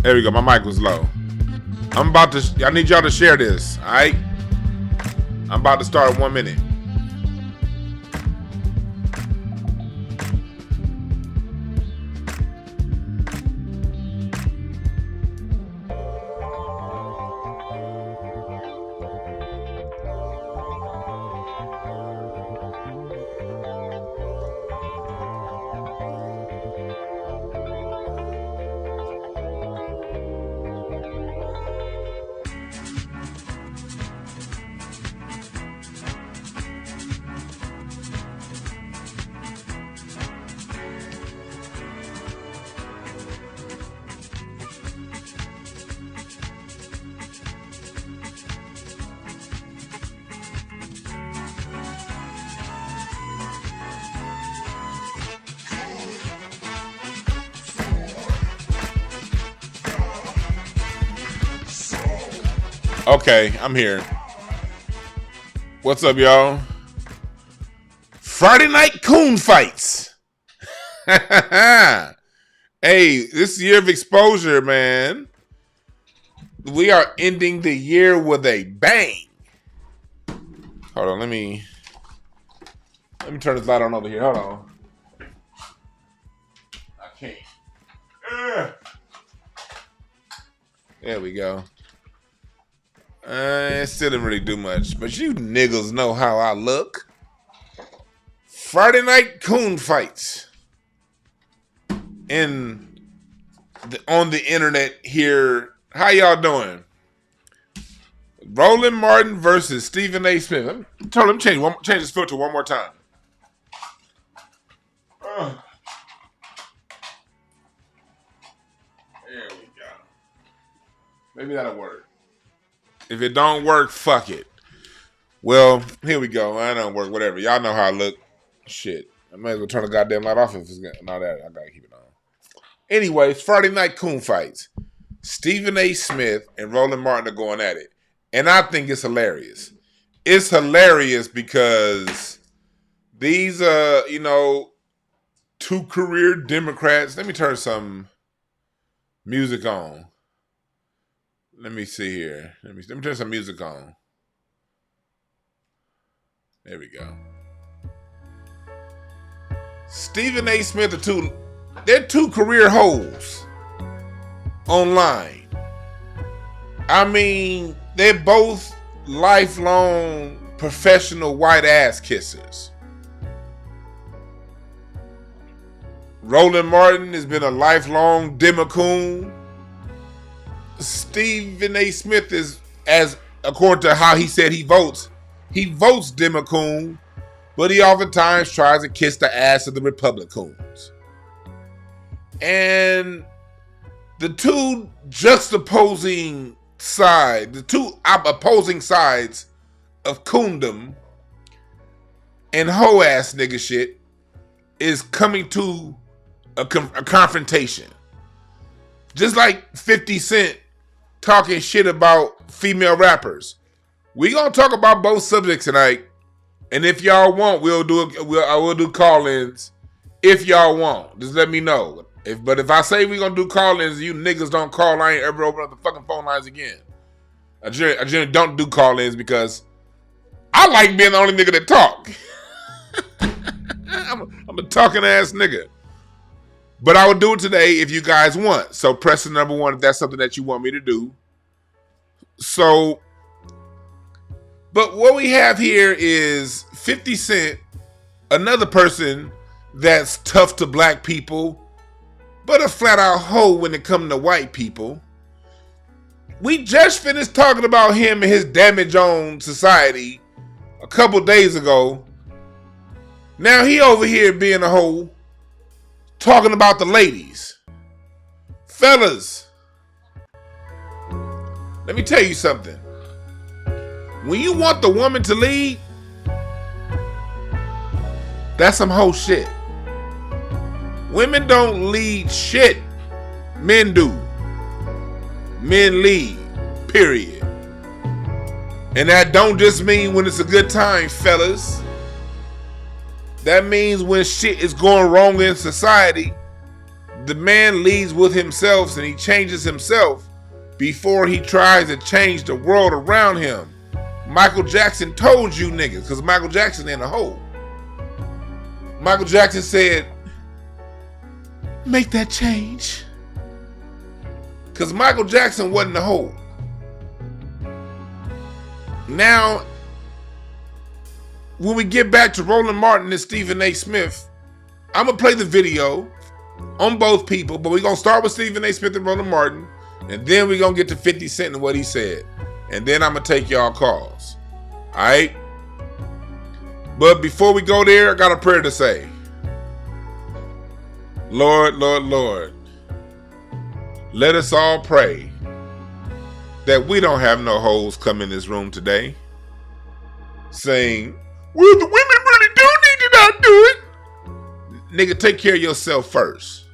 There we go. My mic was low. I need y'all to share this. All right. I'm about to start in 1 minute. Okay, I'm here. What's up, y'all? Friday night coon fights. Hey, this year of exposure, man. We are ending the year with a bang. Hold on, let me turn this light on over here. Hold on. I can't. There we go. It still didn't really do much, but you niggas know how I look. Friday night coon fights on the internet here. How y'all doing? Roland Martin versus Stephen A. Smith. Let me change this filter one more time. There we go. Maybe that'll work. If it don't work, fuck it. Well, here we go. I don't work, whatever. Y'all know how I look. Shit. I might as well turn the goddamn light off if it's not that. I gotta keep it on. Anyways, Friday night coon fights. Stephen A. Smith and Roland Martin are going at it. And I think it's hilarious. It's hilarious because these, two career Democrats. Let me turn some music on. Let me see here. Let me turn some music on. There we go. Stephen A. Smith they're two career hoes online. I mean, they're both lifelong professional white ass kissers. Roland Martin has been a lifelong Democrat. Stephen A. Smith is, as according to how he said he votes Democrat, but he oftentimes tries to kiss the ass of the Republicans. And the two opposing sides of coondom and hoe ass nigga shit is coming to a confrontation. Just like 50 Cent talking shit about female rappers. We gonna talk about both subjects tonight, and if y'all want, I will do call-ins. If y'all want, just let me know. But if I say we gonna do call-ins, you niggas don't call, I ain't ever open up the fucking phone lines again. I generally don't do call-ins because I like being the only nigga that talk. I'm a talking ass nigga. But I will do it today if you guys want. So press the number 1 if that's something that you want me to do. So, but what we have here is 50 Cent, another person that's tough to black people, but a flat out hoe when it comes to white people. We just finished talking about him and his damage on society a couple days ago. Now he over here being a hoe, talking about the ladies. Fellas, let me tell you something. When you want the woman to lead, that's some hoe shit. Women don't lead shit. Men do. Men lead. Period. And that don't just mean when it's a good time, fellas. That means when shit is going wrong in society, the man leads with himself and he changes himself before he tries to change the world around him. Michael Jackson told you niggas, because Michael Jackson in a hole. Michael Jackson said, make that change. Because Michael Jackson wasn't a hole. Now, when we get back to Roland Martin and Stephen A. Smith, I'm going to play the video on both people, but we're going to start with Stephen A. Smith and Roland Martin, and then we're going to get to 50 Cent and what he said. And then I'm going to take y'all calls. All right? But before we go there, I got a prayer to say. Lord, Lord, Lord, let us all pray that we don't have no hoes come in this room today saying, well, the women really do need to not do it. Nigga, take care of yourself first.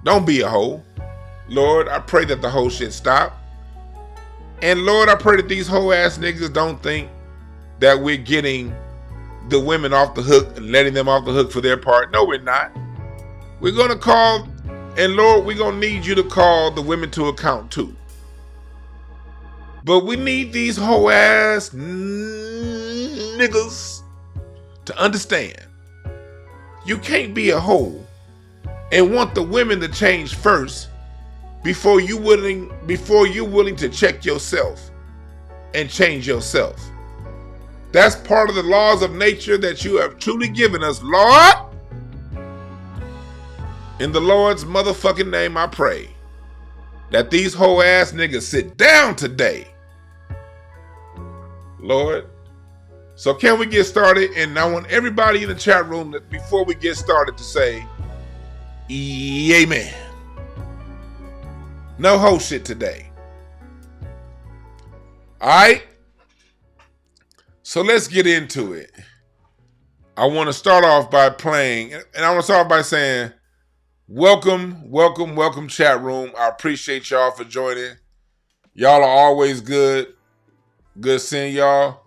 Don't be a hoe. Lord, I pray that the whole shit stop. And Lord, I pray that these hoe ass niggas don't think that we're getting the women off the hook and letting them off the hook for their part. No, we're not. We're going to call, and Lord, we're going to need you to call the women to account too. But we need these hoe ass niggas to understand. You can't be a hoe and want the women to change first before you willing to check yourself and change yourself. That's part of the laws of nature that you have truly given us, Lord. In the Lord's motherfucking name, I pray that these hoe ass niggas sit down today, Lord. So can we get started? And I want everybody in the chat room that before we get started to say, amen. No hoe shit today. All right. So let's get into it. I want to start off by playing, and I want to start off by saying, welcome, welcome, welcome, chat room. I appreciate y'all for joining. Y'all are always good. Good seeing y'all.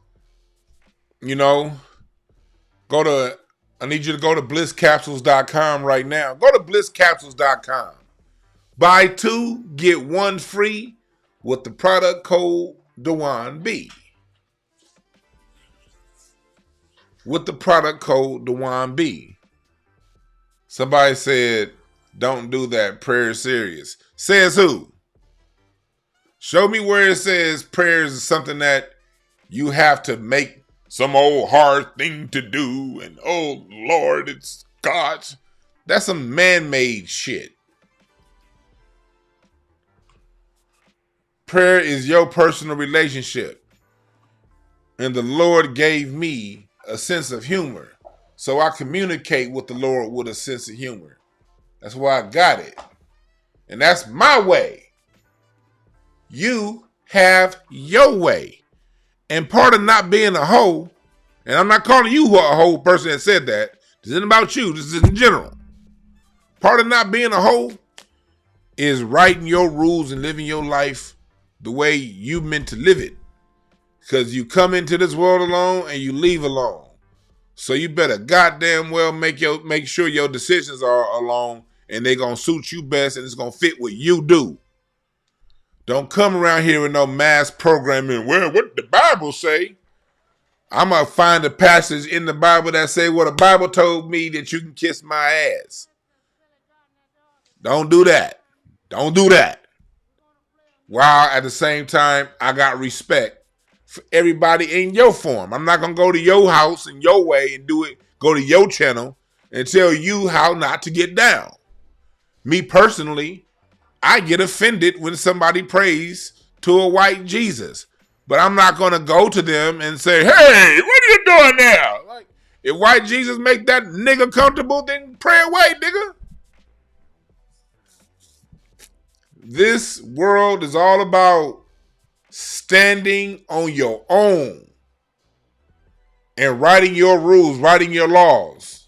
You know, I need you to go to blisscapsules.com right now. Go to blisscapsules.com. Buy 2, get 1 free with the product code DeJuan With the product code DeJuan Somebody said, don't do that. Prayer is serious. Says who? Show me where it says prayers is something that you have to make some old hard thing to do. And oh Lord, it's God's. That's some man-made shit. Prayer is your personal relationship. And the Lord gave me a sense of humor. So I communicate with the Lord with a sense of humor. That's why I got it. And that's my way. You have your way. And part of not being a hoe, and I'm not calling you a hoe person that said that. This isn't about you. This is in general. Part of not being a hoe is writing your rules and living your life the way you meant to live it. Because you come into this world alone and you leave alone. So you better goddamn well make sure your decisions are alone and they're going to suit you best and it's going to fit what you do. Don't come around here with no mass programming. Well, what the Bible say? I'm going to find a passage in the Bible that say, well, the Bible told me that you can kiss my ass. Don't do that. Don't do that. While at the same time, I got respect for everybody in your form. I'm not going to go to your house and your way and go to your channel and tell you how not to get down. Me personally, I get offended when somebody prays to a white Jesus. But I'm not going to go to them and say, hey, what are you doing now? Like, if white Jesus make that nigga comfortable, then pray away, nigga. This world is all about standing on your own and writing your rules, writing your laws,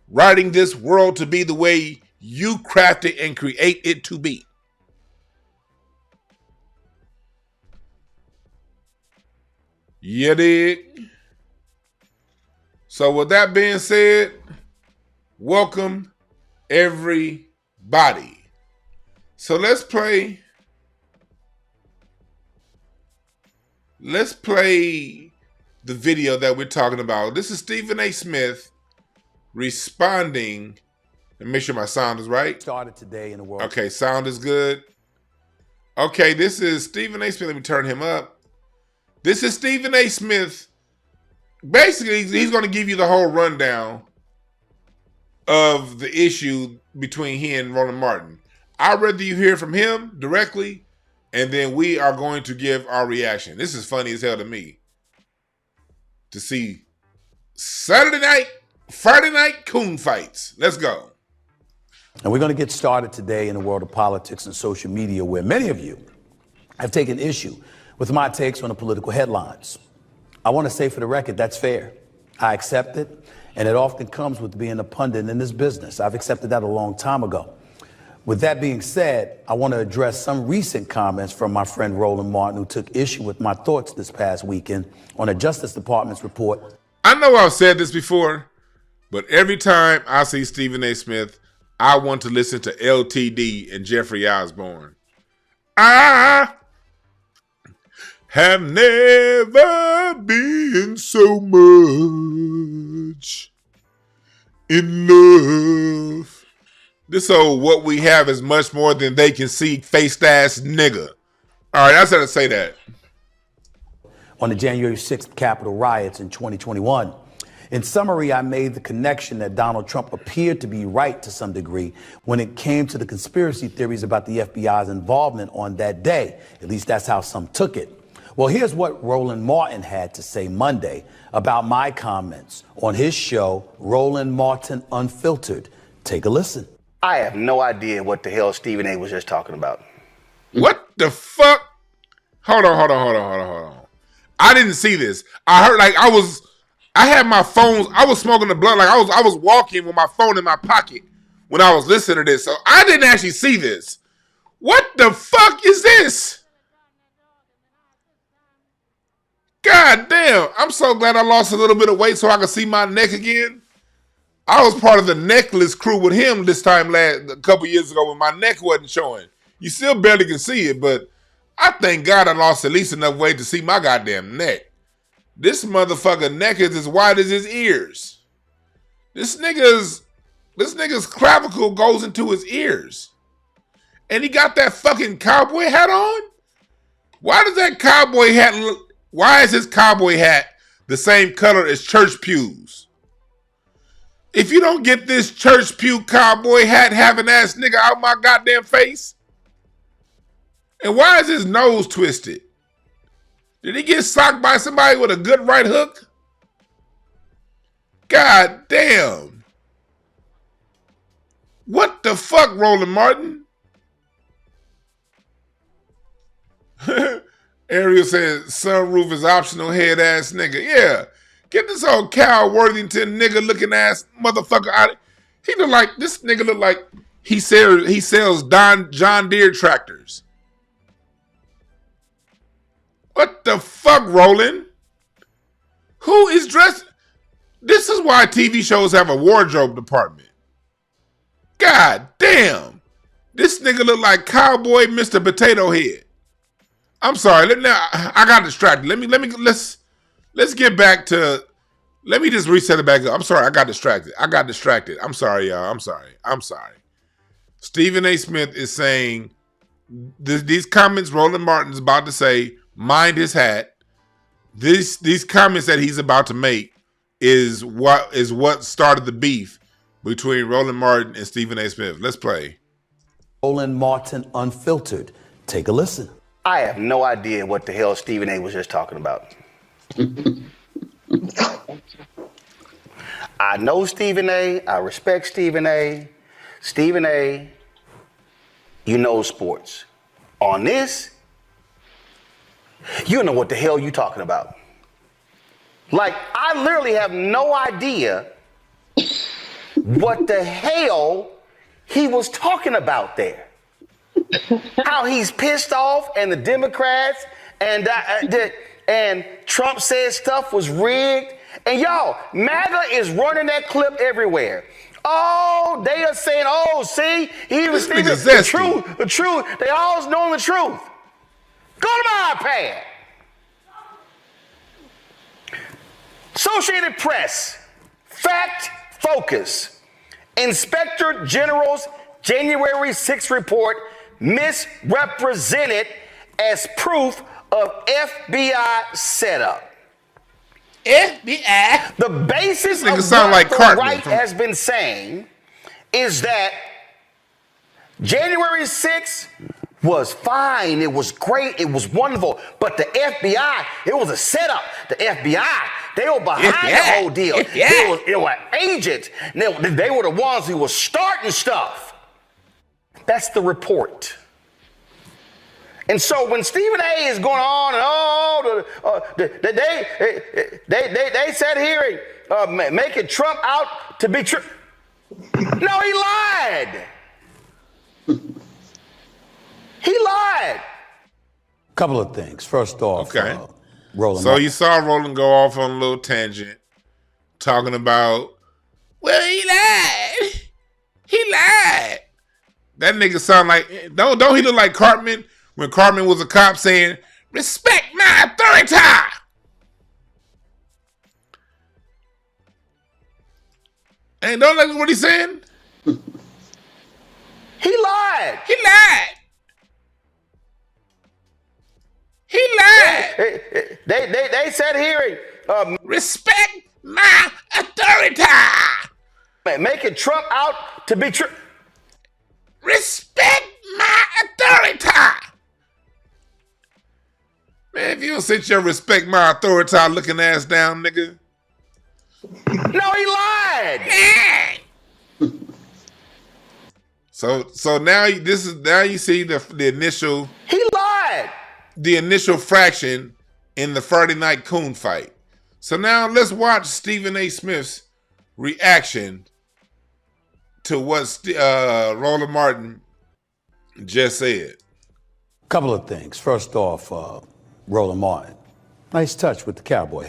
writing this world to be the way you craft it and create it to be. You dig? So with that being said, welcome everybody. So let's play the video that we're talking about. This is Stephen A. Smith responding, and make sure my sound is right. Started today in the world. Okay, sound is good. Okay, this is Stephen A. Smith. Let me turn him up. This is Stephen A. Smith. Basically, he's going to give you the whole rundown of the issue between he and Roland Martin. I'd rather you hear from him directly, and then we are going to give our reaction. This is funny as hell to me to see Friday night coon fights. Let's go. And we're going to get started today in the world of politics and social media, where many of you have taken issue with my takes on the political headlines. I want to say for the record, that's fair. I accept it, and it often comes with being a pundit in this business. I've accepted that a long time ago. With that being said, I want to address some recent comments from my friend Roland Martin, who took issue with my thoughts this past weekend on the Justice Department's report. I know I've said this before, but every time I see Stephen A. Smith, I want to listen to LTD and Jeffrey Osborne. I have never been so much in love. This old what we have is much more than they can see faced ass nigga. All right, I said to say that. On the January 6th Capitol riots in 2021. In summary, I made the connection that Donald Trump appeared to be right to some degree when it came to the conspiracy theories about the FBI's involvement on that day. At least that's how some took it. Well, here's what Roland Martin had to say Monday about my comments on his show, Roland Martin Unfiltered. Take a listen. I have no idea what the hell Stephen A. was just talking about. What the fuck? Hold on. I didn't see this. I heard I had my phone, I was smoking the blunt, like I was walking with my phone in my pocket when I was listening to this. So I didn't actually see this. What the fuck is this? God damn. I'm so glad I lost a little bit of weight so I could see my neck again. I was part of the necklace crew with him this time a couple years ago when my neck wasn't showing. You still barely can see it, but I thank God I lost at least enough weight to see my goddamn neck. This motherfucker neck is as wide as his ears. This nigga's clavicle goes into his ears. And he got that fucking cowboy hat on? Why is his cowboy hat the same color as church pews? If you don't get this church pew cowboy hat having ass nigga out my goddamn face. And why is his nose twisted? Did he get socked by somebody with a good right hook? God damn. What the fuck, Roland Martin? Ariel says sunroof is optional, head ass nigga. Yeah. Get this old Cal Worthington nigga looking ass motherfucker out. This nigga look like he sells John Deere tractors. What the fuck, Roland? Who is dressed? This is why TV shows have a wardrobe department. God damn. This nigga look like Cowboy Mr. Potato Head. I'm sorry. I got distracted. Let's get back to. Let me just reset it back up. I'm sorry. I got distracted. I'm sorry, y'all. I'm sorry. Stephen A. Smith is saying these comments Roland Martin's about to say, mind his hat. These comments that he's about to make is what started the beef between Roland Martin and Stephen A. Smith. Let's play. Roland Martin Unfiltered. Take a listen. I have no idea what the hell Stephen A. was just talking about. I know Stephen A. I respect Stephen A. Stephen A., you know sports. On this, you know what the hell you talking about. Like, I literally have no idea what the hell he was talking about there. How he's pissed off and the Democrats and Trump said stuff was rigged. And y'all, MAGA is running that clip everywhere. Oh, they are saying, oh, see, he was This nigga the zesty. the truth. They always knowing the truth. Go to my iPad. Associated Press, Fact Focus, Inspector General's January 6th report misrepresented as proof of FBI setup. FBI. The basis of sound what like the Cartman right has been saying is that January 6th was fine, it was great, it was wonderful, but the FBI, it was a setup. The FBI, they were behind the whole deal. They were agents. They were the ones who were starting stuff. That's the report. And so when Stephen A. is going on and they sat here making Trump out to be true. No, he lied. He lied. Couple of things. First off, Okay. Roland. So you saw Roland go off on a little tangent, talking about, well, he lied. He lied. That nigga sound like, don't he look like Cartman when Cartman was a cop saying, respect my authority. And don't look what he's saying. He lied. He lied. He lied. They sat here Respect my authority. making Trump out to be true. Respect my authority. Man, if you don't sit your respect my authority looking ass down, nigga. No, he lied. So now you see the initial He lied. the initial fraction in the Friday night coon fight. So now let's watch Stephen A. Smith's reaction to what Roland Martin just said. Couple of things. First off, Roland Martin. Nice touch with the cowboy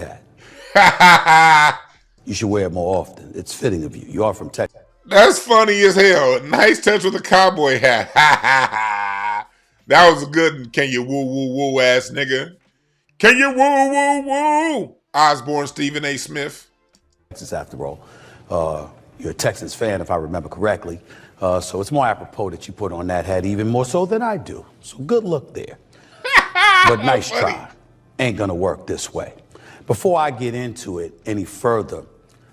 hat. You should wear it more often. It's fitting of you. You are from Texas. That's funny as hell. Nice touch with the cowboy hat. That was a good one. Can you woo woo woo ass nigga? Can you woo woo woo? Osborne Stephen A. Smith. Texas, after all. You're a Texans fan, if I remember correctly. So it's more apropos that you put on that hat, even more so than I do. So good look there. But nice try. Ain't gonna work this way. Before I get into it any further,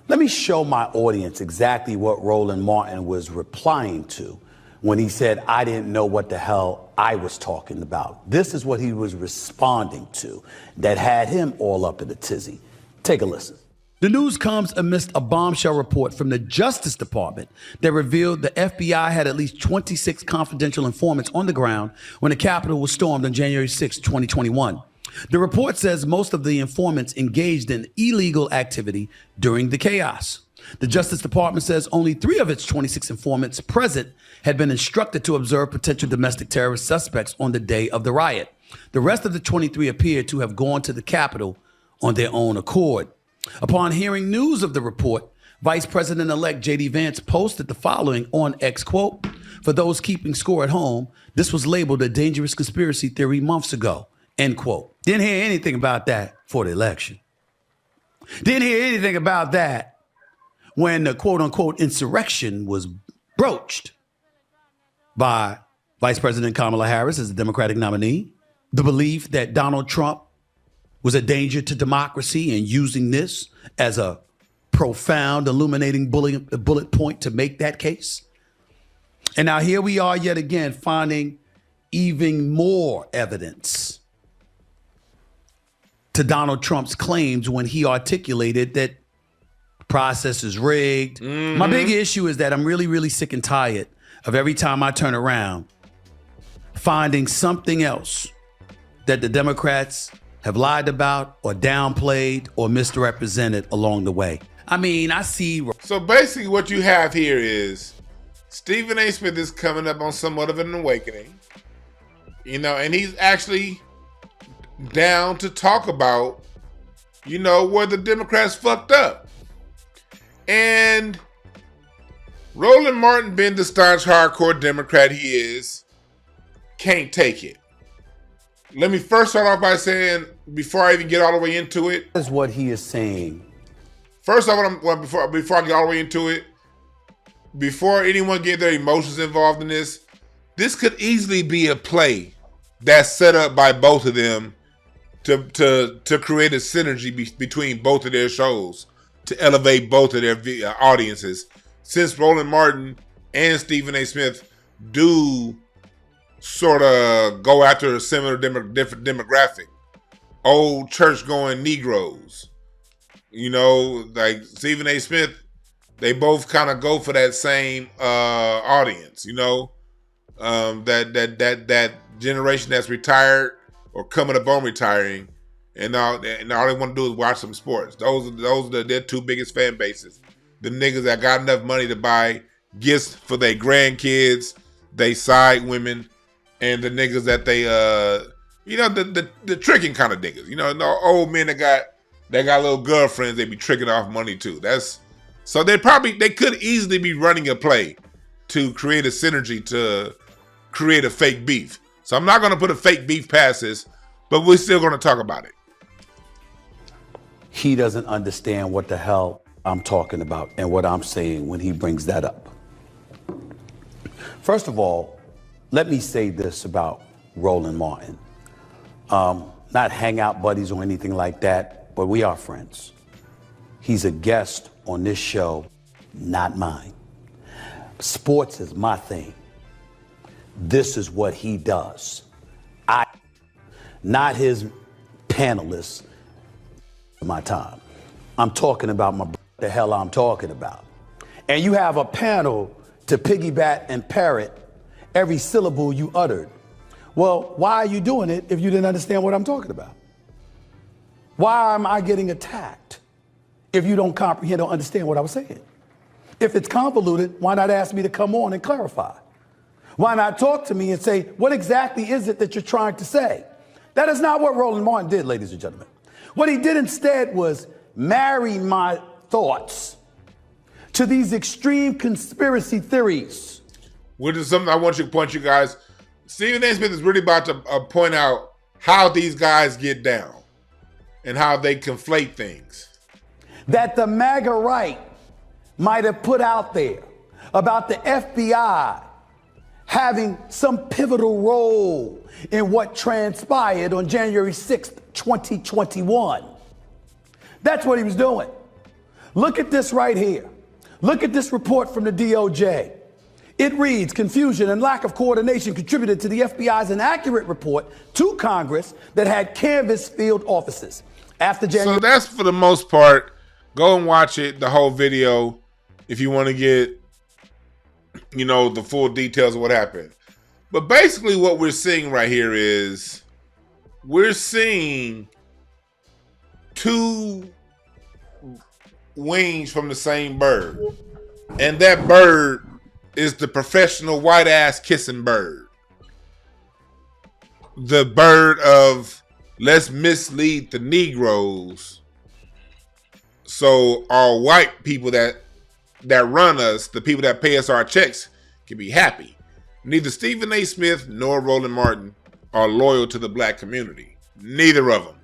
let me show my audience exactly what Roland Martin was replying to when he said, I didn't know what the hell I was talking about. This is what he was responding to that had him all up in a tizzy. Take a listen. The news comes amidst a bombshell report from the Justice Department that revealed the FBI had at least 26 confidential informants on the ground when the Capitol was stormed on January 6, 2021. The report says most of the informants engaged in illegal activity during the chaos. The Justice Department says only 3 of its 26 informants present had been instructed to observe potential domestic terrorist suspects on the day of the riot. The rest of the 23 appeared to have gone to the Capitol on their own accord. Upon hearing news of the report, Vice President-elect J.D. Vance posted the following on X, quote, for those keeping score at home, this was labeled a dangerous conspiracy theory months ago, end quote. Didn't hear anything about that for the election. Didn't hear anything about that when the quote-unquote insurrection was broached by Vice President Kamala Harris as the Democratic nominee. The belief that Donald Trump was a danger to democracy and using this as a profound, illuminating bullet point to make that case. And now here we are yet again finding even more evidence to Donald Trump's claims when he articulated that the process is rigged. Mm-hmm. My big issue is that I'm really, really sick and tired of every time I turn around finding something else that the Democrats have lied about or downplayed or misrepresented along the way. I mean, I see. So basically what you have here is Stephen A. Smith is coming up on somewhat of an awakening, you know, and he's actually down to talk about, you know, where the Democrats fucked up. And Roland Martin, being the staunch hardcore Democrat he is, can't take it. Let me first start off by saying, before I even get all the way into it, That's what he is saying. first off, before I get all the way into it, before anyone get their emotions involved in this could easily be a play that's set up by both of them to create a synergy between both of their shows, to elevate both of their audiences. Since Roland Martin and Stephen A. Smith do sort of go after a similar different demographic, old church-going Negroes, you know, like Stephen A. Smith, they both kind of go for that same audience, you know, that generation that's retired or coming up on retiring, and all they want to do is watch some sports. Those are their two biggest fan bases. The niggas that got enough money to buy gifts for their grandkids, they side women, and the niggas that they you know, the tricking kind of niggas. You know, the old men that got little girlfriends they be tricking off money too. So they could easily be running a play to create a synergy to create a fake beef. So I'm not gonna put a fake beef past this, but we're still gonna talk about it. He doesn't understand what the hell I'm talking about and what I'm saying when he brings that up. First of all, let me say this about Roland Martin. Not hangout buddies or anything like that, but we are friends. He's a guest on this show, not mine. Sports is my thing. This is what he does. Not his panelists my time. I'm talking about the hell I'm talking about. And you have a panel to piggyback and parrot every syllable you uttered. Well, why are you doing it if you didn't understand what I'm talking about? Why am I getting attacked if you don't comprehend or understand what I was saying? If it's convoluted, why not ask me to come on and clarify? Why not talk to me and say, what exactly is it that you're trying to say? That is not what Roland Martin did, ladies and gentlemen. What he did instead was marry my thoughts to these extreme conspiracy theories. Which is something I want you to point you guys. Stephen A. Smith is really about to point out how these guys get down and how they conflate things. That the MAGA right might have put out there about the FBI having some pivotal role in what transpired on January 6th, 2021. That's what he was doing. Look at this right here. Look at this report from the DOJ. It reads, confusion and lack of coordination contributed to the FBI's inaccurate report to Congress that had canvassed field offices. After January. So that's for the most part. Go and watch it, the whole video, if you want to get, you know, the full details of what happened. But basically what we're seeing right here is we're seeing two wings from the same bird. And that bird is the professional white ass kissing bird. The bird of let's mislead the Negroes so our white people that run us, the people that pay us our checks, can be happy. Neither Stephen A. Smith nor Roland Martin are loyal to the black community. Neither of them.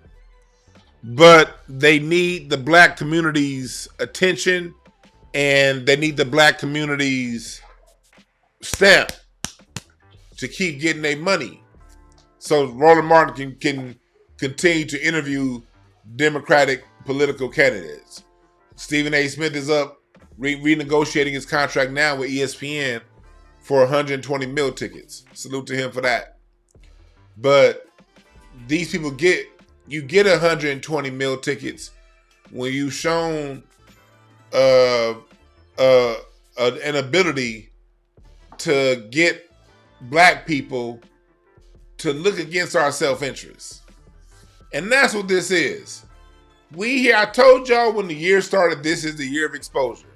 But they need the black community's attention and they need the black community's stamp to keep getting their money. So Roland Martin can continue to interview Democratic political candidates. Stephen A. Smith is up renegotiating his contract now with ESPN for 120 mil tickets. Salute to him for that. But these people you get 120 mil tickets when you've shown an ability to get black people to look against our self-interest. And that's what this is. I told y'all when the year started, this is the year of exposure.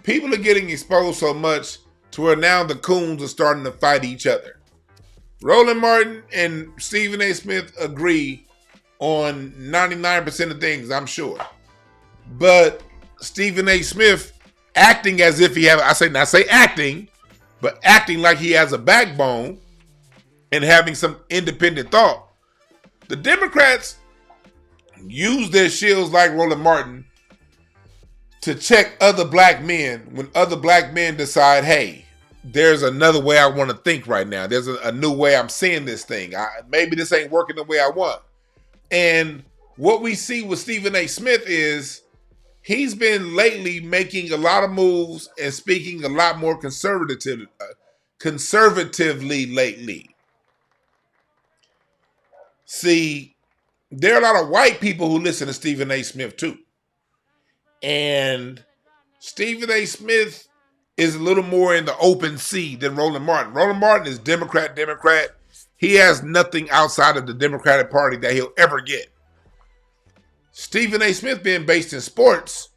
People are getting exposed so much to where now the coons are starting to fight each other. Roland Martin and Stephen A. Smith agree on 99% of things, I'm sure. But Stephen A. Smith acting as if he have, not say acting, but acting like he has a backbone and having some independent thought. The Democrats use their shields like Roland Martin to check other black men when other black men decide, hey, there's another way I want to think right now. There's a new way I'm seeing this thing. Maybe this ain't working the way I want. And what we see with Stephen A. Smith is he's been lately making a lot of moves and speaking a lot more conservatively lately. See, there are a lot of white people who listen to Stephen A. Smith too. And Stephen A. Smith is a little more in the open sea than Roland Martin. Roland Martin is Democrat. He has nothing outside of the Democratic Party that he'll ever get. Stephen A. Smith being based in sports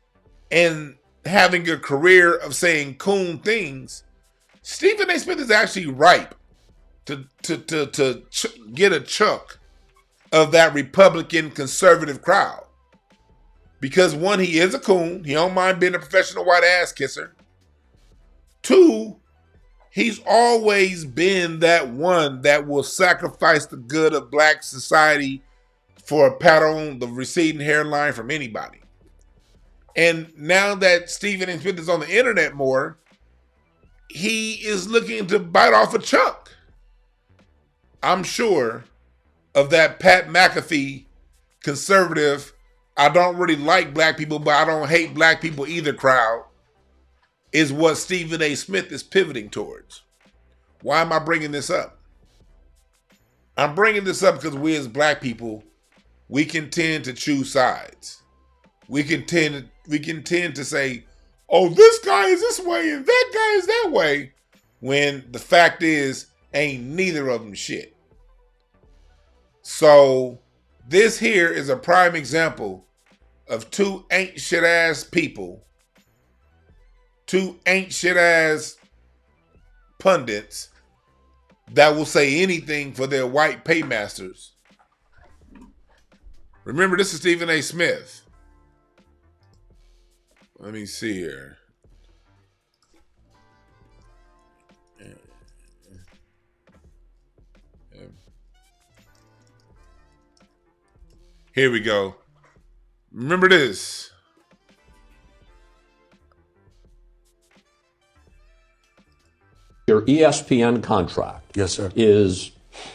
and having a career of saying coon things, Stephen A. Smith is actually ripe to get a chunk of that Republican conservative crowd. Because one, he is a coon. He don't mind being a professional white ass kisser. Two, he's always been that one that will sacrifice the good of black society for a pat on the receding hairline from anybody. And now that Stephen A. Smith is on the internet more, he is looking to bite off a chunk, I'm sure, of that Pat McAfee conservative, I don't really like black people, but I don't hate black people either crowd, is what Stephen A. Smith is pivoting towards. Why am I bringing this up? I'm bringing this up because we as black people, we can tend to choose sides. We can tend to say, oh, this guy is this way and that guy is that way, when the fact is, ain't neither of them shit. So this here is a prime example of two ain't shit ass people, two ain't shit ass pundits that will say anything for their white paymasters. Remember, this is Stephen A. Smith. Let me see here. Here we go. Remember this. Your ESPN contract, yes, sir, is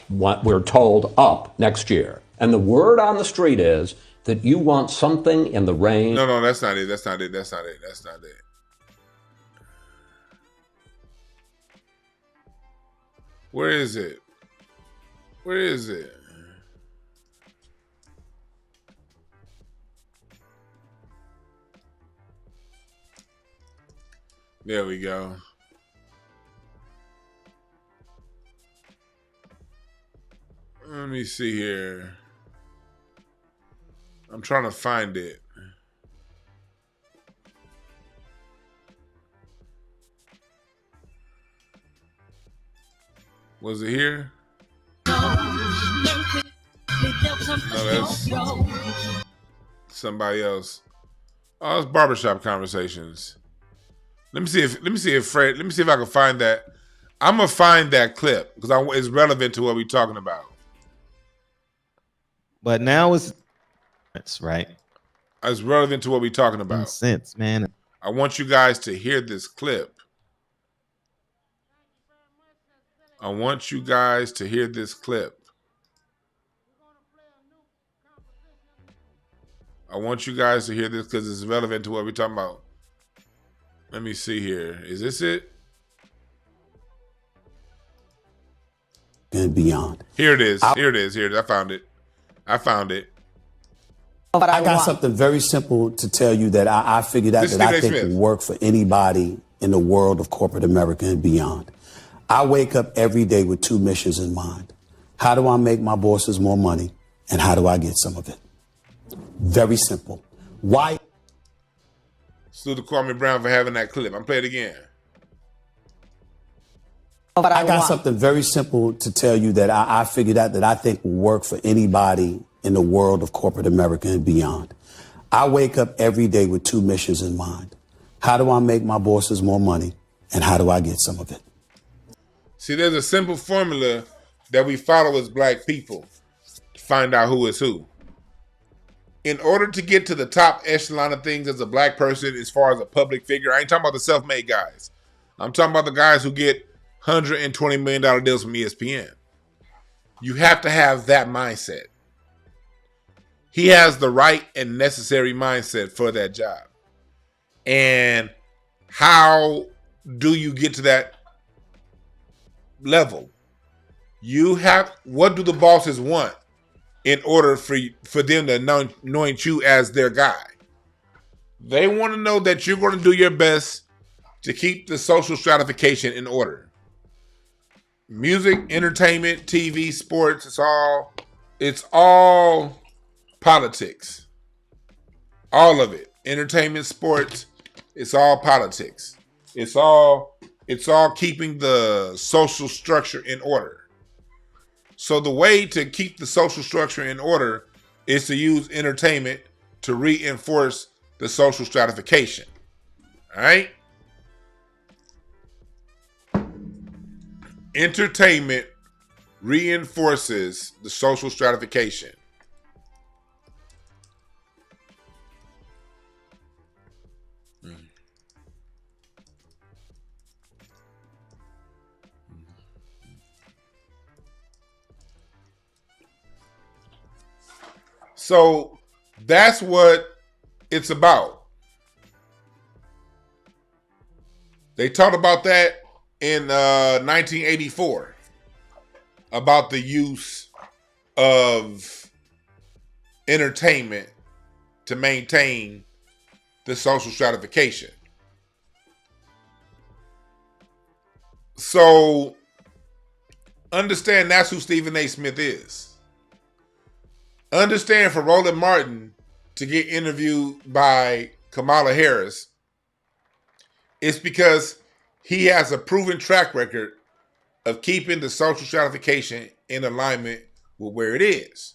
what we're told up next year. And the word on the street is that you want something in the range. No, that's not it. That's not it. Where is it? There we go. Let me see here. I'm trying to find it. Was it here? No, that's somebody else. Oh, it's barbershop conversations. Let me see if I can find that. I'm gonna find that clip because it's relevant to what we're talking about. But now it's right. It's relevant to what we're talking about. Sense, man. I want you guys to hear this clip. I want you guys to hear this clip. I want you guys to hear this because it's relevant to what we're talking about. Let me see here. Is this it? And beyond. Here it is. Here it is. I found it. But I got something very simple to tell you that I figured out that I think will work for anybody in the world of corporate America and beyond. I wake up every day with two missions in mind. How do I make my bosses more money? And how do I get some of it? Very simple. Why? Salute to Kwame Brown for having that clip. I'm playing it again. But I got something very simple to tell you that I figured out that I think will work for anybody in the world of corporate America and beyond. I wake up every day with two missions in mind. How do I make my bosses more money? And how do I get some of it? See, there's a simple formula that we follow as black people to find out who is who. In order to get to the top echelon of things as a black person, as far as a public figure, I ain't talking about the self-made guys. I'm talking about the guys who get $120 million deals from ESPN. You have to have that mindset. He has the right and necessary mindset for that job. And how do you get to that level? What do the bosses want in order for them to anoint you as their guy? They want to know that you're going to do your best to keep the social stratification in order. Music, entertainment, TV, sports, it's all politics. All of it. Entertainment, sports, it's all politics. It's all keeping the social structure in order. So the way to keep the social structure in order is to use entertainment to reinforce the social stratification. All right? Entertainment reinforces the social stratification. So that's what it's about. They talked about that in 1984 about the use of entertainment to maintain the social stratification. So understand that's who Stephen A. Smith is. Understand for Roland Martin to get interviewed by Kamala Harris, it's because he has a proven track record of keeping the social stratification in alignment with where it is.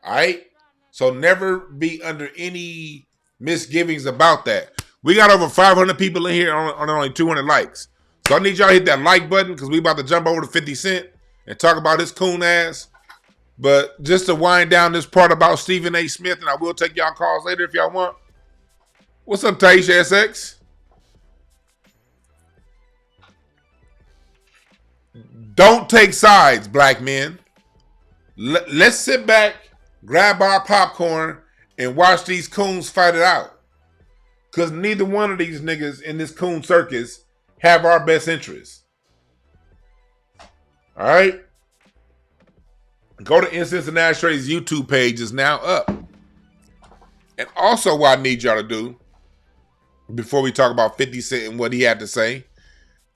All right? So never be under any misgivings about that. We got over 500 people in here on only 200 likes. So I need y'all to hit that like button because we about to jump over to 50 Cent and talk about his coon ass. But just to wind down this part about Stephen A. Smith, and I will take y'all calls later if y'all want. What's up, Taisha SX? Don't take sides, black men. Let's sit back, grab our popcorn, and watch these coons fight it out. Because neither one of these niggas in this coon circus have our best interests. All right? Go to Incense and Ashtray's YouTube page is now up. And also what I need y'all to do, before we talk about 50 Cent and what he had to say,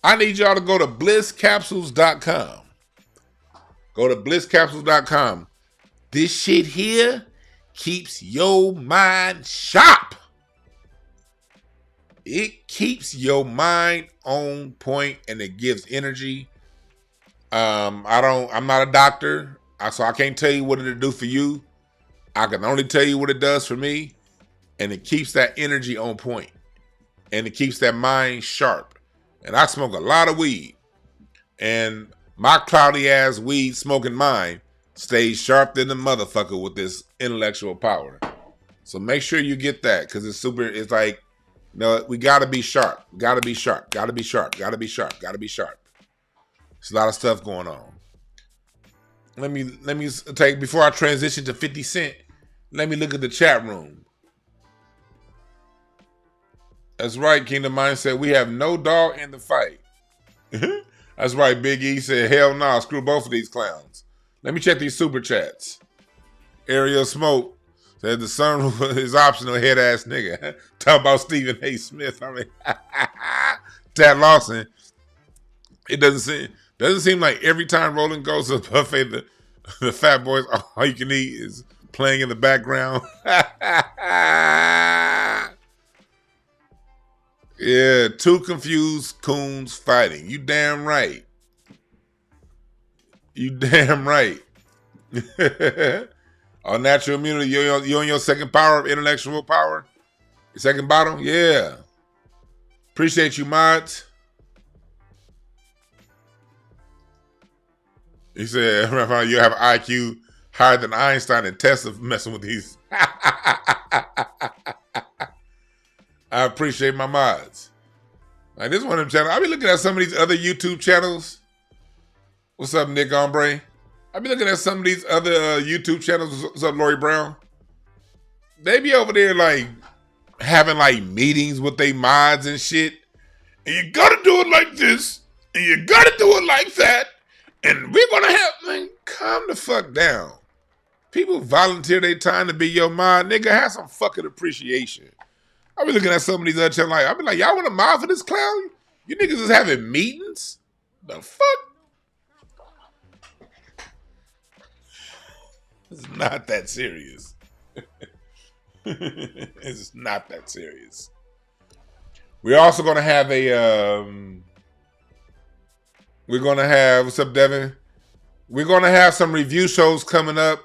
I need y'all to go to blisscapsules.com. Go to blisscapsules.com. This shit here keeps your mind sharp. It keeps your mind on point and it gives energy. I'm not a doctor, so I can't tell you what it'll do for you. I can only tell you what it does for me. And it keeps that energy on point. And it keeps that mind sharp. And I smoke a lot of weed. And my cloudy ass weed smoking mind stays sharp than the motherfucker with this intellectual power. So make sure you get that because it's like, you know, we gotta be sharp. Gotta be sharp. Gotta be sharp. Gotta be sharp. Gotta be sharp. There's a lot of stuff going on. Let me take, before I transition to 50 Cent, let me look at the chat room. That's right, Kingdom Mindset. We have no dog in the fight. That's right, Big E said, hell nah, screw both of these clowns. Let me check these super chats. Ariel Smoke said the sunroof is optional, head ass nigga. Talk about Stephen A. Smith. I mean, Tad Lawson. It doesn't seem like every time Roland goes to the buffet, the fat boys all you can eat is playing in the background. Yeah, two confused coons fighting. You damn right. You damn right. On natural immunity, you on your second power of intellectual power? Your second bottle? Yeah. Appreciate you, mods. He said, you have an IQ higher than Einstein and Tesla messing with these. I appreciate my mods. Like, this is one of them channels. I be looking at some of these other YouTube channels. What's up, Nick Ombre? I be looking at some of these other YouTube channels. What's up, Lori Brown? They be over there, like, having, like, meetings with their mods and shit. And you gotta do it like this. And you gotta do it like that. And we're gonna have, man, calm the fuck down. People volunteer their time to be your mod. Nigga, have some fucking appreciation. I be looking at some of these other channels like, I be like, y'all want a mod for this clown? You niggas is having meetings? The fuck? It's not that serious. It's not that serious. We're also gonna have a we're gonna have, what's up, Devin? We're gonna have some review shows coming up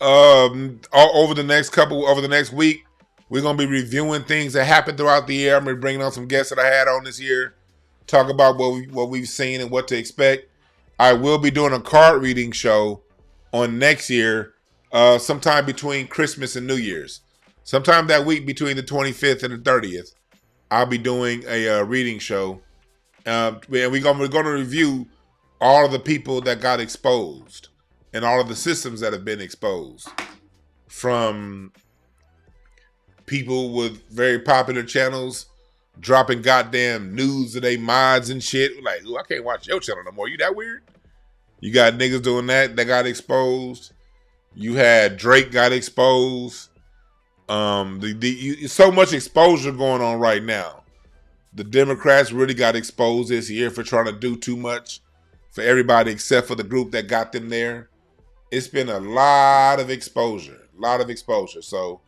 over the next week. We're going to be reviewing things that happened throughout the year. I'm going to be bringing on some guests that I had on this year. Talk about what we've seen and what to expect. I will be doing a card reading show on next year, sometime between Christmas and New Year's. Sometime that week between the 25th and the 30th, I'll be doing a reading show. And we're going to review all of the people that got exposed and all of the systems that have been exposed from people with very popular channels dropping goddamn news of they mods and shit. Like, ooh, I can't watch your channel no more. You that weird? You got niggas doing that got exposed. You had Drake got exposed. So much exposure going on right now. The Democrats really got exposed this year for trying to do too much for everybody except for the group that got them there. It's been a lot of exposure. So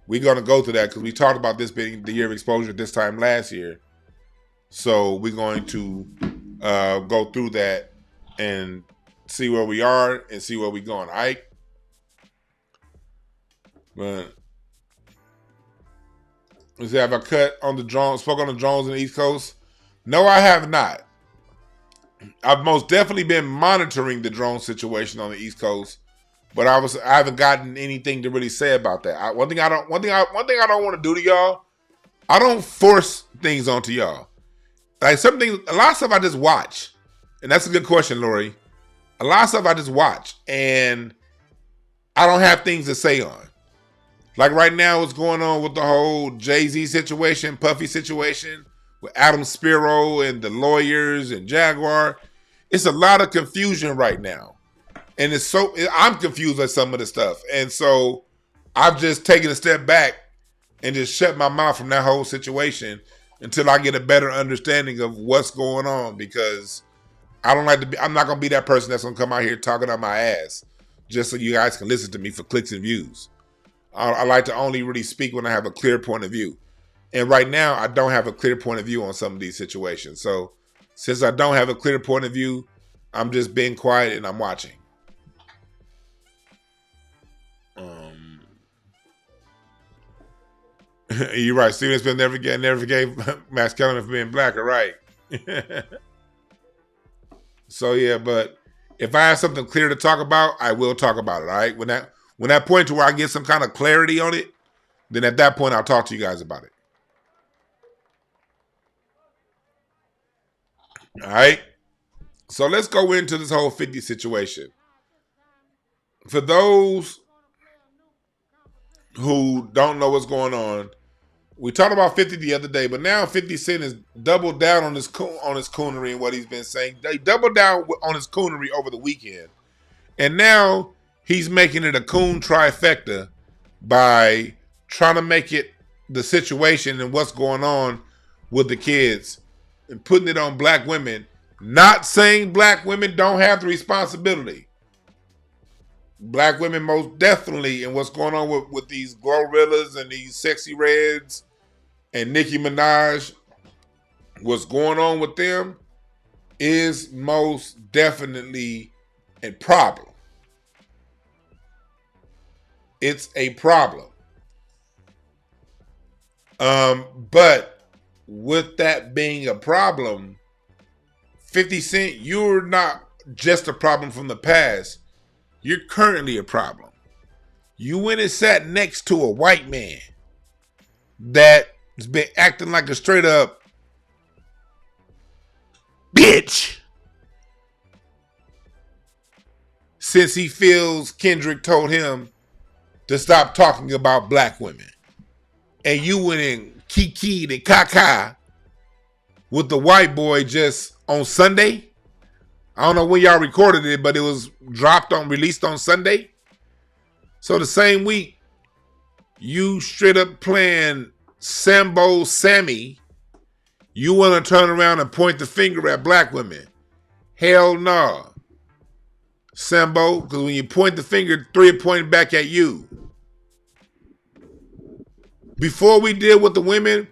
we're going to go through that because we talked about this being the year of exposure this time last year. So we're going to go through that and see where we are and see where we're going. All right? But let's see, have I spoke on the drones on the East Coast? No, I have not. I've most definitely been monitoring the drone situation on the East Coast. But I haven't gotten anything to really say about that. One thing I don't want to do to y'all, I don't force things onto y'all. Like a lot of stuff I just watch, and that's a good question, Lori. A lot of stuff I just watch, and I don't have things to say on. Like right now, what's going on with the whole Jay-Z situation, Puffy situation, with Adam Spiro and the lawyers and Jaguar. It's a lot of confusion right now. And I'm confused at some of the stuff. And so I've just taken a step back and just shut my mouth from that whole situation until I get a better understanding of what's going on, because I'm not going to be that person that's going to come out here talking on my ass just so you guys can listen to me for clicks and views. I like to only really speak when I have a clear point of view. And right now, I don't have a clear point of view on some of these situations. So since I don't have a clear point of view, I'm just being quiet and I'm watching. You're right. Steven Smith never forgave Max Kellerman for being black. All right. So yeah, but if I have something clear to talk about, I will talk about it. All right. When that point to where I get some kind of clarity on it, then at that point I'll talk to you guys about it. All right. So let's go into this whole 50 situation. For those who don't know what's going on, we talked about 50 the other day, but now 50 Cent has doubled down on his coonery and what he's been saying. They doubled down on his coonery over the weekend. And now he's making it a coon trifecta by trying to make it the situation and what's going on with the kids and putting it on black women, not saying black women don't have the responsibility. Black women most definitely, and what's going on with these Glorillas and these Sexy Reds and Nicki Minaj, what's going on with them is most definitely a problem. It's a problem. But with that being a problem, 50 Cent, you're not just a problem from the past. You're currently a problem. You went and sat next to a white man that's been acting like a straight up bitch since he feels Kendrick told him to stop talking about black women. And you went and kikied and caca with the white boy just on Sunday. I don't know when y'all recorded it, but it was released on Sunday. So the same week, you straight up playing Sambo Sammy, you want to turn around and point the finger at black women. Hell no. Sambo, because when you point the finger, three are pointing back at you. Before we deal with the women,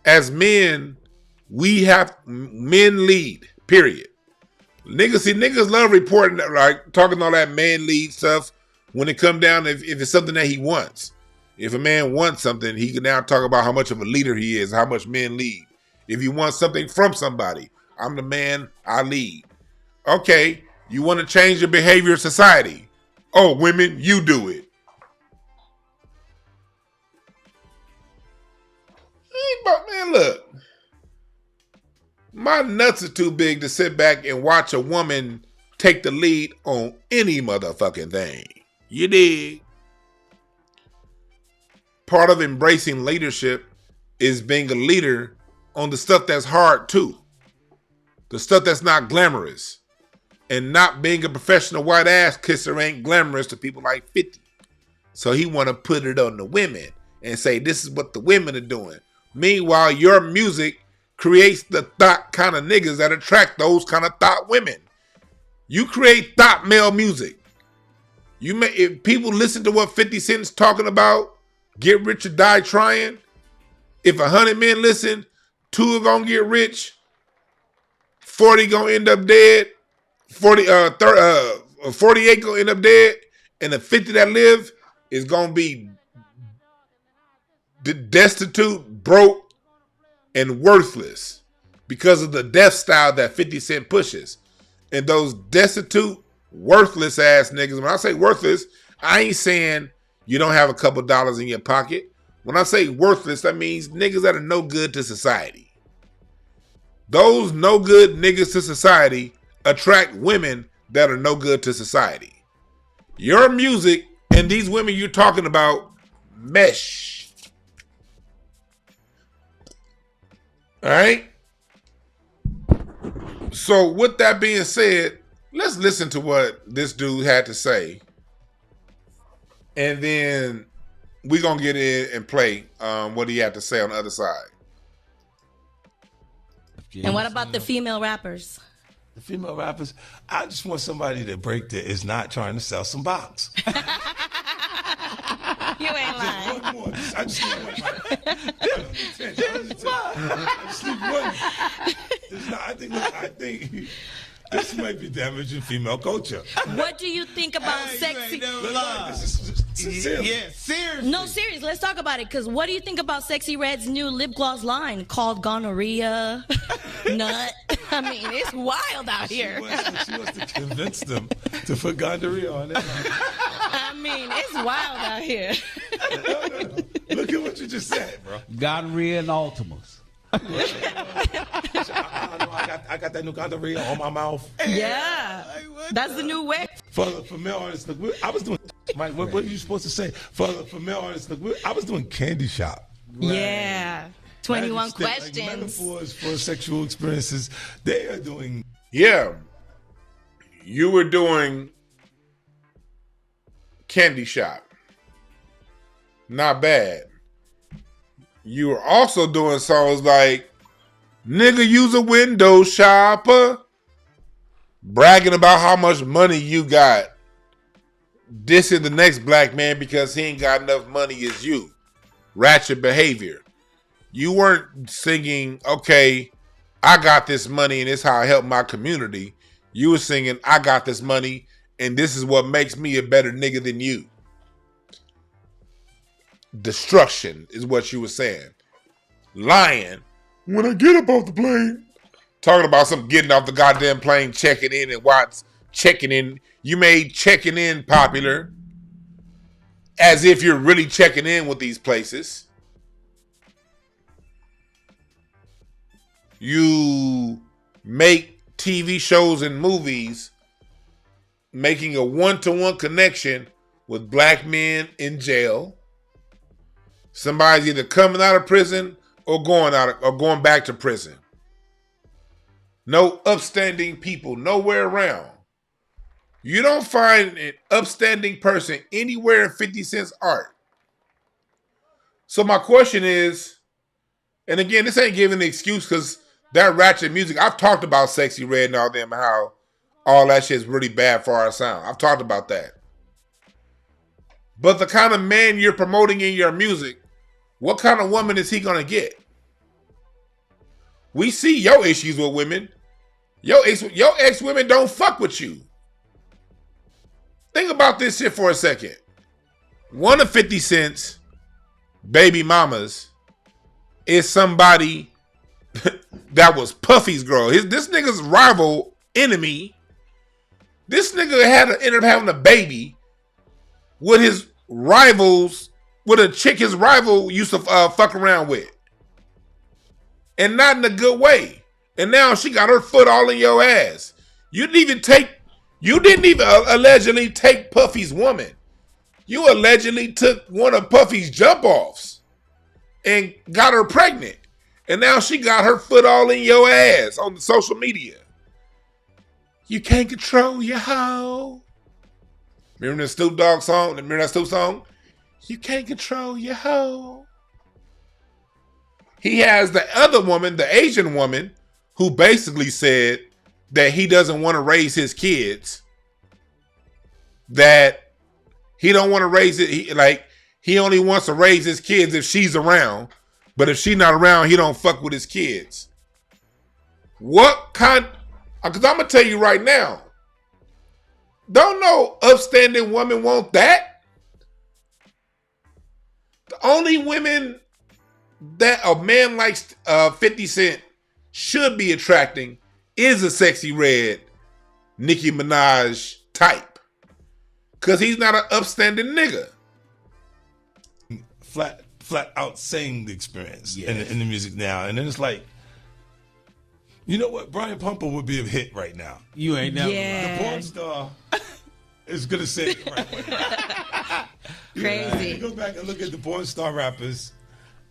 as men, men lead, period. Niggas love reporting that, like talking all that man lead stuff when it come down if it's something that he wants. If a man wants something, he can now talk about how much of a leader he is, how much men lead. If you want something from somebody, I'm the man, I lead. Okay, you want to change the behavior of society. Oh, women, you do it. But man, look. My nuts are too big to sit back and watch a woman take the lead on any motherfucking thing. You dig? Part of embracing leadership is being a leader on the stuff that's hard too. The stuff that's not glamorous. And not being a professional white ass kisser ain't glamorous to people like 50. So he want to put it on the women and say this is what the women are doing. Meanwhile, your music creates the thought kind of niggas that attract those kind of thought women. You create thought male music. If people listen to what 50 Cent's talking about, get rich or die trying. If 100 men listen, 2 are gonna get rich, 40 gonna end up dead, 48 gonna end up dead, and the 50 that live is gonna be destitute, broke, and worthless because of the death style that 50 Cent pushes. And those destitute, worthless ass niggas, when I say worthless, I ain't saying you don't have a couple dollars in your pocket. When I say worthless, that means niggas that are no good to society. Those no good niggas to society attract women that are no good to society. Your music and these women you're talking about mesh. All right. So with that being said, let's listen to what this dude had to say. And then we're going to get in and play what he had to say on the other side. And what about the female rappers? The female rappers, I just want somebody to break that is not trying to sell some box. You ain't lying. One more. I just need one. I just need one. I think this might be damaging female culture. What do you think about sexy? Seriously. No, serious. Let's talk about it. Because what do you think about Sexy Red's new lip gloss line called Gonorrhea, Nut? I mean, it's wild out here. She wants to convince them to put gonorrhea on it. I mean, it's wild out here. No. Look at what you just said, bro. Gonorrhea and Ultimus. I got that new gonorrhea on my mouth. Yeah, that's the new way. For male artists, look, I was doing. Mike, what are you supposed to say? For male artists, look, I was doing Candy Shop. Right. Yeah, 21 questions. Like metaphors for sexual experiences. They are doing. Yeah, you were doing Candy Shop. Not bad. You were also doing songs like Nigga Use a Window Shopper, bragging about how much money you got. This is the next black man because he ain't got enough money as you. Ratchet behavior. You weren't singing, okay, I got this money and it's how I help my community. You were singing, I got this money and this is what makes me a better nigga than you. Destruction is what you were saying. Lying. when I get up off the plane. Talking about some getting off the goddamn plane, checking in, and what's checking in. You made checking in popular as if you're really checking in with these places. You make TV shows and movies making a one-to-one connection with black men in jail. Somebody's either coming out of prison or going back to prison. No upstanding people nowhere around. You don't find an upstanding person anywhere in 50 Cent's art. So my question is, and again, this ain't giving an excuse because that Ratchet music, I've talked about Sexy Red and all them, how all that shit is really bad for our sound. I've talked about that. But the kind of man you're promoting in your music, what kind of woman is he gonna get? We see your issues with women. Your ex-women don't fuck with you. Think about this shit for a second. One of 50 Cent's baby mamas is somebody that was Puffy's girl. This nigga's rival enemy. This nigga ended up having a baby with his rivals, with a chick his rival used to fuck around with. And not in a good way. And now she got her foot all in your ass. You didn't even allegedly take Puffy's woman. You allegedly took one of Puffy's jump offs and got her pregnant. And now she got her foot all in your ass on the social media. You can't control your hoe. Remember the Snoop Dogg song? Remember that Snoop song? You can't control your hoe. He has the other woman, the Asian woman, who basically said that he doesn't want to raise his kids. That he don't want to raise it. He only wants to raise his kids if she's around. But if she's not around, he don't fuck with his kids. What kind? Because I'm going to tell you right now. Don't no upstanding woman want that. The only women that a man like 50 Cent should be attracting is a Sexy Red Nicki Minaj type. Because he's not an upstanding nigga. Flat out saying the experience in the music now. And then it's like, you know what? Brian Pumper would be a hit right now. You ain't never. The porn star is going to say it right. Crazy. You go back and look at the porn star rappers,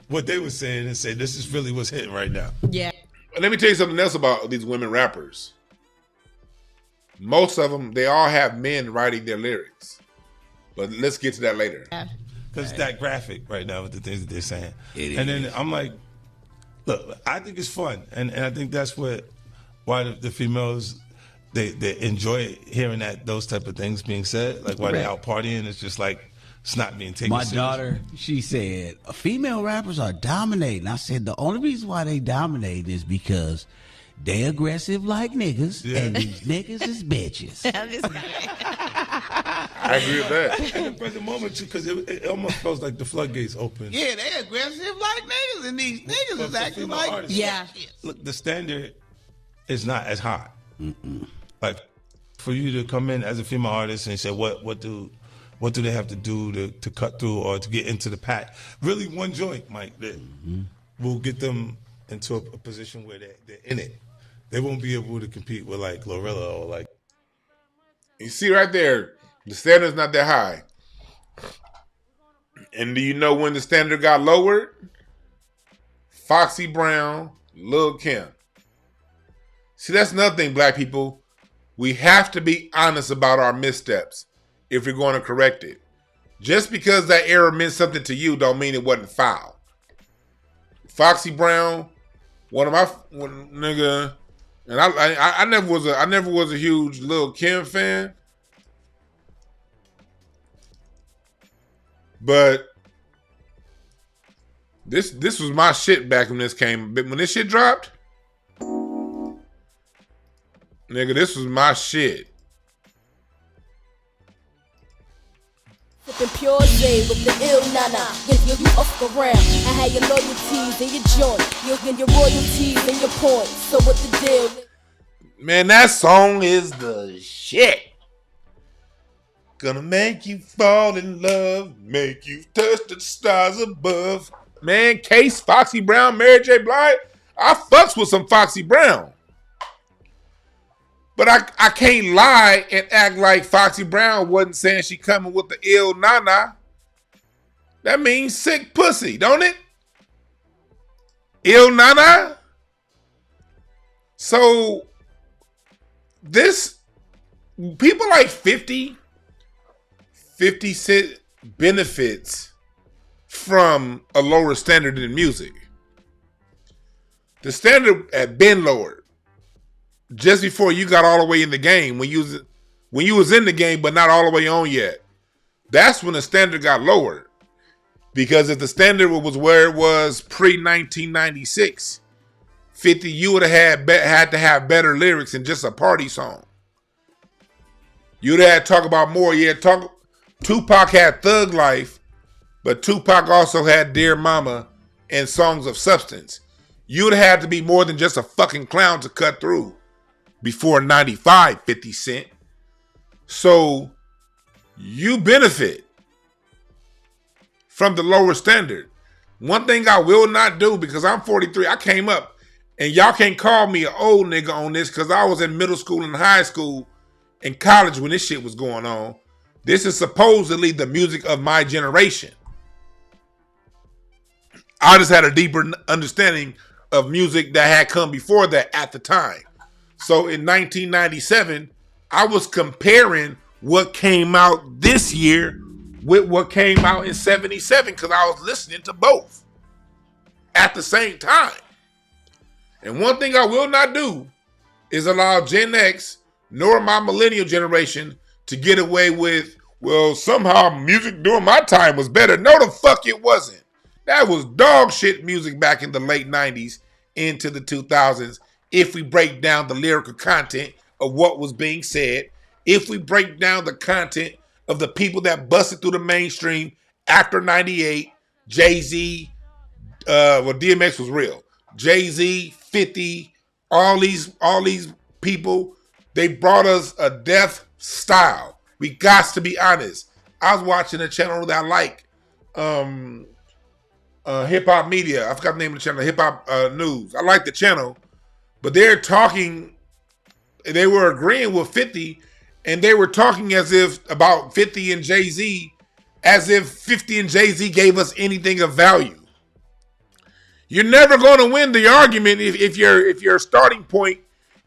what they were saying, and say, this is really what's hitting right now. Yeah. Let me tell you something else about these women rappers. Most of them, they all have men writing their lyrics. But let's get to that later. Because it's that graphic right now with the things that they're saying. Then I'm like, look, I think it's fun. And I think that's why the females, they enjoy hearing those type of things being said. Like while they're out partying, it's just like, it's not being taken My serious. daughter, she said, female rappers are dominating. I said, the only reason why they dominate is because they aggressive like niggas, and these niggas is bitches. I agree with that. In the present moment, too, because it almost feels like the floodgates open. Yeah, they aggressive like niggas, and these niggas is acting like artists, Look, the standard is not as high. Like, for you to come in as a female artist and say, what do they have to do to cut through or to get into the pack? Really, one joint, Mike, that will get them into a position where they're in it. They won't be able to compete with like Glorilla or like. You see right there, the standard's not that high. And do you know when the standard got lowered? Foxy Brown, Lil' Kim. See, that's another thing, black people. We have to be honest about our missteps if we're going to correct it. Just because that error meant something to you don't mean it wasn't foul. Foxy Brown, nigga, and I never was a huge Lil' Kim fan. But this was my shit back when this came. When this shit dropped, nigga, this was my shit. sipping pure J with the ill nana. Get you off the ramp. I had your loyalties and your joint. You'll get your royalties and your points. So what the deal? Man, that song is the shit. Gonna make you fall in love, make you touch the stars above. Man, Case, Foxy Brown, Mary J. Blige, I fucks with some Foxy Brown. But I can't lie and act like Foxy Brown wasn't saying she coming with the ill nana. That means sick pussy, don't it? Ill nana? So, people like 50 Cent benefits from a lower standard in music. The standard had been lowered just before you got all the way in the game. When you was in the game but not all the way on yet, that's when the standard got lowered. Because if the standard was where it was pre-1996, 50, you would have had to have better lyrics than just a party song. You'd have had to talk about more. Tupac had Thug Life, but Tupac also had Dear Mama and Songs of Substance. You'd have had to be more than just a fucking clown to cut through before 95, 50 Cent. So you benefit from the lower standard. One thing I will not do, because I'm 43, I came up, and y'all can't call me an old nigga on this because I was in middle school and high school and college when this shit was going on. This is supposedly the music of my generation. I just had a deeper understanding of music that had come before that at the time. So in 1997, I was comparing what came out this year with what came out in 77 because I was listening to both at the same time. And one thing I will not do is allow Gen X nor my millennial generation to get away with, well, somehow music during my time was better. No, the fuck it wasn't. That was dog shit music back in the late 90s into the 2000s. If we break down the lyrical content of what was being said, if we break down the content of the people that busted through the mainstream after 98, Jay-Z, DMX was real. Jay-Z, 50, all these people, they brought us a death style. We got to be honest. I was watching a channel that I like, Hip Hop Media. I forgot the name of the channel, Hip Hop News. I like the channel, but they're talking, they were agreeing with 50, and they were talking as if about 50 and Jay-Z, as if 50 and Jay-Z gave us anything of value. You're never going to win the argument if your starting point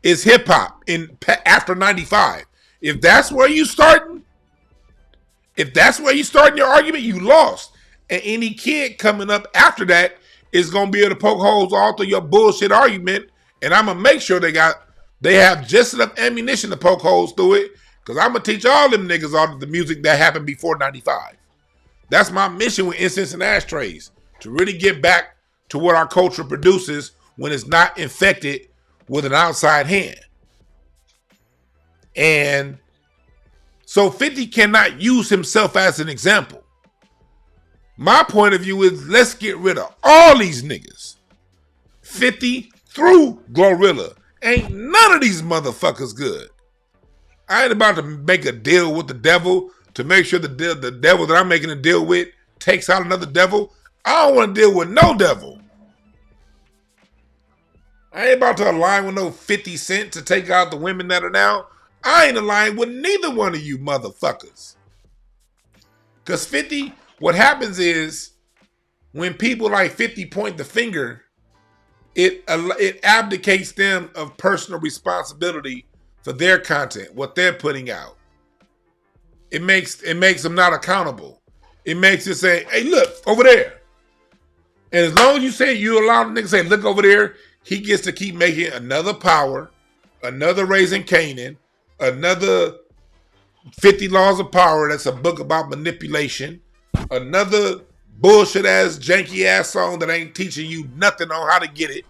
is hip hop in after 95. If that's where you starting, your argument, you lost. And any kid coming up after that is going to be able to poke holes all through your bullshit argument. And I'm going to make sure they have just enough ammunition to poke holes through it. Because I'm going to teach all them niggas all the music that happened before 95. That's my mission with Incense and Ashtrays. To really get back to what our culture produces when it's not infected with an outside hand. And so 50 cannot use himself as an example. My point of view is let's get rid of all these niggas. 50 through Glorilla. Ain't none of these motherfuckers good. I ain't about to make a deal with the devil to make sure the devil that I'm making a deal with takes out another devil. I don't want to deal with no devil. I ain't about to align with no 50 Cent to take out the women that are now. I ain't aligned with neither one of you motherfuckers. Because 50, what happens is when people like 50 point the finger, it abdicates them of personal responsibility for their content, what they're putting out. It makes them not accountable. It makes it say, hey, look, over there. And as long as you say you allow the nigga to say, look over there, he gets to keep making another Power, another Raising Canaan, another 50 Laws of Power, that's a book about manipulation, another bullshit ass, janky ass song that ain't teaching you nothing on how to get it.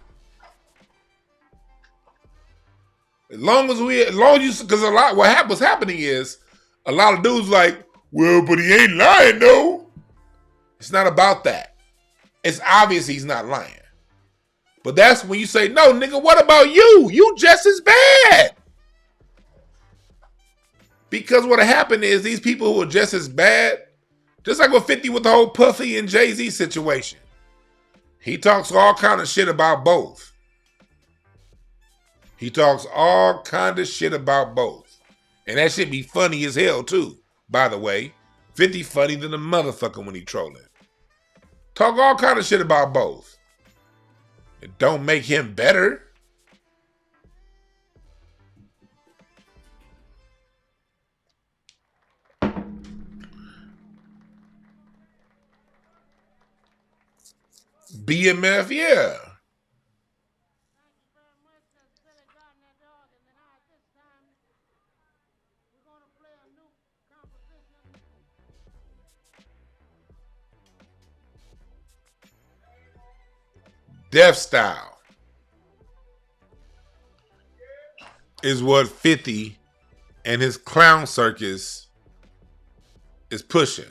As long as you, because what's happening is a lot of dudes like, Well, but he ain't lying, though. It's not about that. It's obvious he's not lying. But that's when you say, no, nigga, what about you? You just as bad. Because what happened is these people who are just as bad, just like with 50 with the whole Puffy and Jay-Z situation. He talks all kind of shit about both. He talks all kind of shit about both. And that shit be funny as hell too, by the way. 50 funny than a motherfucker when he trolling. Talk all kind of shit about both. It don't make him better. BMF, yeah. Death Style is what 50 and his clown circus is pushing.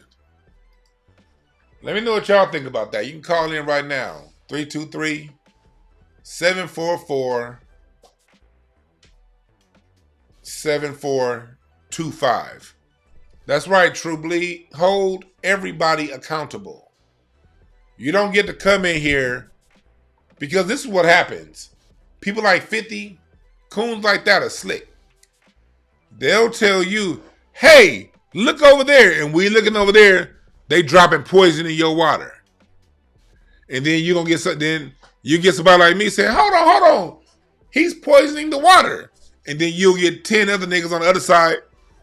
Let me know what y'all think about that. You can call in right now. 323-744-7425. That's right, True Bleed. Hold everybody accountable. You don't get to come in here because this is what happens. People like 50, coons like that are slick. They'll tell you, hey, look over there. And we looking over there, they dropping poison in your water. And then you gonna get then you get somebody like me saying, hold on. He's poisoning the water. And then you'll get 10 other niggas on the other side.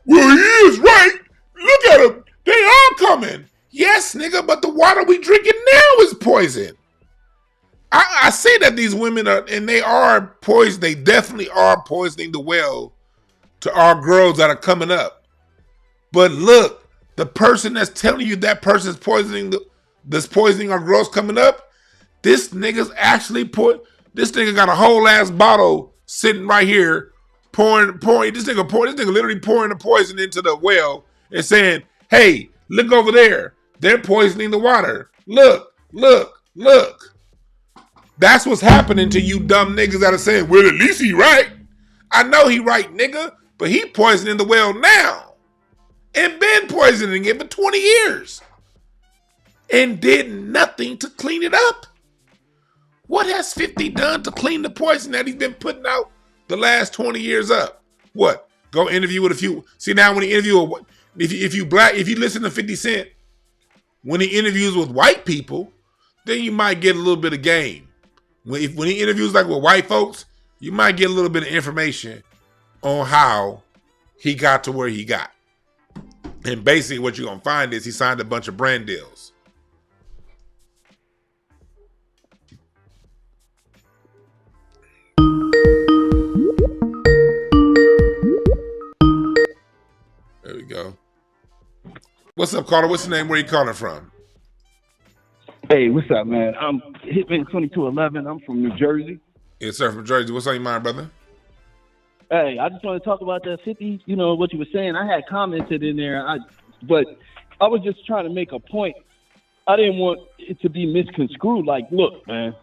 Well, he is right. Look at him. They all coming. Yes, nigga, but the water we drinking now is poison. I say that these women are, and they are poison. They definitely are poisoning the well to our girls that are coming up. But look, the person that's telling you that person's poisoning our girls coming up, this nigga's actually this nigga got a whole ass bottle sitting right here pouring. This nigga literally pouring the poison into the well and saying, hey, look over there. They're poisoning the water. Look. That's what's happening to you dumb niggas that are saying, well, at least he right. I know he right, nigga, but he poisoning the well now. And been poisoning it for 20 years. And did nothing to clean it up. What has 50 done to clean the poison that he's been putting out the last 20 years up? What? Go interview with a few. See, now when he interview, if you listen to 50 Cent, when he interviews with white people, then you might get a little bit of game. When he interviews like with white folks, you might get a little bit of information on how he got to where he got. And basically what you're going to find is he signed a bunch of brand deals. There we go. What's up, Carter? What's your name? Where you calling from? Hey, what's up, man? I'm Hitman 2211. I'm from New Jersey. Yes, sir, from Jersey. What's on your mind, brother? Hey, I just want to talk about that 50, what you were saying. I had commented in there, but I was just trying to make a point. I didn't want it to be misconstrued. Like, look, man,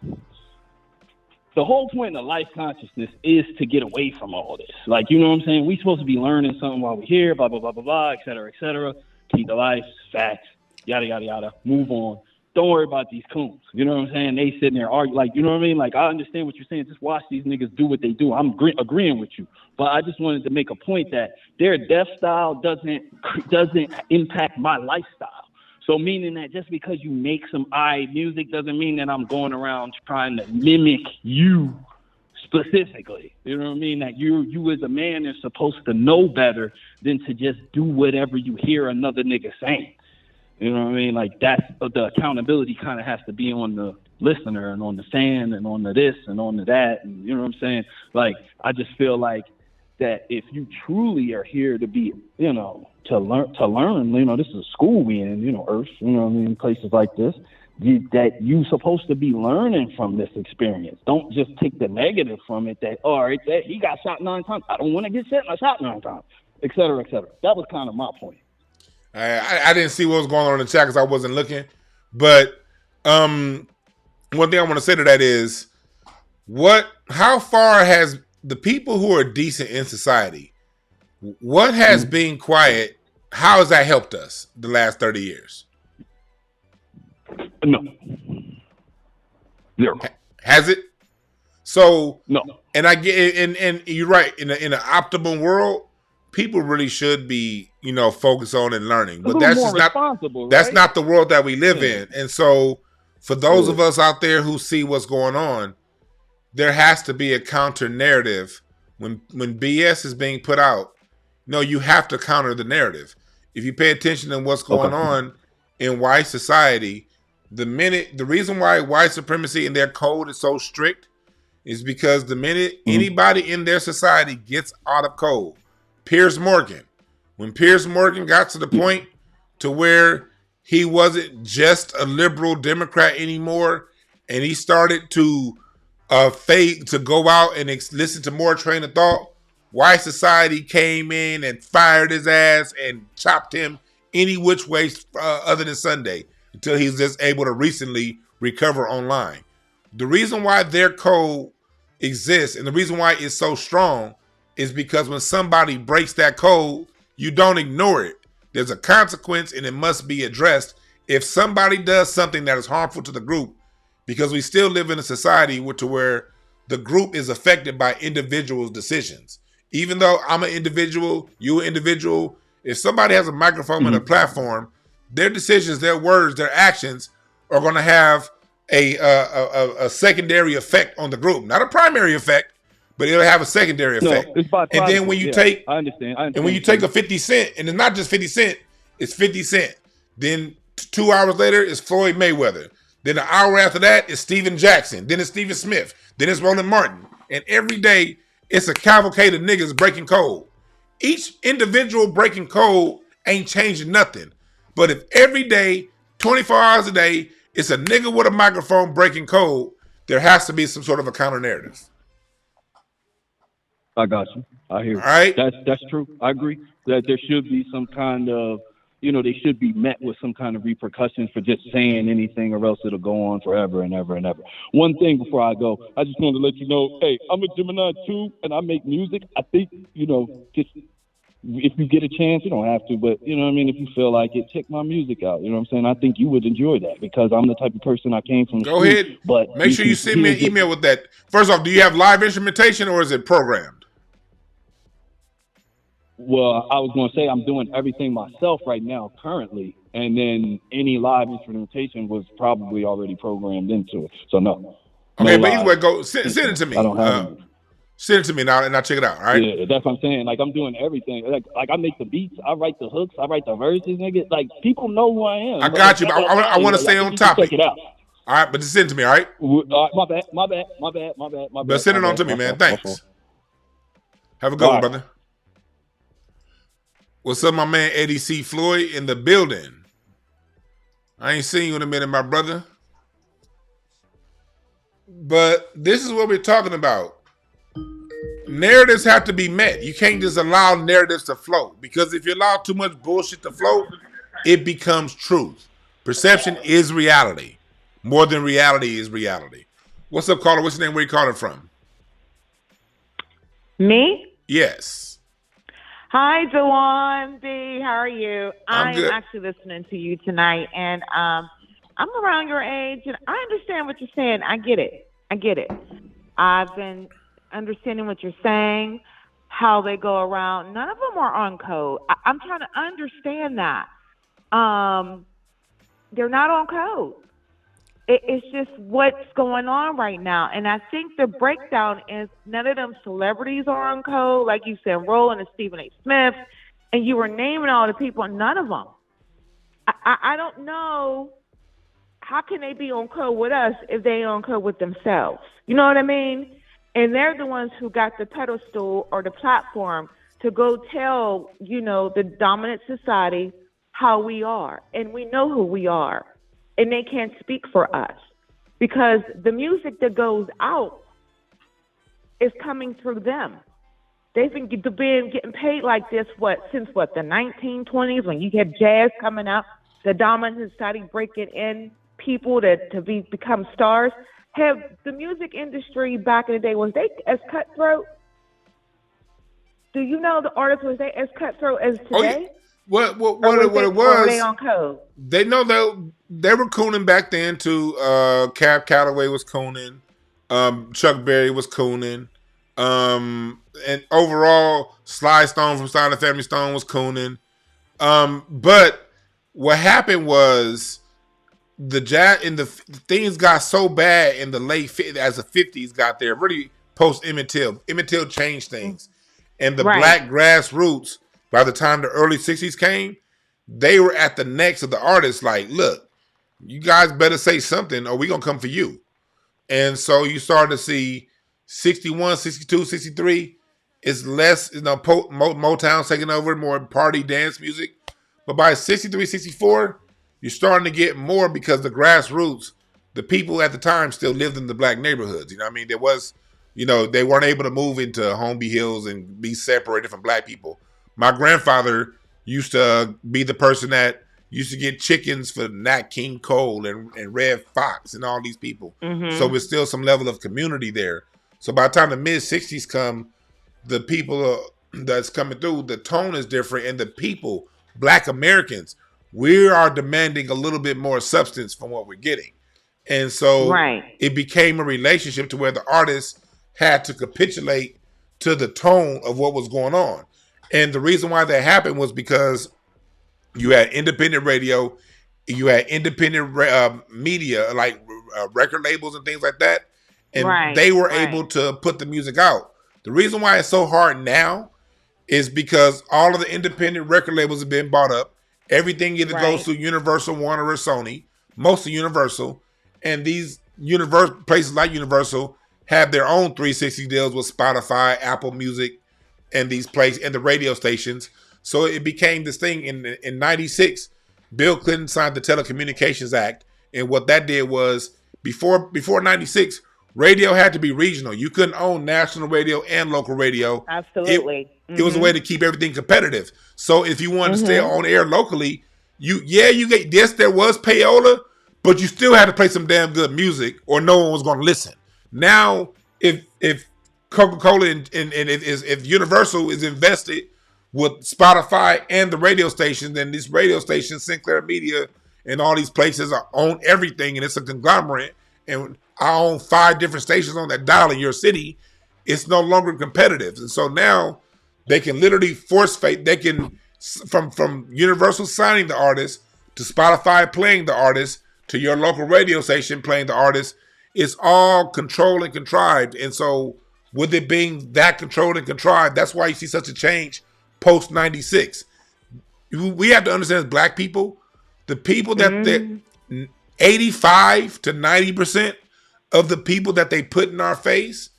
the whole point of life consciousness is to get away from all this. Like, you know what I'm saying? We're supposed to be learning something while we're here, blah, blah, blah, blah, blah, et cetera, et cetera. Keep the life, facts, yada, yada, yada, move on. Don't worry about these coons. You know what I'm saying? They sitting there arguing, like, you know what I mean? Like, I understand what you're saying. Just watch these niggas do what they do. I'm agreeing with you. But I just wanted to make a point that their death style doesn't impact my lifestyle. So meaning that just because you make some music doesn't mean that I'm going around trying to mimic you specifically. You know what I mean? That you as a man are supposed to know better than to just do whatever you hear another nigga saying. You know what I mean? Like, that's the accountability kind of has to be on the listener and on the fan and on the this and on the that. And you know what I'm saying? Like, I just feel like that if you truly are here to be, to learn, this is a school we in, Earth, you know what I mean? Places like this, that you supposed to be learning from this experience. Don't just take the negative from it that, all right, he got shot 9 times. I don't want to get shot 9 times, et cetera, et cetera. That was kind of my point. I didn't see what was going on in the chat because I wasn't looking. But one thing I want to say to that is, how far has the people who are decent in society, what has being quiet, how has that helped us the last 30 years? No. Zero. Has it? So no. And I get and you're right, in an optimal world, people really should be, focused on and learning. But that's just not the world that we live in. And so for those of us out there who see what's going on, there has to be a counter narrative when BS is being put out. You have to counter the narrative. If you pay attention to what's going on in white society, the reason why white supremacy and their code is so strict is because the minute anybody in their society gets out of code, when Piers Morgan got to the point to where he wasn't just a liberal Democrat anymore, and he started to fade to go out and listen to more train of thought, white society came in and fired his ass and chopped him any which way other than Sunday until he's just able to recently recover online. The reason why their code exists and the reason why it's so strong is because when somebody breaks that code, you don't ignore it. There's a consequence and it must be addressed if somebody does something that is harmful to the group, because we still live in a society where the group is affected by individuals' decisions. Even though I'm an individual, you're an individual, if somebody has a microphone and a platform, their decisions, their words, their actions are going to have a secondary effect on the group. Not a primary effect, but it'll have a secondary effect. And then when you take, I understand. And when you take a 50 Cent, and it's not just 50 Cent, it's 50 Cent. Then 2 hours later, it's Floyd Mayweather. Then an hour after that, it's Steven Jackson. Then it's Stephen Smith. Then it's Roland Martin. And every day, it's a cavalcade of niggas breaking code. Each individual breaking code ain't changing nothing. But if every day, 24 hours a day, it's a nigga with a microphone breaking code, there has to be some sort of a counter narrative. I got you. I hear you. All right. That's true. I agree that there should be some kind of, they should be met with some kind of repercussions for just saying anything, or else it'll go on forever and ever and ever. One thing before I go, I just wanted to let you know, hey, I'm a Gemini too, and I make music. I think, just if you get a chance, you don't have to, but if you feel like it, check my music out. You know what I'm saying? I think you would enjoy that because I'm the type of person I came from. Go ahead. But make sure you send me an email with that. First off, do you have live instrumentation or is it programmed? Well, I was going to say I'm doing everything myself right now currently, and then any live instrumentation was probably already programmed into it. So no. Okay, but either way, go send it to me. I don't have it. Send it to me now, and I'll check it out. All right. Yeah, that's what I'm saying. Like I'm doing everything. Like I make the beats, I write the hooks, I write the verses, nigga. Like people know who I am. I got you. But I want to stay on topic. Check it out. All right, but just send it to me. All right. My bad. But send it on to me, man. Thanks. Have a good one, brother. What's up, my man Eddie C. Floyd in the building? I ain't seen you in a minute, my brother. But this is what we're talking about. Narratives have to be met. You can't just allow narratives to float, because if you allow too much bullshit to float, it becomes truth. Perception is reality. More than reality is reality. What's up, caller? What's your name? Where you calling from? Me? Yes. Hi, Dewan B. How are you? I'm good. actually listening to you tonight, and I'm around your age, and I understand what you're saying. I get it. I've been understanding what you're saying, how they go around. None of them are on code. I'm trying to understand that. They're not on code. It's just what's going on right now. And I think the breakdown is none of them celebrities are on code. Like you said, Roland and Stephen A. Smith, and you were naming all the people, and none of them. I don't know, how can they be on code with us if they on code with themselves? You know what I mean? And they're the ones who got the pedestal or the platform to go tell, the dominant society how we are. And we know who we are. And they can't speak for us because the music that goes out is coming through them. they've been getting paid like this since the 1920s, when you had jazz coming out, the dominant society breaking in people to become stars. Have the music industry back in the day, was they as cutthroat? Do you know the artists, was they as cutthroat as today? Oh, yeah. What it was? Or were they on code? They know they were cooning back then too. Cab Calloway was cooning. Chuck Berry was cooning. And overall, Sly Stone from Sly and the Family Stone was cooning. But what happened was the jazz and the things got so bad in the late 50s, as the 50s got there, really post Emmett Till. Emmett Till changed things, and the black grassroots. By the time the early 60s came, they were at the necks of the artists like, look, you guys better say something or we're going to come for you. And so you started to see 61, 62, 63, it's less, Motown's taking over, more party dance music. But by 63, 64, you're starting to get more because the grassroots, the people at the time still lived in the black neighborhoods. You know what I mean? There was, they weren't able to move into Homeby Hills and be separated from black people. My grandfather used to be the person that used to get chickens for Nat King Cole and Red Fox and all these people. Mm-hmm. So there's still some level of community there. So by the time the mid-60s come, the people that's coming through, the tone is different. And the people, black Americans, we are demanding a little bit more substance from what we're getting. And so it became a relationship to where the artists had to capitulate to the tone of what was going on. And the reason why that happened was because you had independent radio, you had independent media, like record labels and things like that. And they were able to put the music out. The reason why it's so hard now is because all of the independent record labels have been bought up. Everything either goes through Universal, Warner, or Sony, mostly Universal. And these places like Universal have their own 360 deals with Spotify, Apple Music, and these places and the radio stations. So it became this thing in 96, Bill Clinton signed the Telecommunications Act. And what that did was before 96, radio had to be regional. You couldn't own national radio and local radio. Absolutely. It was a way to keep everything competitive. So if you wanted to stay on air locally, you get, yes, there was payola, but you still had to play some damn good music or no one was going to listen. Now, if Coca-Cola and if Universal is invested with Spotify and the radio stations, then these radio stations, Sinclair Media, and all these places own everything, and it's a conglomerate. And I own 5 different stations on that dial in your city. It's no longer competitive, and so now they can literally force fate. They can from Universal signing the artist to Spotify playing the artist to your local radio station playing the artist. It's all controlled and contrived, and so with it being that controlled and contrived, that's why you see such a change post 96. We have to understand as black people, the people that 85 to 90% of the people that they put in our face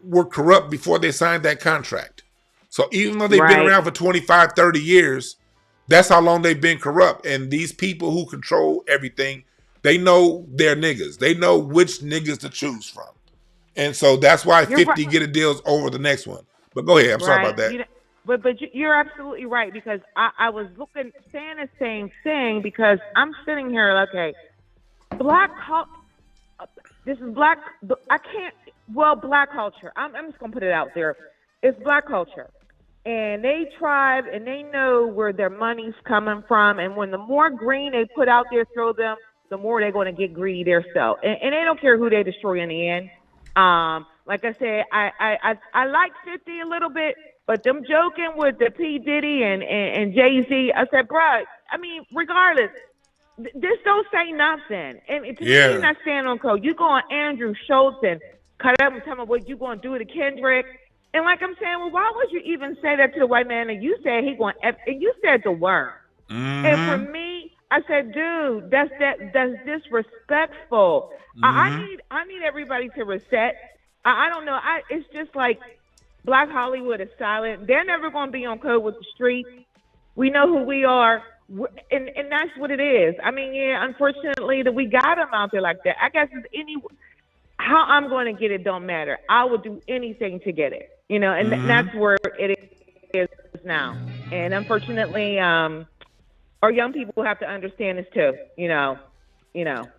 were corrupt before they signed that contract. So even though they've been around for 25, 30 years, that's how long they've been corrupt. And these people who control everything, they know their niggas. They know which niggas to choose from. And so that's why 50 get a deals over the next one. But go ahead. I'm sorry about that. But you're absolutely right, because I was saying the same thing, because I'm sitting here, okay, black culture. I'm just going to put it out there. It's black culture. And they tribe and they know where their money's coming from. And when the more green they put out there, throw them, the more they're going to get greedy themselves. And they don't care who they destroy in the end. Like I said, I like 50 a little bit, but them joking with the P. Diddy and Jay-Z, I said, bro, I mean, regardless, this don't say nothing. And to me, not stand on code. You go on Andrew Schultz and cut up and tell me what you going to do to Kendrick. And like I'm saying, well, why would you even say that to the white man? And you said he going F, and you said the word. Mm-hmm. And for me, I said, dude, that's disrespectful. Mm-hmm. I need everybody to reset. I don't know. It's just like Black Hollywood is silent. They're never going to be on code with the street. We know who we are, and that's what it is. I mean, yeah, unfortunately, that we got them out there like that. I guess how I'm going to get it don't matter. I will do anything to get it, you know, and that's where it is now. And unfortunately, our young people have to understand this too. That's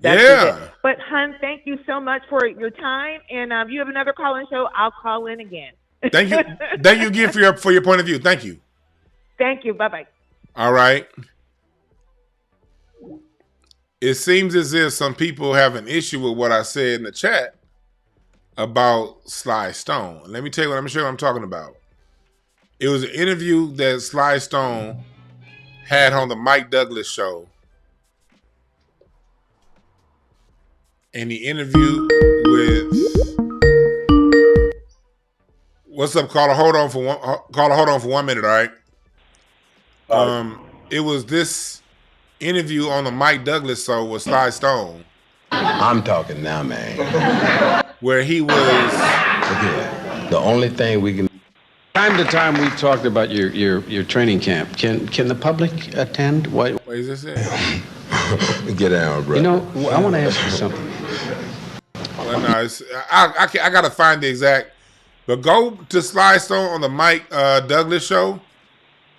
just it. But hun, thank you so much for your time. And if you have another call-in show, I'll call in again. Thank you again for your point of view. Thank you. Thank you. Bye-bye. All right. It seems as if some people have an issue with what I said in the chat about Sly Stone. Let me tell you what I'm talking about. It was an interview that Sly Stone had on the Mike Douglas show. And he interviewed with what's up, caller? Hold on for 1 minute, all right? It was this interview on the Mike Douglas show with Sly Stone. I'm talking now, man. Where he was. Okay. The only thing we can. Time to time we talked about your training camp. Can the public attend? What is this? Get down, bro. I want to ask you something. Well, no, I gotta find the exact. But go to Sly Stone on the Mike Douglas show,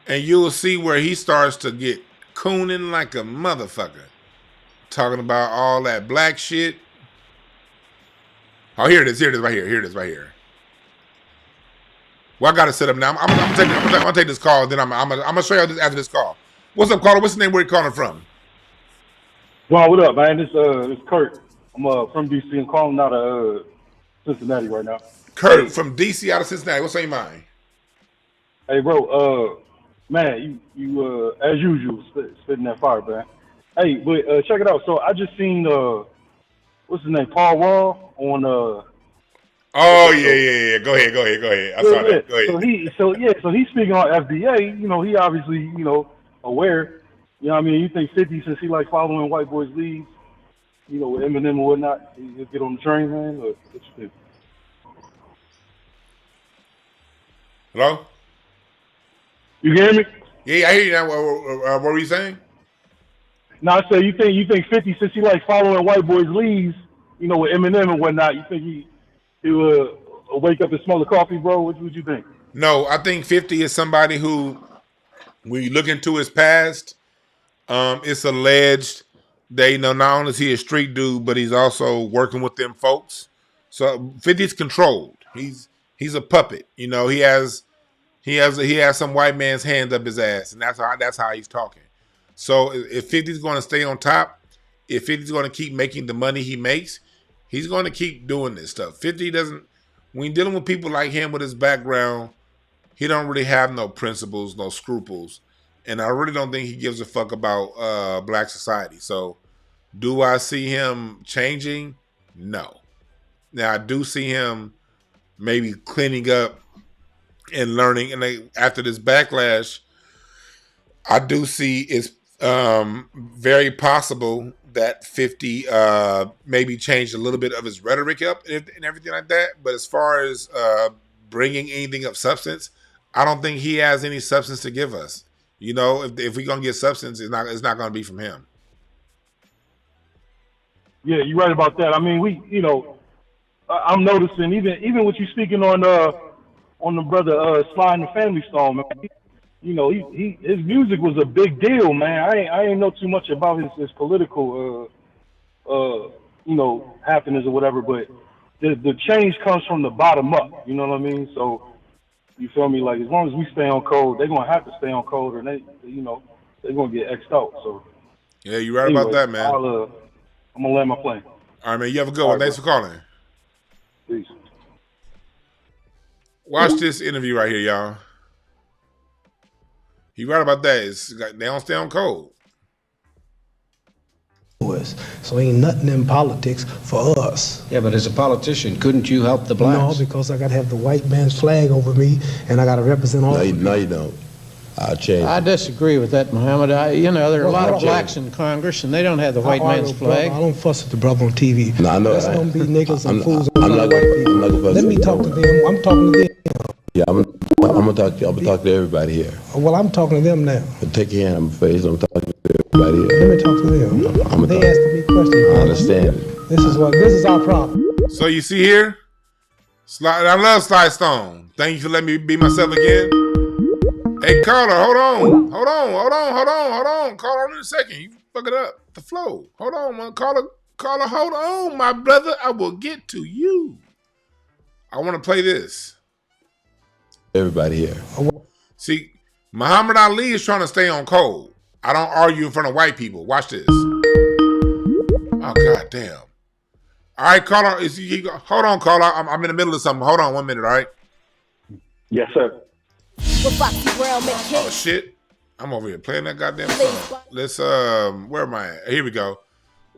and you will see where he starts to get cooning like a motherfucker, talking about all that black shit. Oh, here it is right here. Well, I got to set up now. I'm gonna take this call, then I'm gonna show you this after this call. What's up, caller? What's the name? Where you calling from? Well, what up, man? This Kurt. I'm from DC. I'm calling out of Cincinnati right now. Kurt from DC out of Cincinnati. What's on your mind? Hey, bro. Man, you as usual spitting that fire, man. Hey, but check it out. So I just seen what's his name, Paul Wall on Oh yeah. Go ahead. I saw that. Go ahead. So he's speaking on FDA. He obviously aware. You know what I mean? You think 50, since he like following white boys' leads, with Eminem and whatnot, he'll get on the train, man? Or what you think? Hello? You hear me? Yeah, I hear you now. What were you saying? No, I said you think 50, since he like following white boys' leads, with Eminem and whatnot, you think he will wake up and smell the coffee, bro? What would you think? No, I think 50 is somebody who, when you look into his past, it's alleged that not only is he a street dude, but he's also working with them folks. So 50's controlled. He's a puppet. He has some white man's hand up his ass, and that's how he's talking. So if 50's going to stay on top, if 50's going to keep making the money he makes, he's going to keep doing this stuff. 50 doesn't. When dealing with people like him with his background, he don't really have no principles, no scruples. And I really don't think he gives a fuck about black society. So do I see him changing? No. Now, I do see him maybe cleaning up and learning. And after this backlash, I do see it's very possible that 50 maybe changed a little bit of his rhetoric up and everything like that. But as far as bringing anything of substance, I don't think he has any substance to give us. If we're going to get substance, it's not going to be from him. Yeah, you're right about that. I mean, I'm noticing even with you speaking on the brother Sly and the Family Stone, man. His music was a big deal, man. I ain't know too much about his political happenings or whatever, but the change comes from the bottom up. You know what I mean? So you feel me? Like, as long as we stay on code, they're gonna have to stay on code, or they're gonna get X'd out. So yeah, you're right about that, man. I'm gonna land my plane. All right, man. You have a good one. Thanks for calling. Peace. Watch this interview right here, y'all. He right about that. They don't stay on code. So ain't nothing in politics for us. Yeah, but as a politician, couldn't you help the blacks? No, because I got to have the white man's flag over me, and I got to represent all. No, you don't. I'll change. I disagree with that, Muhammad. There are a lot of blacks in Congress, and they don't have the white man's flag. I don't fuss at the brother on TV. No, I know. That's gonna be niggas and fools. I'm not gonna. Let me talk to them. I'm talking to them. Yeah, I'm gonna talk to everybody here. Well, I'm talking to them now. But take your hand on my face. I'm talking to everybody here. Let me talk to them. They asking me questions. I understand. This is our problem. So you see here, I love Sly Stone. Thank you for letting me be myself again. Hey, caller, hold on. Caller, on in a second. You fucking up the flow. Hold on, man. Caller, hold on, my brother. I will get to you. I want to play this. Everybody here. See, Muhammad Ali is trying to stay on code. I don't argue in front of white people. Watch this. Oh, God damn. All right, caller. Hold on, caller. I'm in the middle of something. Hold on 1 minute, all right? Yes, sir. Oh, shit. I'm over here playing that goddamn song. Let's, where am I at? Here we go.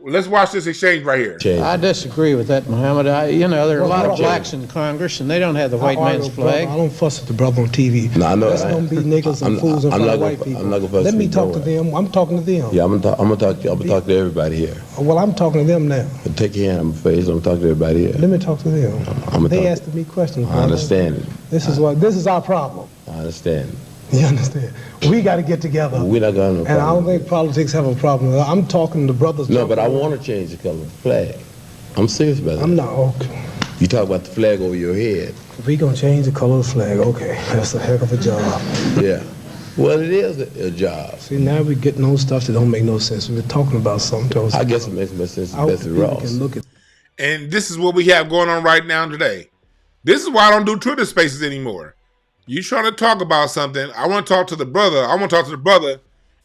Let's watch this exchange right here. I disagree with that, Muhammad. There are a lot of blacks in Congress, and they don't have the white man's flag. I don't fuss with the brother on TV. No, I know. Let's don't be niggas and fools in front of white people. I'm not gonna fuss. Let me talk to them. I'm talking to them. Yeah, I'm gonna talk to everybody here. Well, I'm talking to them now. But take your hand on my face. I'm talking to everybody here. Let me talk to them. They asked me questions. I understand it. This is our problem. I understand. You understand? We got to get together. We're not gonna. And I don't think politics have a problem. I'm talking to brothers. No, but I want to change the color of the flag. I'm serious about that. I'm not. Okay. You talk about the flag over your head. If we gonna change the color of the flag, okay, that's a heck of a job. Yeah. Well, it is a job. See, now we're getting on stuff that don't make no sense. We're talking about something. I guess it makes more sense to Betsy Ross. And this is what we have going on right now today. This is why I don't do Twitter spaces anymore. You trying to talk about something, I want to talk to the brother.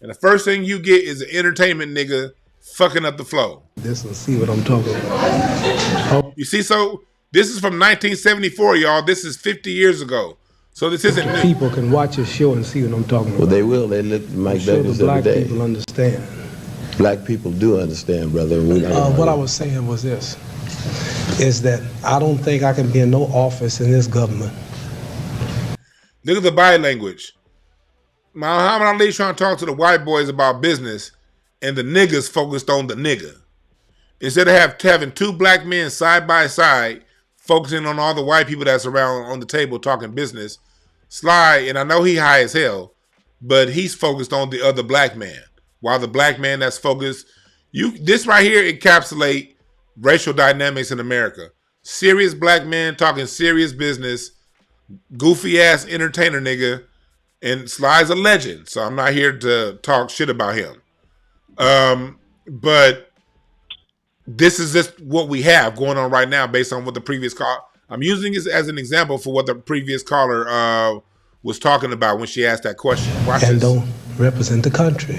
And the first thing you get is an entertainment nigga fucking up the flow. This will see what I'm talking about. You see, so this is from 1974, y'all. This is 50 years ago. So this isn't new. People can watch your show and see what I'm talking about. Well, they will. They look at Mike Douglas the black every day. people understand. Black people do understand, brother. What I was saying was this, is that I don't think I can be in no office in this government. Look at the body language. Muhammad Ali trying to talk to the white boys about business, and the niggas focused on the nigga. Instead of having two black men side by side, focusing on all the white people that's around on the table talking business, Sly, and I know he high as hell, but he's focused on the other black man. While the black man that's focused, this right here encapsulate racial dynamics in America. Serious black men talking serious business, goofy ass entertainer nigga, and Sly's a legend, so I'm not here to talk shit about him. But this is just what we have going on right now based on what the previous call. I'm using this as an example for what the previous caller was talking about when she asked that question. Watch and this. Don't represent the country,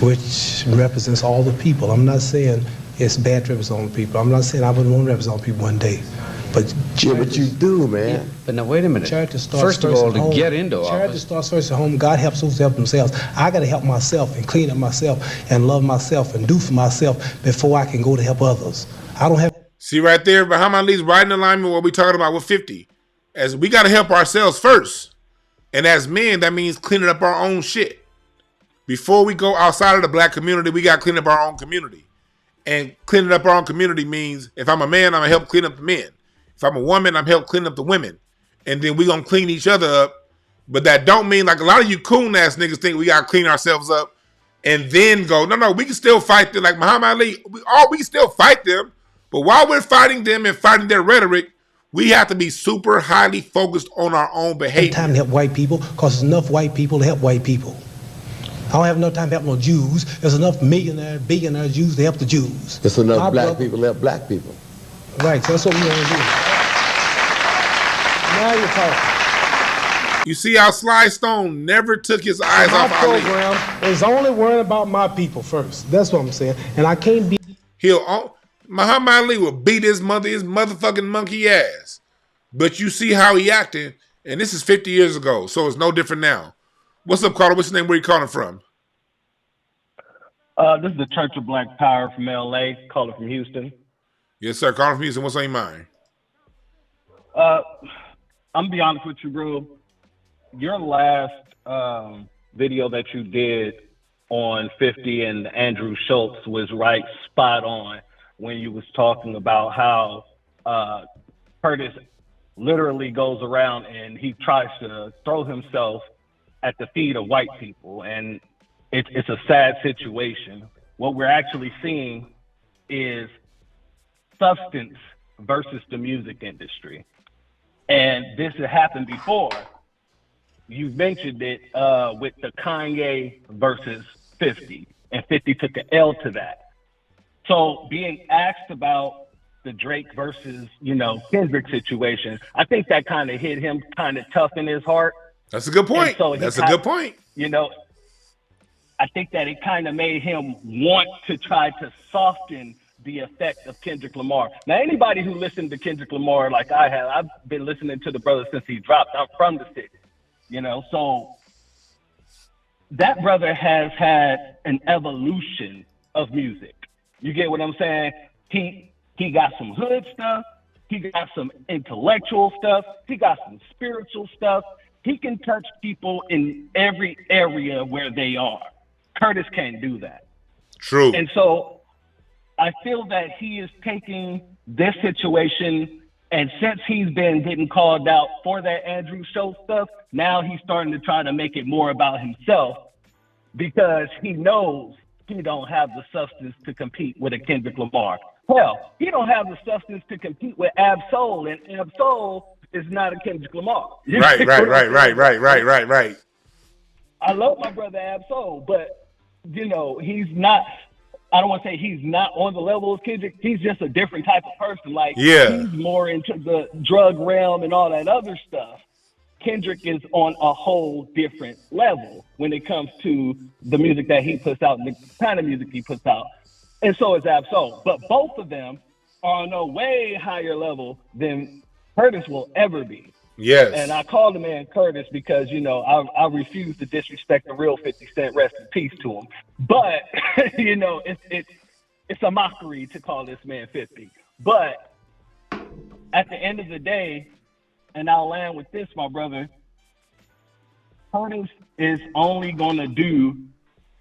which represents all the people. I'm not saying it's bad to represent all the people. I'm not saying I wouldn't want to represent all the people one day. But you do, man. Yeah, but now wait a minute. Charity starts First of all, to home. get into Charity office, starts first at home. God helps those who help themselves. I got to help myself and clean up myself and love myself and do for myself before I can go to help others. I don't have. See right there, Muhammad Ali's right in alignment with what we talking about with 50. As we got to help ourselves first. And as men, that means cleaning up our own shit. Before we go outside of the black community, we got to clean up our own community. And cleaning up our own community means if I'm a man, I'm going to help clean up the men. If I'm a woman, I'm help clean up the women. And then we going to clean each other up. But that don't mean, like a lot of you coon ass niggas think we got to clean ourselves up and then go. No, we can still fight them. Like Muhammad Ali, we can still fight them. But while we're fighting them and fighting their rhetoric, we have to be super highly focused on our own behavior. Time to help white people because there's enough white people to help white people. I don't have enough time to help no Jews. There's enough millionaire, billionaire Jews to help the Jews. There's enough black people to help black people. Right, so that's what we want to do. Now you're talking. You see how Sly Stone never took his eyes off Ali. My program is only worrying about my people first. That's what I'm saying. And I can't be. Muhammad Ali will beat his motherfucking monkey ass. But you see how he acted, and this is 50 years ago, so it's no different now. What's up, Carter? What's your name? Where you calling from? This is the Church of Black Power from LA, calling from Houston. Yes, sir. Calling from Houston. What's on your mind? I'm gonna be honest with you, bro. Your last video that you did on 50 and Andrew Schultz was right spot on when you was talking about how Curtis literally goes around and he tries to throw himself at the feet of white people, and it's a sad situation. What we're actually seeing is substance versus the music industry. And this had happened before. You mentioned it with the Kanye versus 50, and 50 took an L to that. So being asked about the Drake versus, Kendrick situation, I think that kind of hit him kind of tough in his heart. That's a good point. So That's a good point. I think that it kind of made him want to try to soften the effect of Kendrick Lamar. Now, anybody who listened to Kendrick Lamar like I have, I've been listening to the brother since he dropped. I'm from the city, so that brother has had an evolution of music. You get what I'm saying? He got some hood stuff. He got some intellectual stuff. He got some spiritual stuff. He can touch people in every area where they are. Curtis can't do that. True. And so I feel that he is taking this situation, and since he's been getting called out for that Andrew Schultz stuff, now he's starting to try to make it more about himself because he knows he don't have the substance to compete with a Kendrick Lamar. Hell, he don't have the substance to compete with Ab-Soul, and Ab-Soul is not a Kendrick Lamar. Right. I love my brother Ab-Soul, but he's not. I don't want to say he's not on the level of Kendrick. He's just a different type of person. He's more into the drug realm and all that other stuff. Kendrick is on a whole different level when it comes to the music that he puts out and the kind of music he puts out. And so is Ab-Soul. But both of them are on a way higher level than Curtis will ever be. Yes. And I call the man Curtis because, I refuse to disrespect the real 50 Cent, rest in peace to him. But, it's a mockery to call this man 50. But at the end of the day, and I'll land with this, my brother, Curtis is only going to do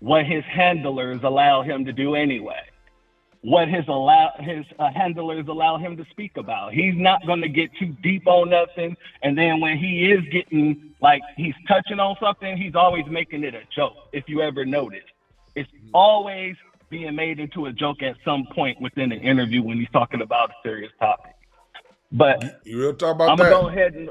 what his handlers allow him to do anyway. What his handlers allow him to speak about. He's not going to get too deep on nothing. And then when he is getting, he's touching on something, he's always making it a joke, if you ever notice. It's always being made into a joke at some point within the interview when he's talking about a serious topic. But you real talk about I'm that? going to go ahead and,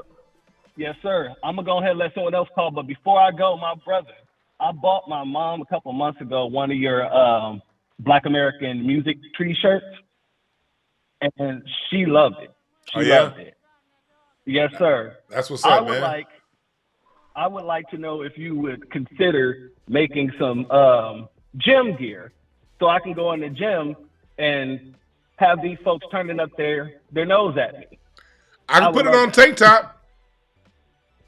yes, sir. I'm going to go ahead and let someone else call. But before I go, my brother, I bought my mom a couple months ago one of your Black American music T-shirts, and she loved it. She loved it. Yes, sir. That's what's up, man. I would like to know if you would consider making some gym gear so I can go in the gym and have these folks turning up their nose at me. I can put it on tank top.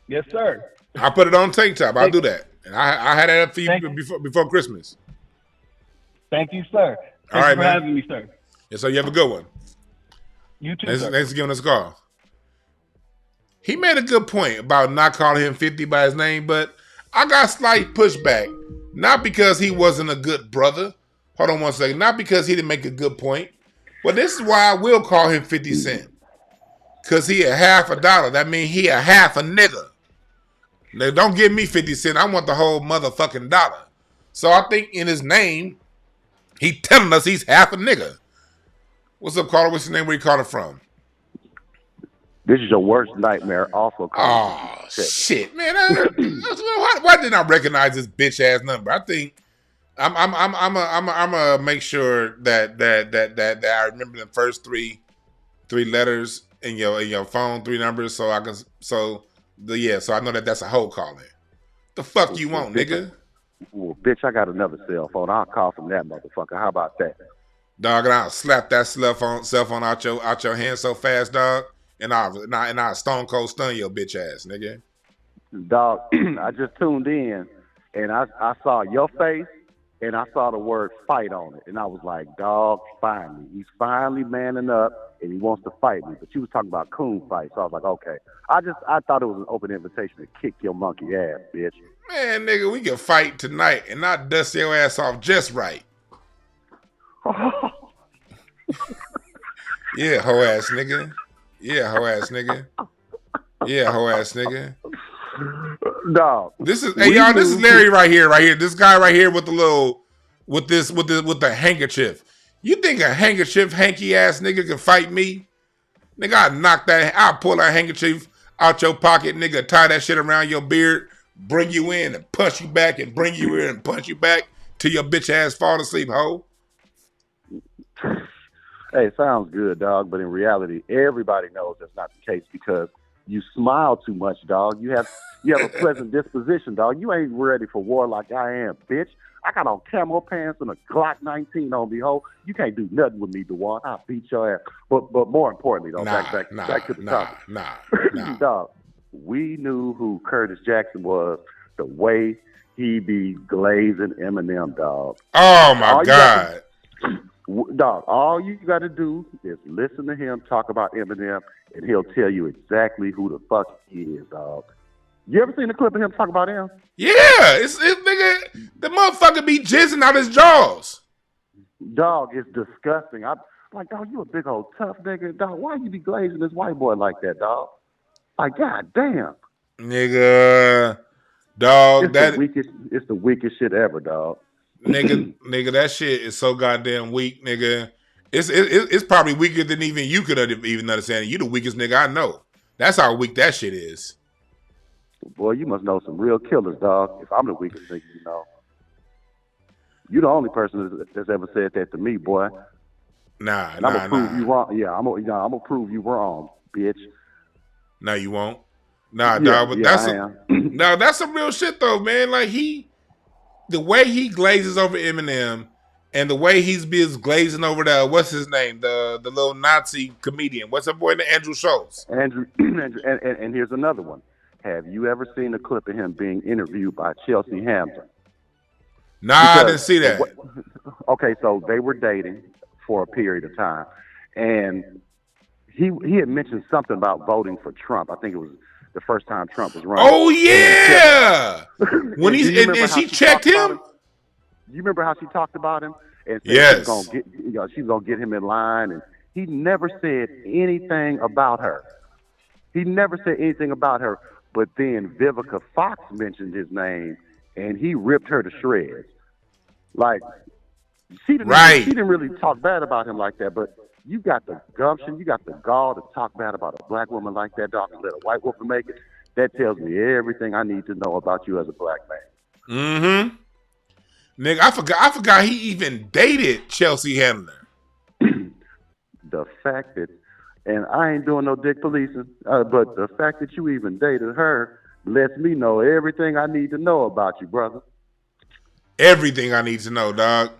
Yes, sir. I'll put it on tank top. I'll do that. And I had that up for you before Christmas. Thank you, sir. All right, for man. having me, sir. Yes, so you have a good one. You too, Thanks sir. for giving us a call. He made a good point about not calling him 50 by his name, but I got slight pushback. Not because he wasn't a good brother. Hold on one second. Not because he didn't make a good point. But this is why I will call him 50 Cent. Because he a half a dollar. That means he a half a nigga. Now, don't give me 50 Cent. I want the whole motherfucking dollar. So I think in his name, he telling us he's half a nigga. What's up, caller? What's your name? Where you calling from? This is your worst nightmare. Also, oh shit, man! Why didn't I recognize this bitch ass number? I think I'm gonna make sure that I remember the first three letters in your phone, 3 numbers, so I can so I know that that's a hoe calling. The fuck you want, nigga? Well, bitch, I got another cell phone. I'll call from that motherfucker. How about that? Dog, and I'll slap that cell phone out your hand so fast, dog, and I'll stone cold stun your bitch ass, nigga. Dog, I just tuned in, and I saw your face, and I saw the word fight on it, and I was like, dog, finally. He's finally manning up, and he wants to fight me. But you was talking about coon fight, so I was like, okay. I thought it was an open invitation to kick your monkey ass, bitch. Man, nigga, we can fight tonight and not dust your ass off just right. Yeah, hoe ass nigga. Yeah, hoe ass nigga. Yeah, hoe ass nigga. Dog. This is y'all. This is Larry right here. This guy right here with the handkerchief. You think a handkerchief hanky ass nigga can fight me? Nigga, I'll pull that handkerchief out your pocket, nigga, tie that shit around your beard, bring you in and punch you back and bring you in and punch you back till your bitch ass fall asleep, ho. Hey, sounds good, dog, but in reality, everybody knows that's not the case because you smile too much, dog. You have a pleasant disposition, dog. You ain't ready for war like I am, bitch. I got on camo pants and a Glock 19 on me, ho. You can't do nothing with me, DeWan. I'll beat your ass. But more importantly, though, back to the topic. Dog, we knew who Curtis Jackson was the way he be glazing Eminem, dog. Oh, my God. Dog, all you got to do is listen to him talk about Eminem, and he'll tell you exactly who the fuck he is, dog. You ever seen a clip of him talk about him? Yeah, it's nigga, the motherfucker be jizzing out his jaws. Dog, it's disgusting. I'm like, dog, you a big old tough nigga. Dog, why you be glazing this white boy like that, dog? Like, god damn. Nigga, dog, it's the weakest shit ever, dog. Nigga, that shit is so goddamn weak, nigga. It's probably weaker than even you could even understand it. You the weakest nigga I know. That's how weak that shit is. Boy, you must know some real killers, dog. If I'm the weakest nigga, you know. You the only person that's ever said that to me, boy. Nah, I'm gonna prove you wrong. Yeah, I'm gonna prove you wrong, bitch. No, you won't. Nah, dog, but that's some real shit though, man. Like the way he glazes over Eminem and the way he's glazing over what's his name? The little Nazi comedian. What's that boy name? Andrew Schultz. Andrew and here's another one. Have you ever seen a clip of him being interviewed by Chelsea Handler? Nah, I didn't see that. Okay, so they were dating for a period of time, and he had mentioned something about voting for Trump. I think it was the first time Trump was running. Oh yeah, when she checked him. You remember how she talked about him? And said yes, she's gonna get him in line, and he never said anything about her. He never said anything about her. But then Vivica Fox mentioned his name, and he ripped her to shreds. Like, she didn't really talk bad about him like that, but you got the gumption, you got the gall to talk bad about a black woman like that, dog, and let a white woman make it. That tells me everything I need to know about you as a black man. Mm-hmm. Nigga, I forgot he even dated Chelsea Handler. The fact that, and I ain't doing no dick policing, but the fact that you even dated her lets me know everything I need to know about you, brother. Everything I need to know, dog.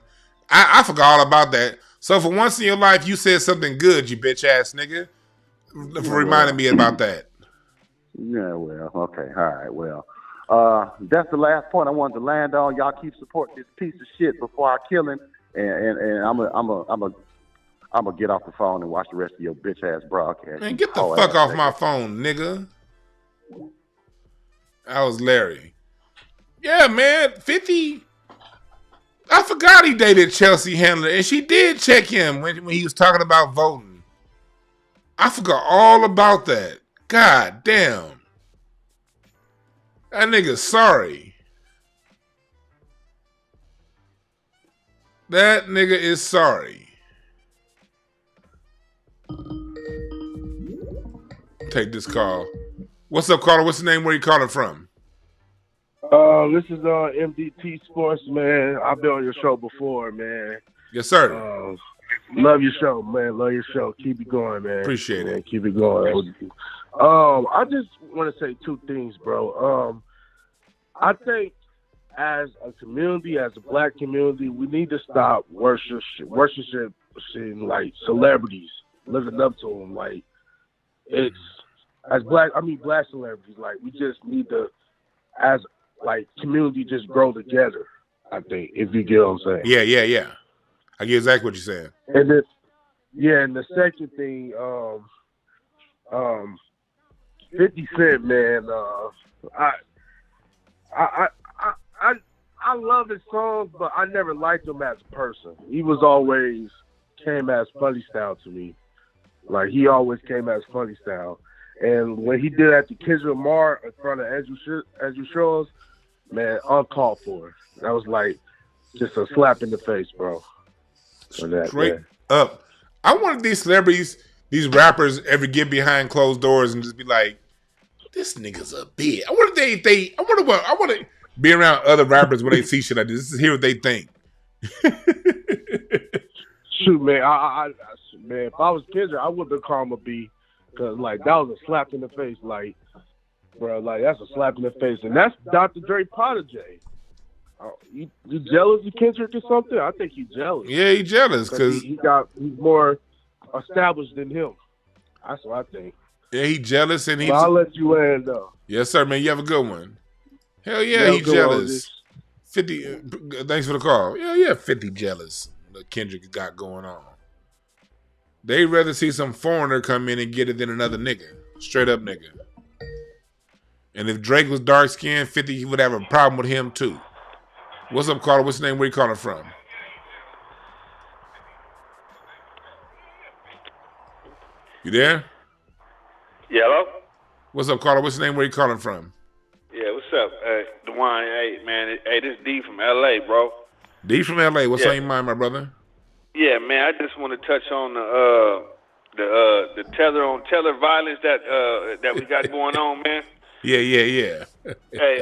I forgot all about that. So for once in your life, you said something good, you bitch ass nigga. For reminding me about that. Yeah, well, okay, all right, well. That's the last point I wanted to land on. Y'all keep supporting this piece of shit before I kill him, and I'm gonna get off the phone and watch the rest of your bitch ass broadcast. Man, get the fuck off my phone, nigga. That was Larry. Yeah, man, 50. I forgot he dated Chelsea Handler, and she did check him when he was talking about voting. I forgot all about that. God damn. That nigga's sorry. That nigga is sorry. Take this call. What's up, caller? What's the name? Where you calling from? This is MDT Sports, man. I've been on your show before, man. Yes, sir. Love your show, man. Love your show. Keep it going, man. Appreciate it. Keep it going. I just want to say two things, bro. I think as a community, as a black community, we need to stop worshiping like celebrities, living up to them. Like it's as black celebrities. Like we just need to, as like community, just grow together. I think, if you get what I'm saying. Yeah. I get exactly what you're saying. And then, and the second thing, 50 Cent, man. I love his songs, but I never liked him as a person. He was always came as funny style to me. Like he always came as funny style. And when he did that to Kendrick Lamar in front of Andrew Schultz, man, uncalled for. That was like just a slap in the face, bro. Straight up. I wanted these celebrities these rappers ever get behind closed doors and just be like, this nigga's a bitch. I want to be around other rappers when they see shit like this. Hear what they think. Shoot, man, man, if I was Kendrick, I wouldn't have called him a B, because like that was a slap in the face, like, bro, like that's a slap in the face, and that's Dr. Dre protege. You jealous of Kendrick or something? I think you jealous. Yeah, he jealous because he's more established than him. That's what I think. Yeah, he jealous and he's. I'll let you land though. Yes, sir, man. You have a good one. Hell yeah, he jealous. 50. Thanks for the call. Yeah, 50 jealous. That Kendrick got going on. They'd rather see some foreigner come in and get it than another nigga. Straight up nigga. And if Drake was dark skinned, 50, he would have a problem with him too. What's up, caller? What's your name? Where you calling from? You there? Yeah, hello? What's up, caller? What's your name? Where you calling from? Yeah, what's up? Dwayne, hey, man. Hey, this is D from L.A., bro. D from L.A. What's on your mind, my brother? Yeah, man, I just want to touch on the teller violence that we got going on, man. Yeah. Hey,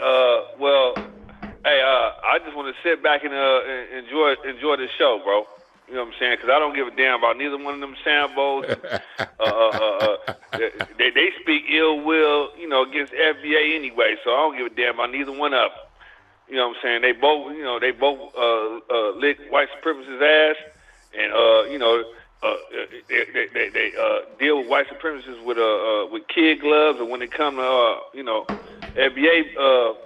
I just want to sit back and enjoy the show, bro. You know what I'm saying? Because I don't give a damn about neither one of them Sambos. They speak ill will, against FBA anyway. So I don't give a damn about neither one of them. You know what I'm saying? They both lick white supremacists' ass, and they deal with white supremacists with kid gloves, and when it come to FBA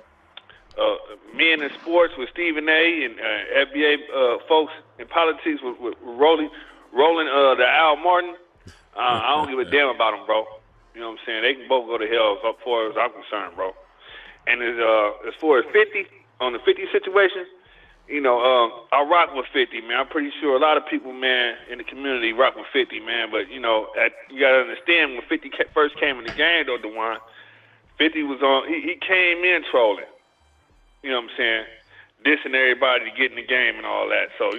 men in sports with Stephen A. and FBA folks in politics with Roland the Al Martin, I don't give a damn about them, bro. You know what I'm saying? They can both go to hell as far as I'm concerned, bro. And as far as 50, on the 50 situation, I rock with 50, man. I'm pretty sure a lot of people, man, in the community rock with 50, man. But, you got to understand when 50 first came in the game, though, DeJuan, 50 was on, he came in trolling. You know what I'm saying? Dissing everybody to get in the game and all that. So,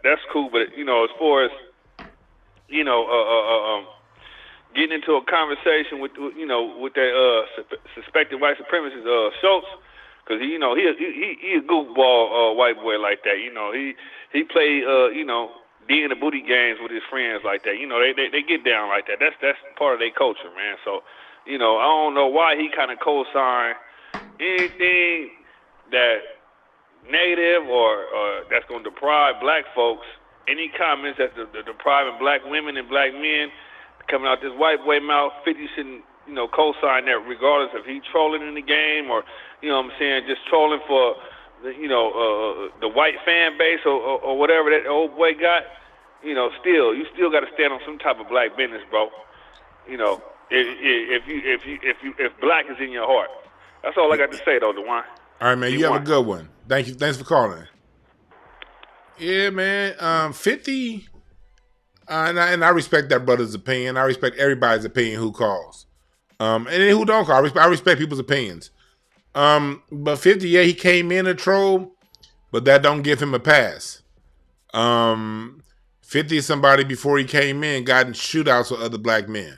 that's cool. But, as far as, getting into a conversation with that suspected white supremacist Schultz, because he a goofball white boy like that. He play D in the booty games with his friends like that. They get down like that. That's part of their culture, man. So, I don't know why he kind of co-signed anything that negative or that's going to deprive black folks. Any comments that's depriving black women and black men coming out this white boy mouth, 50 shouldn't, co-sign that regardless if he trolling in the game or, just trolling for, the white fan base or whatever that old boy got. You still got to stand on some type of black business, bro. If black is in your heart. That's all I got to say, though, DeJuan. All right, man. You have a good one. Thank you. Thanks for calling. Yeah, man. 50. And I respect that brother's opinion. I respect everybody's opinion who calls. And who don't call. I respect people's opinions. But 50, yeah, he came in a troll, but that don't give him a pass. 50 is somebody before he came in got in shootouts with other black men.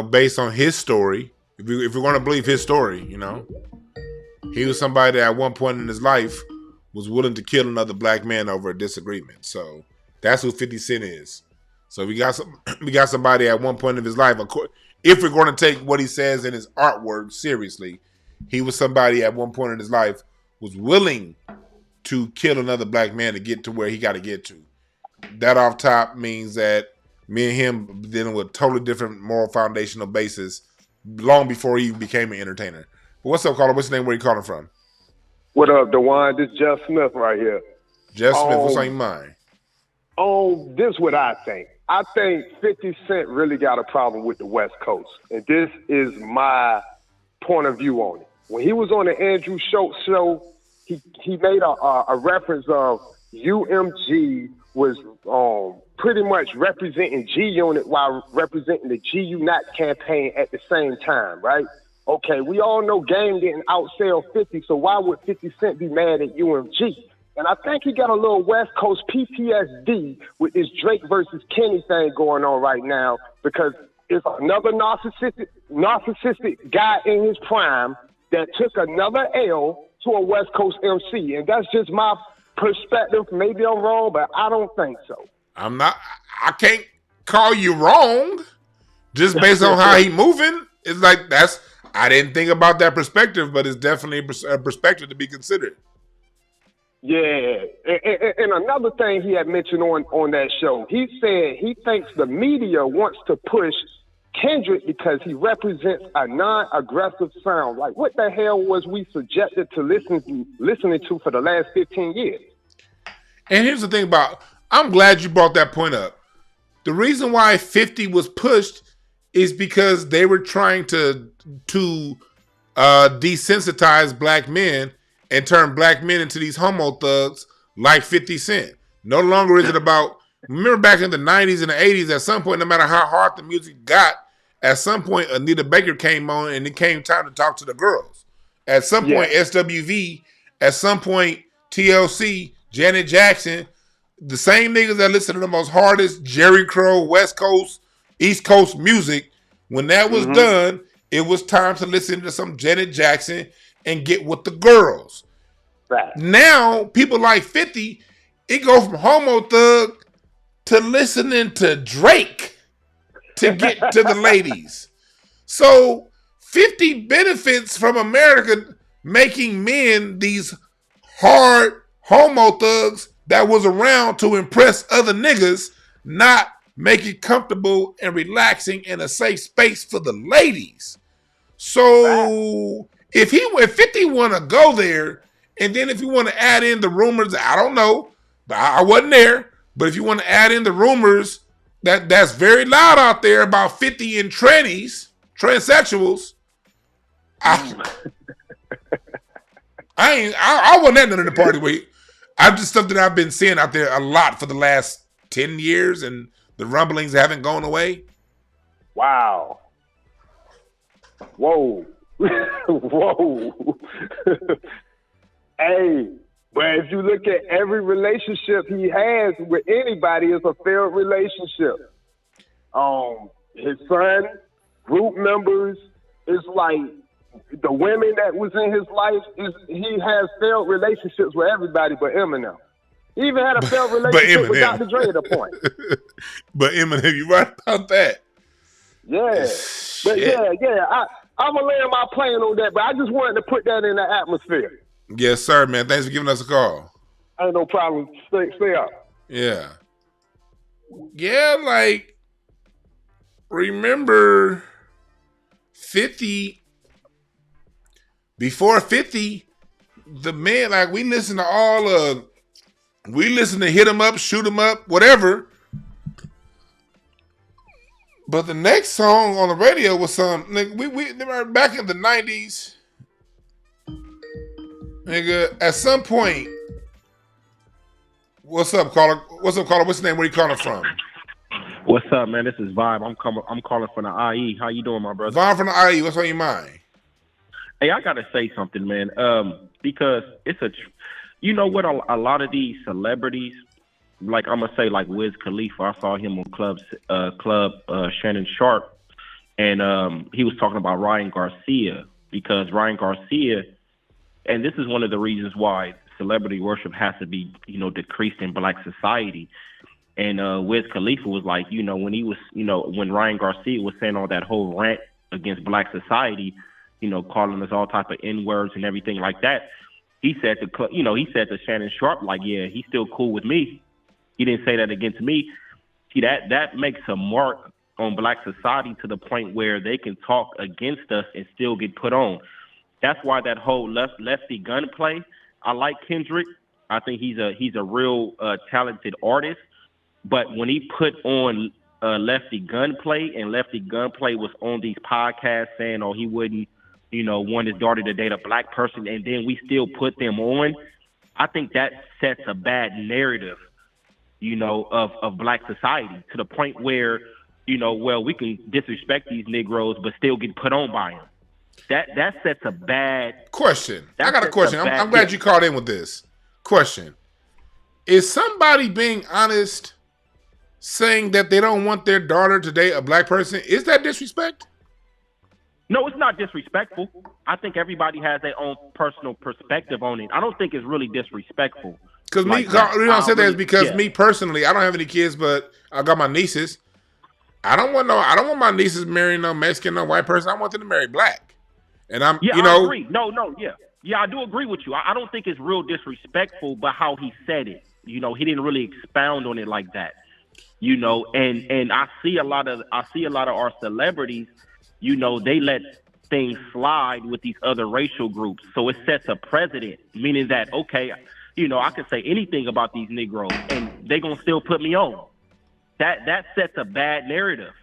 Based on his story. If we're going to believe his story, he was somebody that at one point in his life was willing to kill another black man over a disagreement. So that's who 50 Cent is. So we got somebody at one point of his life. If we're going to take what he says in his artwork seriously, he was somebody at one point in his life was willing to kill another black man to get to where he got to get to. That off top means that me and him dealing with totally different moral foundational basis long before he became an entertainer. But what's up, caller? What's your name? Where you calling from? What up, DeJuan? This is Jeff Smith right here. Jeff Smith, what's on your mind? This is what I think. I think 50 Cent really got a problem with the West Coast. And this is my point of view on it. When he was on the Andrew Schultz show, he made a reference of UMG was pretty much representing G-Unit while representing the G-Unit campaign at the same time, right? Okay, we all know Game didn't outsell 50, so why would 50 Cent be mad at UMG? And I think he got a little West Coast PTSD with this Drake versus Kenny thing going on right now because it's another narcissistic guy in his prime that took another L to a West Coast MC. And that's just my perspective. Maybe I'm wrong, but I don't think so. I can't call you wrong just based on how he moving. It's like I didn't think about that perspective, but it's definitely a perspective to be considered. Yeah. And another thing he had mentioned on that show, he said he thinks the media wants to push Kendrick because he represents a non-aggressive sound. Like, what the hell was we subjected to listening to for the last 15 years? And here's the thing about, I'm glad you brought that point up. The reason why 50 was pushed is because they were trying to desensitize black men and turn black men into these homo thugs like 50 Cent. No longer is it about, remember back in the 90s and the 80s, at some point, no matter how hard the music got, at some point, Anita Baker came on and it came time to talk to the girls. At some point, SWV, at some point, TLC, Janet Jackson, the same niggas that listen to the most hardest Jerry Crow, West Coast, East Coast music, when that was done, it was time to listen to some Janet Jackson and get with the girls. Right. Now, people like 50, it go from homo thug to listening to Drake to get to the ladies. So 50 benefits from America making men these hard homo thugs that was around to impress other niggas, not make it comfortable and relaxing in a safe space for the ladies. So if 50 want to go there, and then if you want to add in the rumors, I don't know, but I wasn't there, but if you want to add in the rumors that's very loud out there about 50 and transsexuals, I wasn't at none of the party with. I'm just something I've been seeing out there a lot for the last 10 years, and the rumblings haven't gone away. Wow. Whoa. Whoa. Hey, but if you look at every relationship he has with anybody, it's a failed relationship. His son, group members, it's like the women that was in his life, he has failed relationships with everybody but Eminem. He even had a failed relationship with Dr. Dre at a point. But Eminem, you right about that. Yeah. But yeah. I'm going to land my plane on that, but I just wanted to put that in the atmosphere. Yes, sir, man. Thanks for giving us a call. Ain't no problem. Stay up. Yeah. Yeah, like, remember 50, before 50, the man, like, we listen to Hit 'Em Up, Shoot 'Em Up, whatever. But the next song on the radio was some, we back in the 90s, nigga, at some point, what's up, caller? What's your name? Where you calling from? What's up, man? This is Vibe. I'm calling from the IE. How you doing, my brother? Vibe from the IE. What's on your mind? Hey, I gotta say something, man. Because it's you know what? A lot of these celebrities, like I'm gonna say, like Wiz Khalifa. I saw him on Club Shannon Sharp, and he was talking about Ryan Garcia, because Ryan Garcia, and this is one of the reasons why celebrity worship has to be, decreased in Black society. And Wiz Khalifa was like, when Ryan Garcia was saying all that whole rant against Black society, calling us all type of N-words and everything like that, he said to Shannon Sharp, like, yeah, he's still cool with me. He didn't say that against me. See, that makes a mark on Black society to the point where they can talk against us and still get put on. That's why that whole lefty gunplay, I like Kendrick. I think he's a real talented artist. But when he put on Lefty Gunplay, and Lefty Gunplay was on these podcasts saying, he wouldn't, want his daughter to date a Black person, and then we still put them on, I think that sets a bad narrative, of Black society, to the point where, we can disrespect these Negroes but still get put on by them. That sets a bad question. I got a question. I'm glad you called in with this question. Is somebody being honest saying that they don't want their daughter to date a black person? Is that disrespect? No, it's not disrespectful. I think everybody has their own personal perspective on it. I don't think it's really disrespectful. Because me, the reason I said that is because me personally, I don't have any kids, but I got my nieces. I don't want my nieces marrying no Mexican, no white person. I want them to marry black. And I agree. Yeah, I do agree with you. I don't think it's real disrespectful, but how he said it, he didn't really expound on it like that, and I see a lot of our celebrities, they let things slide with these other racial groups. So it sets a precedent, meaning that, okay, I can say anything about these Negroes and they're going to still put me on. That sets a bad narrative,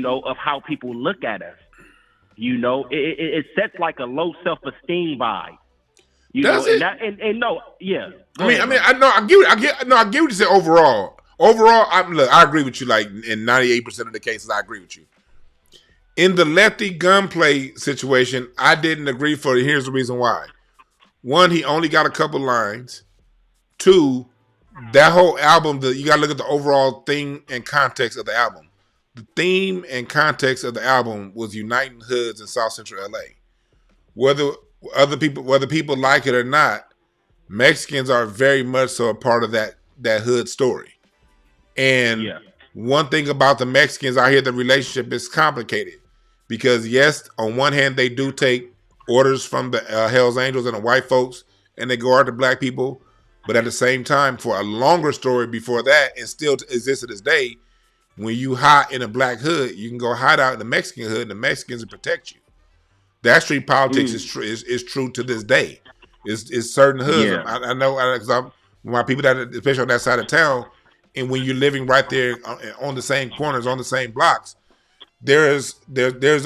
of how people look at us. It sets like a low self-esteem vibe. Does it? Yeah. I get what you said overall. Overall, I agree with you. Like in 98% of the cases, I agree with you. In the lefty gunplay situation, I didn't agree for it. Here's the reason why. One, he only got a couple lines. Two, that whole album, you got to look at the overall theme and context of the album. The theme and context of the album was uniting hoods in South Central LA. Whether people like it or not, Mexicans are very much so a part of that hood story. And one thing about the Mexicans, I hear the relationship is complicated because yes, on one hand they do take orders from the Hells Angels and the white folks, and they go after black people. But at the same time, for a longer story before that, and still exists to this day, when you hide in a black hood, you can go hide out in the Mexican hood, and the Mexicans will protect you. That street politics is true to this day. It's certain hoods. Yeah. I know because my people that, especially on that side of town, and when you're living right there on the same corners, on the same blocks, there's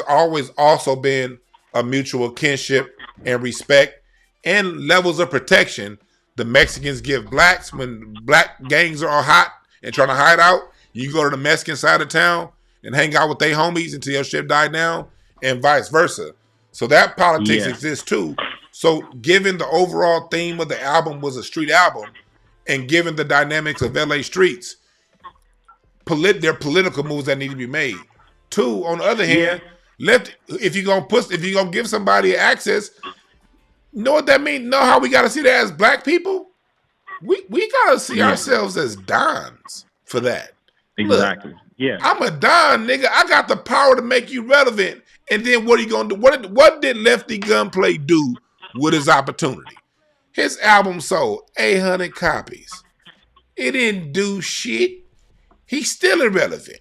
always also been a mutual kinship and respect and levels of protection. The Mexicans give blacks when black gangs are all hot and trying to hide out. You go to the Mexican side of town and hang out with their homies until your ship died down, and vice versa. So that politics exists too. So given the overall theme of the album was a street album, and given the dynamics of LA streets, there are political moves that need to be made. Two, on the other hand, if you're gonna give somebody access, you know what that means? Know how we gotta see that as black people? We gotta see ourselves as dons for that. Exactly. Look, I'm a don, nigga. I got the power to make you relevant. And then what are you gonna do? What did Lefty Gunplay do with his opportunity? His album sold 800 copies. It didn't do shit. He's still irrelevant.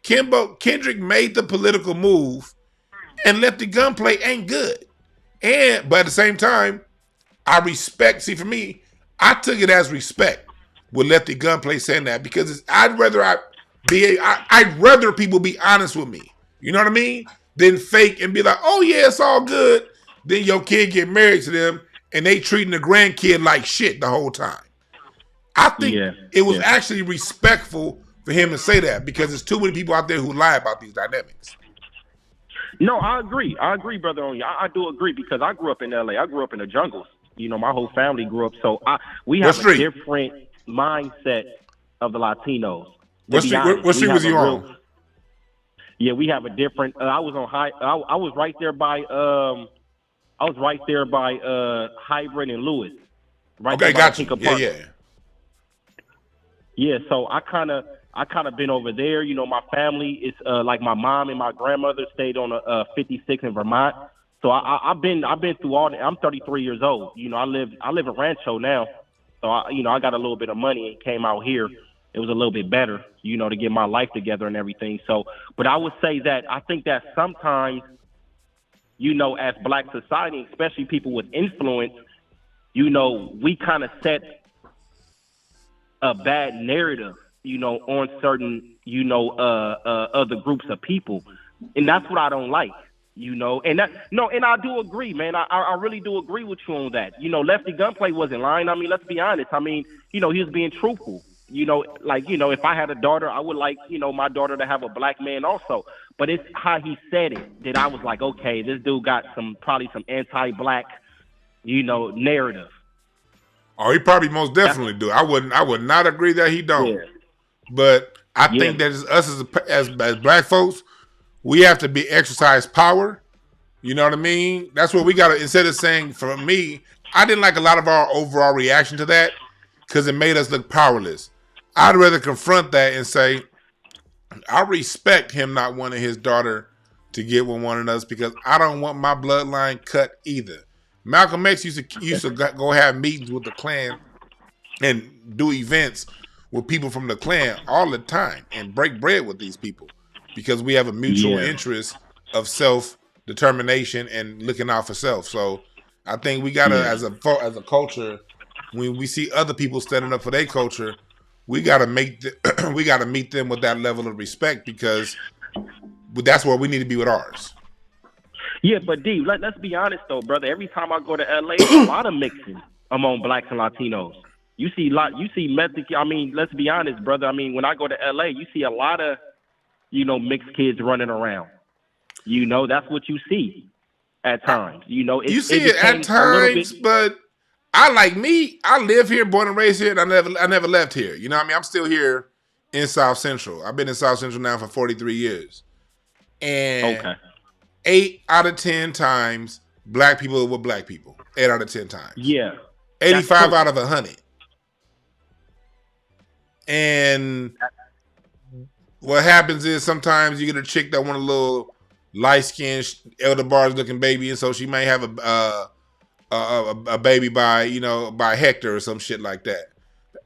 Kendrick made the political move, and Lefty Gunplay ain't good. But at the same time, I respect. See, for me, I took it as respect with Lefty Gunplay saying that because I'd rather people be honest with me. You know what I mean? Than fake and be like, oh yeah, it's all good. Then your kid get married to them and they treating the grandkid like shit the whole time. I think it was actually respectful for him to say that because there's too many people out there who lie about these dynamics. No, I agree. I agree, brother. On you, I do agree because I grew up in LA. I grew up in the jungles. My whole family grew up. So we have a different mindset of the Latinos. What street was you on? Yeah, we have a different. I was on high. I was right there by. I was right there by Hybrid and Lewis. Right okay, got you. Yeah. Yeah, so I kind of been over there. My family is like my mom and my grandmother stayed on a 56 in Vermont. So I've been through all. I'm 33 years old. I live in Rancho now. So I got a little bit of money and came out here. It was a little bit better, to get my life together and everything. So, but I would say that I think that sometimes, as Black society, especially people with influence, we kind of set a bad narrative, on certain, other groups of people. And that's what I don't like, and I do agree, man. I really do agree with you on that. Lefty Gunplay wasn't lying. I mean, let's be honest. I mean, he was being truthful. If I had a daughter, I would like, my daughter to have a black man also. But it's how he said it that I was like, okay, this dude got probably some anti-black, narrative. Oh, he probably most definitely do. I would not agree that he don't. Yeah. But I think that us as black folks, we have to be exercise power. You know what I mean? That's what we got to, instead of saying, for me, I didn't like a lot of our overall reaction to that because it made us look powerless. I'd rather confront that and say, I respect him not wanting his daughter to get with one of us because I don't want my bloodline cut either. Malcolm X used to go have meetings with the Klan and do events with people from the Klan all the time and break bread with these people because we have a mutual interest of self-determination and looking out for self. So I think we gotta, as a culture, when we see other people standing up for their culture, we gotta meet them with that level of respect because that's where we need to be with ours. Yeah, but D, let's be honest though, brother. Every time I go to LA, a lot of mixing among blacks and Latinos. You see Mexican. I mean, let's be honest, brother. I mean, when I go to LA, you see a lot of, mixed kids running around. That's what you see at times. You see it at times, but I live here, born and raised here, and I never left here. You know what I mean? I'm still here in South Central. I've been in South Central now for 43 years. And 8 out of 10 times, black people were black people. 8 out of 10 times. Yeah. 85 out of 100. And what happens is sometimes you get a chick that want a little light-skinned, elder bars looking baby, and so she may have a baby by Hector or some shit like that.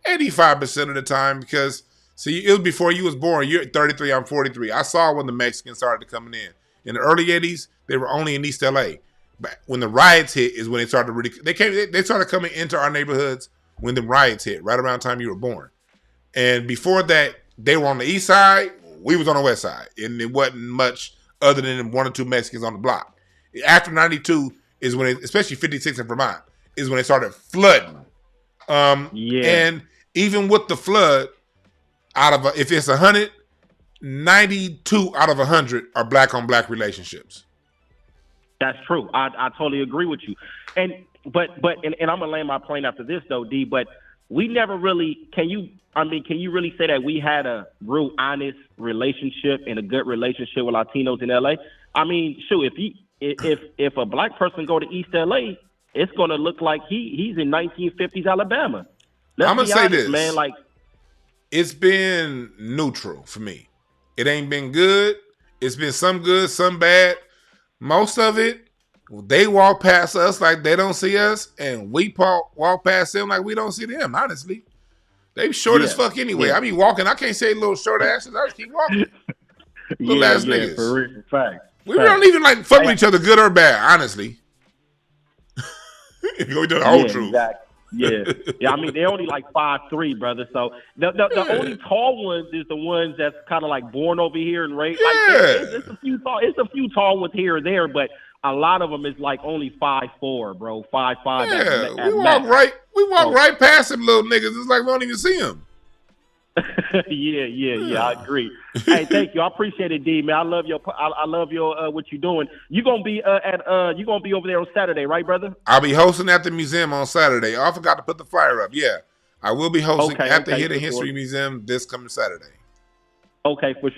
85% of the time, because it was before you was born. You're 33, I'm 43. I saw when the Mexicans started coming in. In the early 80s, they were only in East LA. But when the riots hit is when they started they started coming into our neighborhoods when the riots hit, right around the time you were born. And before that, they were on the east side, we was on the west side. And it wasn't much other than 1 or 2 Mexicans on the block. After 92 is when especially 56 in Vermont, is when they started flooding. And even with the flood, if it's 100, 92 out of 100 are black on black relationships. That's true. I totally agree with you. And I'm gonna land my plane after this though, D. But we never really can you really say that we had a real honest relationship and a good relationship with Latinos in LA? I mean, shoot, if a black person go to East LA, it's gonna look like he's in 1950s Alabama. I'm gonna say this, man. Like, it's been neutral for me. It ain't been good. It's been some good, some bad. Most of it, they walk past us like they don't see us, and we walk past them like we don't see them, honestly. They short as fuck anyway. I be walking. I can't say little short asses. I just keep walking. Little ass niggas. For real, fact. We don't even fuck with each other, good or bad, honestly. If you do the whole truth. Exactly. Yeah. I mean, they're only like 5'3", brother. So the only tall ones is the ones that's kind of like born over here and raised. It's a few tall ones here or there, but a lot of them is like only 5'4", bro, 5'5". Yeah, we walk right past them little niggas. It's like we don't even see them. Yeah. I agree. Hey, thank you. I appreciate it, D, man. I love your what you're doing. You gonna be over there on Saturday, right, brother? I'll be hosting at the museum on Saturday. I forgot to put the flyer up. Yeah, I will be hosting at the Hidden History Museum this coming Saturday. Okay, for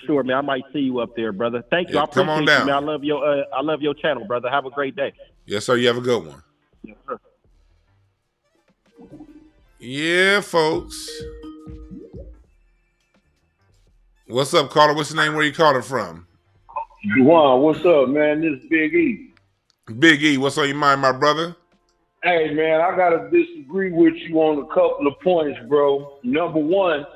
sure, man. I might see you up there, brother. Thank you. I appreciate come on down. You, man. I love your channel, brother. Have a great day. Yes, sir. You have a good one. Yes, sir. Yeah, folks. What's up, caller? What's your name? Where you calling from? Juwan, what's up, man? This is Big E. Big E, what's on your mind, my brother? Hey, man, I gotta disagree with you on a couple of points, bro. Number one,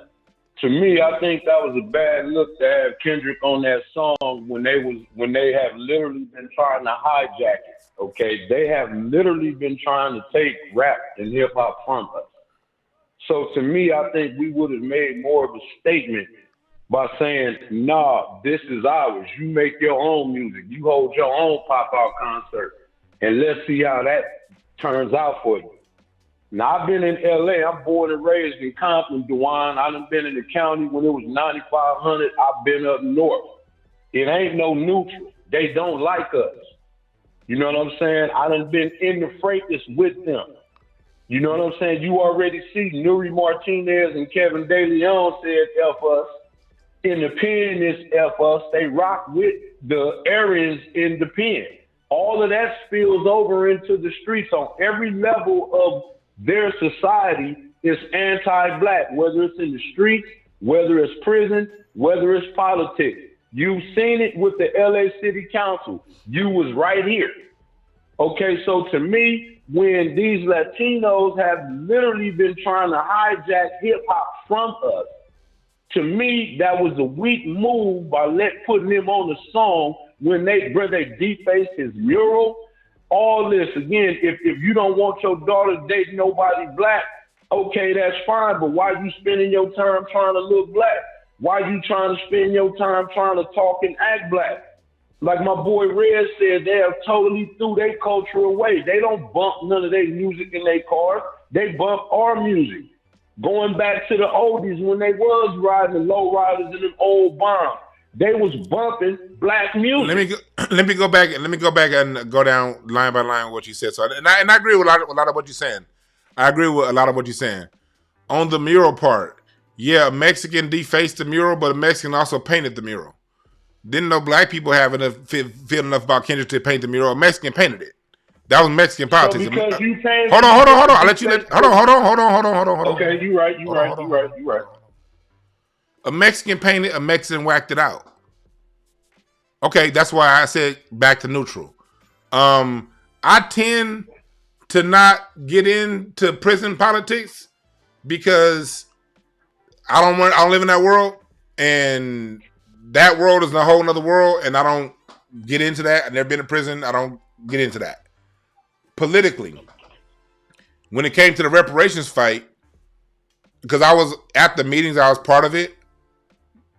to me, I think that was a bad look to have Kendrick on that song when they have literally been trying to hijack it. Okay, they have literally been trying to take rap and hip hop from us. So to me, I think we would have made more of a statement by saying, nah, this is ours. You make your own music. You hold your own pop-out concert. And let's see how that turns out for you. Now, I've been in L.A. I'm born and raised in Compton, Dewan. I done been in the county when it was 9,500. I've been up north. It ain't no neutral. They don't like us. You know what I'm saying? I done been in the fracas with them. You know what I'm saying? You already see Nuri Martinez and Kevin De Leon said F us. In the pen is F us. They rock with the Aryans in the pen. All of that spills over into the streets on every level of their society is anti-black, whether it's in the streets, whether it's prison, whether it's politics. You've seen it with the LA City Council. You was right here. Okay, so to me, when these Latinos have literally been trying to hijack hip-hop from us, to me, that was a weak move by putting him on the song when they defaced his mural. All this, again, if you don't want your daughter to date nobody black, okay, that's fine, but why you spending your time trying to look black? Why you trying to spend your time trying to talk and act black? Like my boy Red said, they have totally threw their culture away. They don't bump none of their music in their cars. They bump our music. Going back to the oldies when they was riding the low riders in them old bombs, they was bumping black music. Let me go back and go down line by line what you said. So, and I agree with a lot of what you're saying. I agree with a lot of what you're saying. On the mural part, yeah, a Mexican defaced the mural, but a Mexican also painted the mural. Didn't know black people have enough feel enough about Kendrick to paint the mural. A Mexican painted it. That was Mexican politics. So because you painted, hold on. I'll let you. Hold on. Okay, you right. A Mexican painted, a Mexican whacked it out. Okay, that's why I said back to neutral. I tend to not get into prison politics because I don't live in that world, and that world is a whole nother world, and I don't get into that. I've never been in prison. I don't get into that. Politically, when it came to the reparations fight, because I was at the meetings, I was part of it.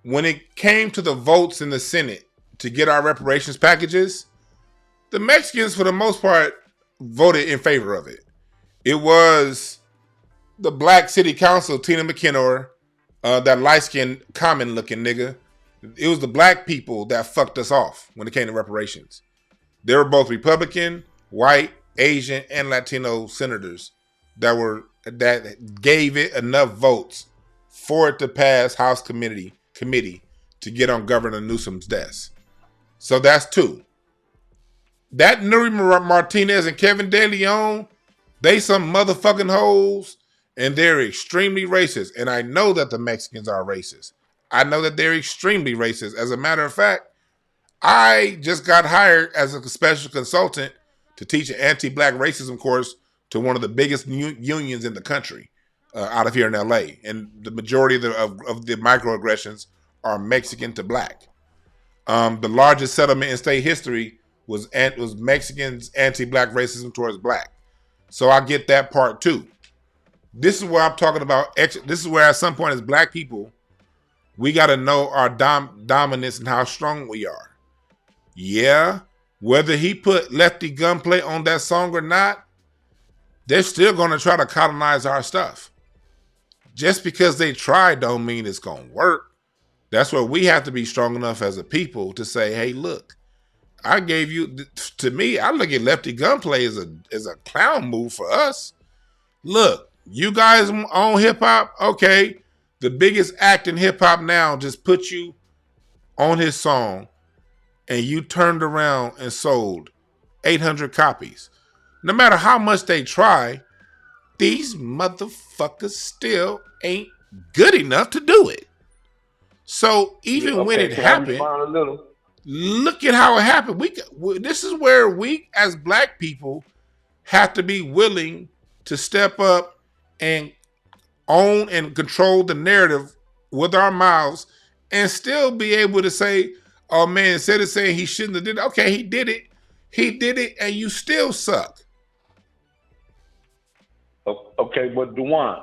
When it came to the votes in the Senate to get our reparations packages, the Mexicans, for the most part, voted in favor of it. It was the black city council, Tina McKinnon, that light-skinned, common-looking nigga. It was the black people that fucked us off when it came to reparations. They were both Republican, white, Asian, and Latino senators that gave it enough votes for it to pass House committee to get on Governor Newsom's desk. So that's two. That Nuri Martinez and Kevin De Leon, they some motherfucking hoes, and they're extremely racist. And I know that the Mexicans are racist. I know that they're extremely racist. As a matter of fact, I just got hired as a special consultant to teach an anti-black racism course to one of the biggest unions in the country out of here in LA. And the majority of the microaggressions are Mexican to black. The largest settlement in state history was Mexicans' anti-black racism towards black. So I get that part too. This is where I'm talking about. This is where at some point as black people, we got to know our dominance and how strong we are. Yeah, whether he put Lefty Gunplay on that song or not, they're still going to try to colonize our stuff. Just because they try don't mean it's going to work. That's where we have to be strong enough as a people to say, hey, look, I gave you, to me, I look at Lefty Gunplay as a clown move for us. Look, you guys own hip hop, okay. The biggest act in hip hop now just put you on his song and you turned around and sold 800 copies. No matter how much they try, these motherfuckers still ain't good enough to do it. So even when it happened, look at how it happened. This is where we as black people have to be willing to step up and own and control the narrative with our mouths and still be able to say, oh man, instead of saying he shouldn't have did it, okay, he did it, and you still suck. Okay, but Dewan,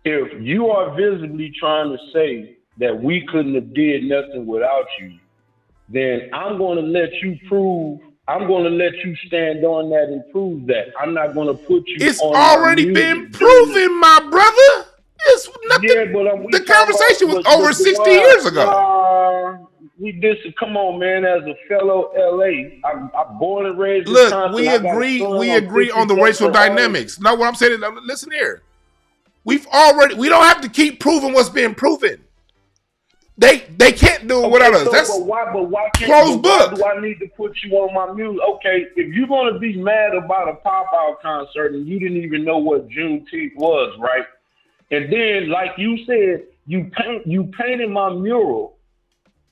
if you are visibly trying to say that we couldn't have did nothing without you, then I'm going to let you stand on that and prove that. I'm not going to put you It's on already been proven, my brother. It's nothing. Yeah, but the conversation was over 60 years ago. Come on, man. As a fellow LA, I'm born and raised. Look, Wisconsin. we agree on the racial dynamics. No, what I'm saying is, listen here. We don't have to keep proving what's being proven. They can't do it without us. That's but why can't, closed book. Why do I need to put you on my music? Okay, if you're gonna be mad about a pop-out concert and you didn't even know what Juneteenth was, right? And then, like you said, you painted my mural,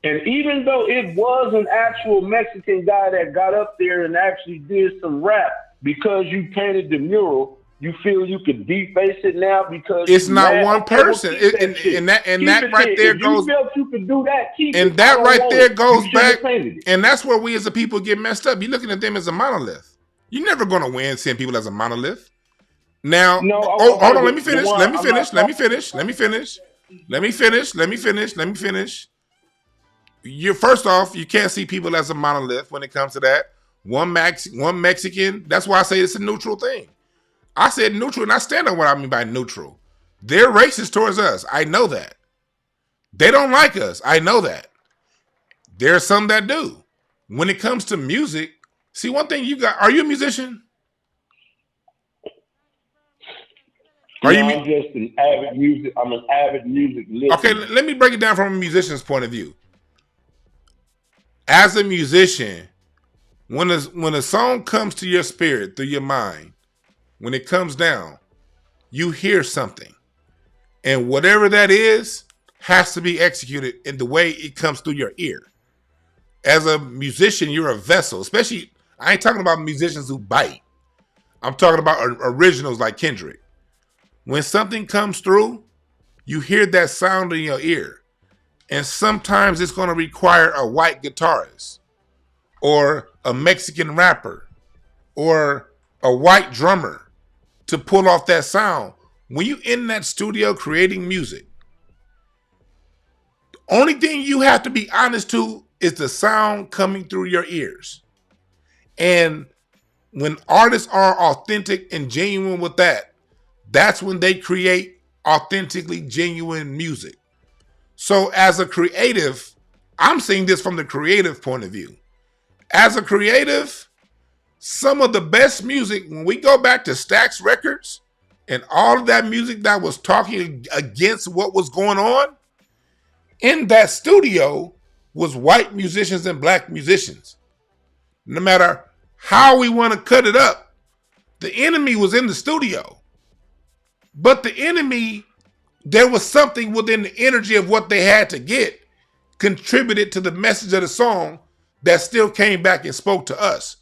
and even though it was an actual Mexican guy that got up there and actually did some rap, because you painted the mural, you feel you could deface it now because it's not one person. And that right there goes. You felt you could do that. And that right there goes back. And that's where we as a people get messed up. You're looking at them as a monolith. You're never going to win seeing people as a monolith. Now, hold on. Let me finish. You first off, you can't see people as a monolith when it comes to that. One Mexican. That's why I say it's a neutral thing. I said neutral, and I stand on what I mean by neutral. They're racist towards us. I know that. They don't like us. I know that. There are some that do. When it comes to music, see, one thing you got, are you a musician? I'm just an avid music. I'm an avid music listener. Okay, let me break it down from a musician's point of view. As a musician, when a song comes to your spirit, through your mind, when it comes down, you hear something. And whatever that is has to be executed in the way it comes through your ear. As a musician, you're a vessel. Especially, I ain't talking about musicians who bite. I'm talking about originals like Kendrick. When something comes through, you hear that sound in your ear. And sometimes it's going to require a white guitarist or a Mexican rapper or a white drummer to pull off that sound. When you in that studio creating music, the only thing you have to be honest to is the sound coming through your ears. And when artists are authentic and genuine with that, that's when they create authentically genuine music. So as a creative, I'm seeing this from the creative point of view. As a creative, some of the best music, when we go back to Stax Records and all of that music that was talking against what was going on, in that studio was white musicians and black musicians. No matter how we want to cut it up, the enemy was in the studio. But the enemy, there was something within the energy of what they had to get, contributed to the message of the song that still came back and spoke to us.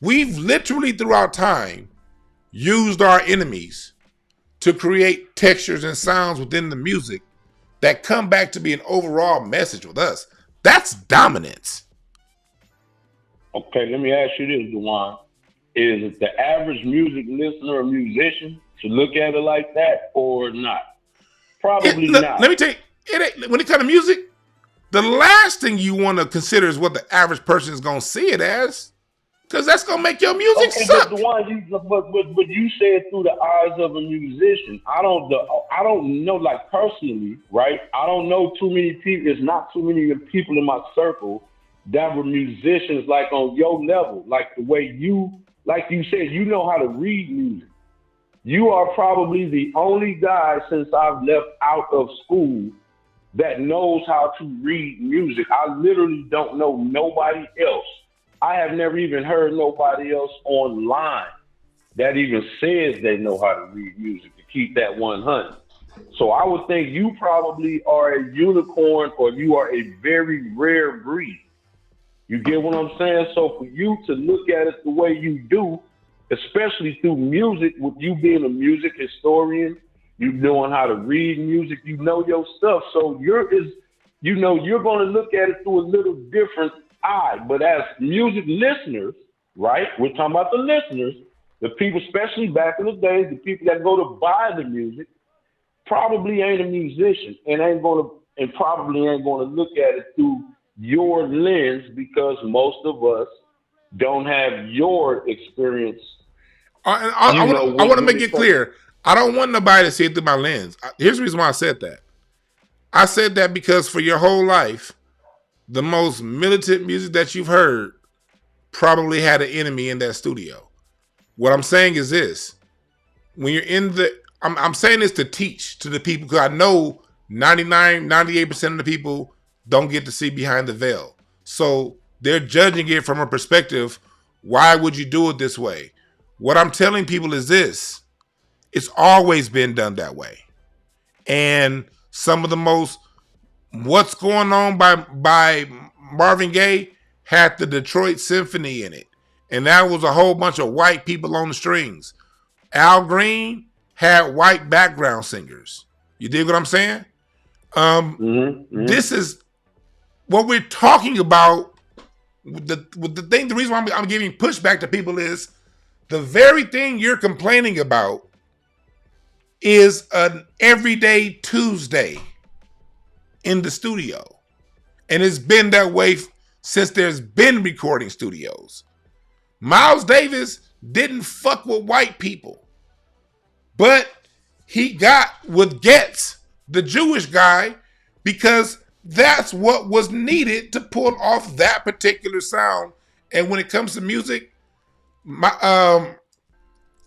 We've literally throughout time used our enemies to create textures and sounds within the music that come back to be an overall message with us. That's dominance. Okay, let me ask you this, Dewan. Is the average music listener or musician to look at it like that or not? Probably not. Let me tell you, when it comes to music, the last thing you want to consider is what the average person is going to see it as. Because that's going to make your music suck. But you said through the eyes of a musician. I don't know, like personally, right? I don't know too many people. There's not too many people in my circle that were musicians like on your level. Like the way you, like you said, you know how to read music. You are probably the only guy since I've left out of school that knows how to read music. I literally don't know nobody else. I have never even heard nobody else online that even says they know how to read music, to keep that 100. So I would think you probably are a unicorn or you are a very rare breed. You get what I'm saying? So for you to look at it the way you do, especially through music, with you being a music historian, you knowing how to read music, you know your stuff. So you're going to look at it through a little different eye. But as music listeners, right? We're talking about the listeners, the people, especially back in the days, the people that go to buy the music, probably ain't a musician and probably ain't going to look at it through your lens because most of us don't have your experience. I want to make it clear. I don't want nobody to see it through my lens. Here's the reason why I said that. I said that because for your whole life, the most militant music that you've heard probably had an enemy in that studio. What I'm saying is this. When you're in the, I'm saying this to teach to the people, because I know 98% of the people don't get to see behind the veil. So they're judging it from a perspective, why would you do it this way? What I'm telling people is this. It's always been done that way. And some of the most, What's Going On by Marvin Gaye had the Detroit Symphony in it. And that was a whole bunch of white people on the strings. Al Green had white background singers. You dig what I'm saying? This is what we're talking about. The reason why I'm giving pushback to people is the very thing you're complaining about is an everyday Tuesday in the studio. And it's been that way since there's been recording studios. Miles Davis didn't fuck with white people, but he got with Getz, the Jewish guy, because that's what was needed to pull off that particular sound. And when it comes to music,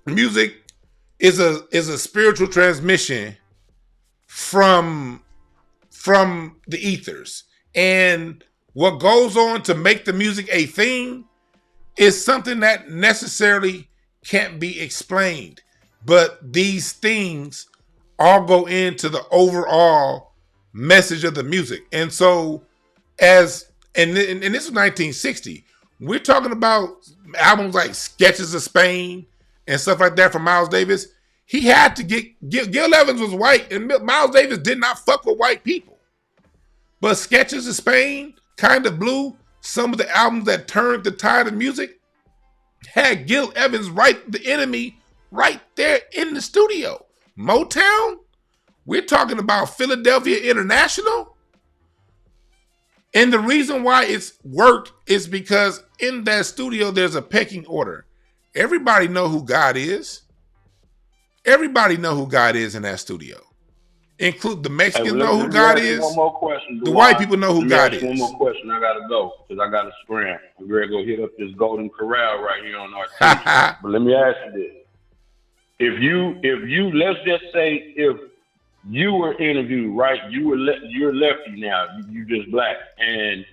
music is a spiritual transmission from the ethers. And what goes on to make the music a thing is something that necessarily can't be explained. But these things all go into the overall message of the music. And so and this is 1960, we're talking about albums like Sketches of Spain and stuff like that from Miles Davis. He had to Gil Evans was white, and Miles Davis did not fuck with white people. But Sketches of Spain, Kind of Blue, some of the albums that turned the tide of music had Gil Evans the enemy right there in the studio. Motown, we're talking about Philadelphia International. And the reason why it's worked is because in that studio, there's a pecking order. Everybody know who God is. Everybody know who God is in that studio. Include the Mexicans know who God is. One more question. The white people know who God is. One more question. I gotta go because I gotta scram. I'm ready to go hit up this Golden Corral right here on our team. But let me ask you this: if you let's just say if you were interviewed, right? You're lefty now. You just black, and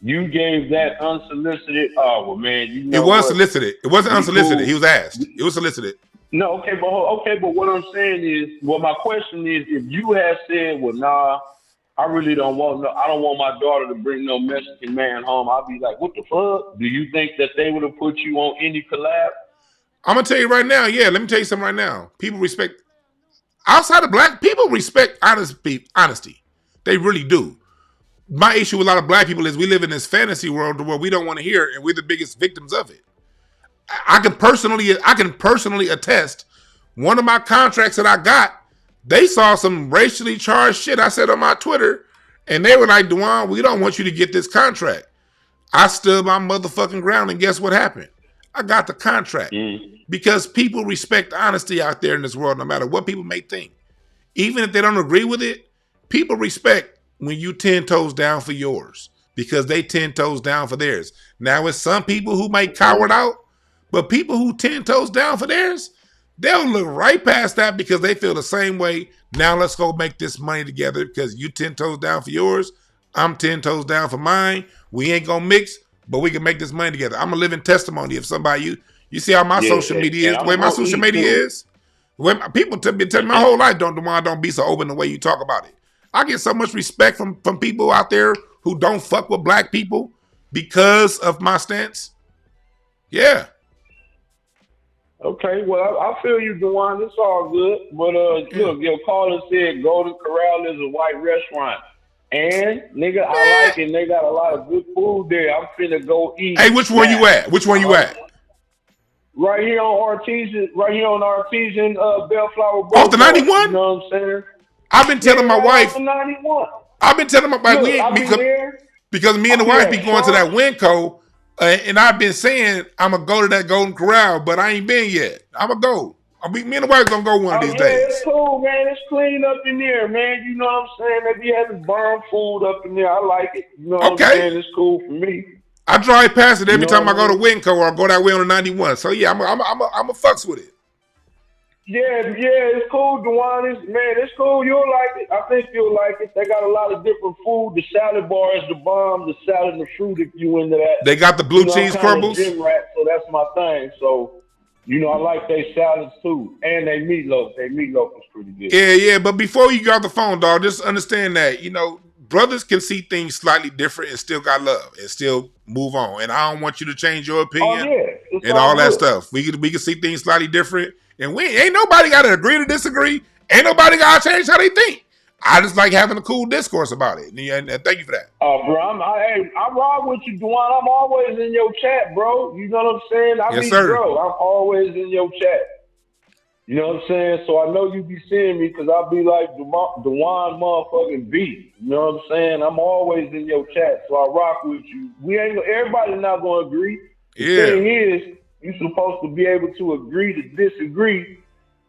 you gave that unsolicited. Oh well, man, you know it was solicited. It wasn't unsolicited. Cool. He was asked. It was solicited. No, okay, but what I'm saying is, my question is, if you had said, well, nah, I really don't want I don't want my daughter to bring no Mexican man home, I'd be like, what the fuck? Do you think that they would have put you on any collab? I'm gonna tell you right now, yeah, let me tell you something right now. People respect, outside of black people, respect honesty. They really do. My issue with a lot of black people is we live in this fantasy world where we don't want to hear it, and we're the biggest victims of it. I can personally attest. One of my contracts that I got, they saw some racially charged shit I said on my Twitter, and they were like, "Duane, we don't want you to get this contract." I stood my motherfucking ground, and guess what happened? I got the contract because people respect honesty out there in this world, no matter what people may think. Even if they don't agree with it, people respect when you 10 toes down for yours because they 10 toes down for theirs. Now, it's some people who might cower out. But people who 10 toes down for theirs, they'll look right past that because they feel the same way. Now let's go make this money together because you 10 toes down for yours. I'm 10 toes down for mine. We ain't going to mix, but we can make this money together. I'm a living testimony of somebody. You see how my social media is, the way my social media is? When people been telling me my whole life, don't be so open the way you talk about it. I get so much respect from people out there who don't fuck with black people because of my stance. Yeah. Okay, well, I feel you, Duane. It's all good. But look, your caller said Golden Corral is a white restaurant. And, nigga, I like it. They got a lot of good food there. I'm finna go eat. Hey, which one you at? Which one you at? Right here on Artesian, Bellflower. Off the 91? You know what I'm saying? I've been telling my wife. The 91. I've been telling my wife, because me and the wife be going to that Winco. And I've been saying I'm going to go to that Golden Corral, but I ain't been yet. I'm going to go. Me and the wife gonna go one of these days. It's cool, man. It's clean up in there, man. You know what I'm saying? They be having burn food up in there. I like it. You know what I'm saying? It's cool for me. I drive past it every time I go to mean? Winco or I go that way on the 91. So yeah, I'm a fucks with it. Yeah, it's cool, Dewan. It's cool. You'll like it. I think you'll like it. They got a lot of different food. The salad bar is the bomb. The salad and the fruit, if you into that. They got the blue cheese I'm crumbles. Gym rat, so that's my thing. So, I like their salads too, and their meatloaf. Their meatloaf is pretty good. Yeah. But before you got the phone, dog, just understand that brothers can see things slightly different and still got love and still move on. And I don't want you to change your opinion and all that stuff. We can see things slightly different. And we ain't nobody got to agree to disagree. Ain't nobody got to change how they think. I just like having a cool discourse about it. And thank you for that. Bro, I'm rock with you, Dewan. I'm always in your chat, bro. You know what I'm saying? Yes, sir. Bro, I'm always in your chat. You know what I'm saying? So I know you be seeing me because I'll be like Dewan motherfucking B. You know what I'm saying? I'm always in your chat, so I rock with you. Everybody's not gonna agree. The thing is, you're supposed to be able to agree to disagree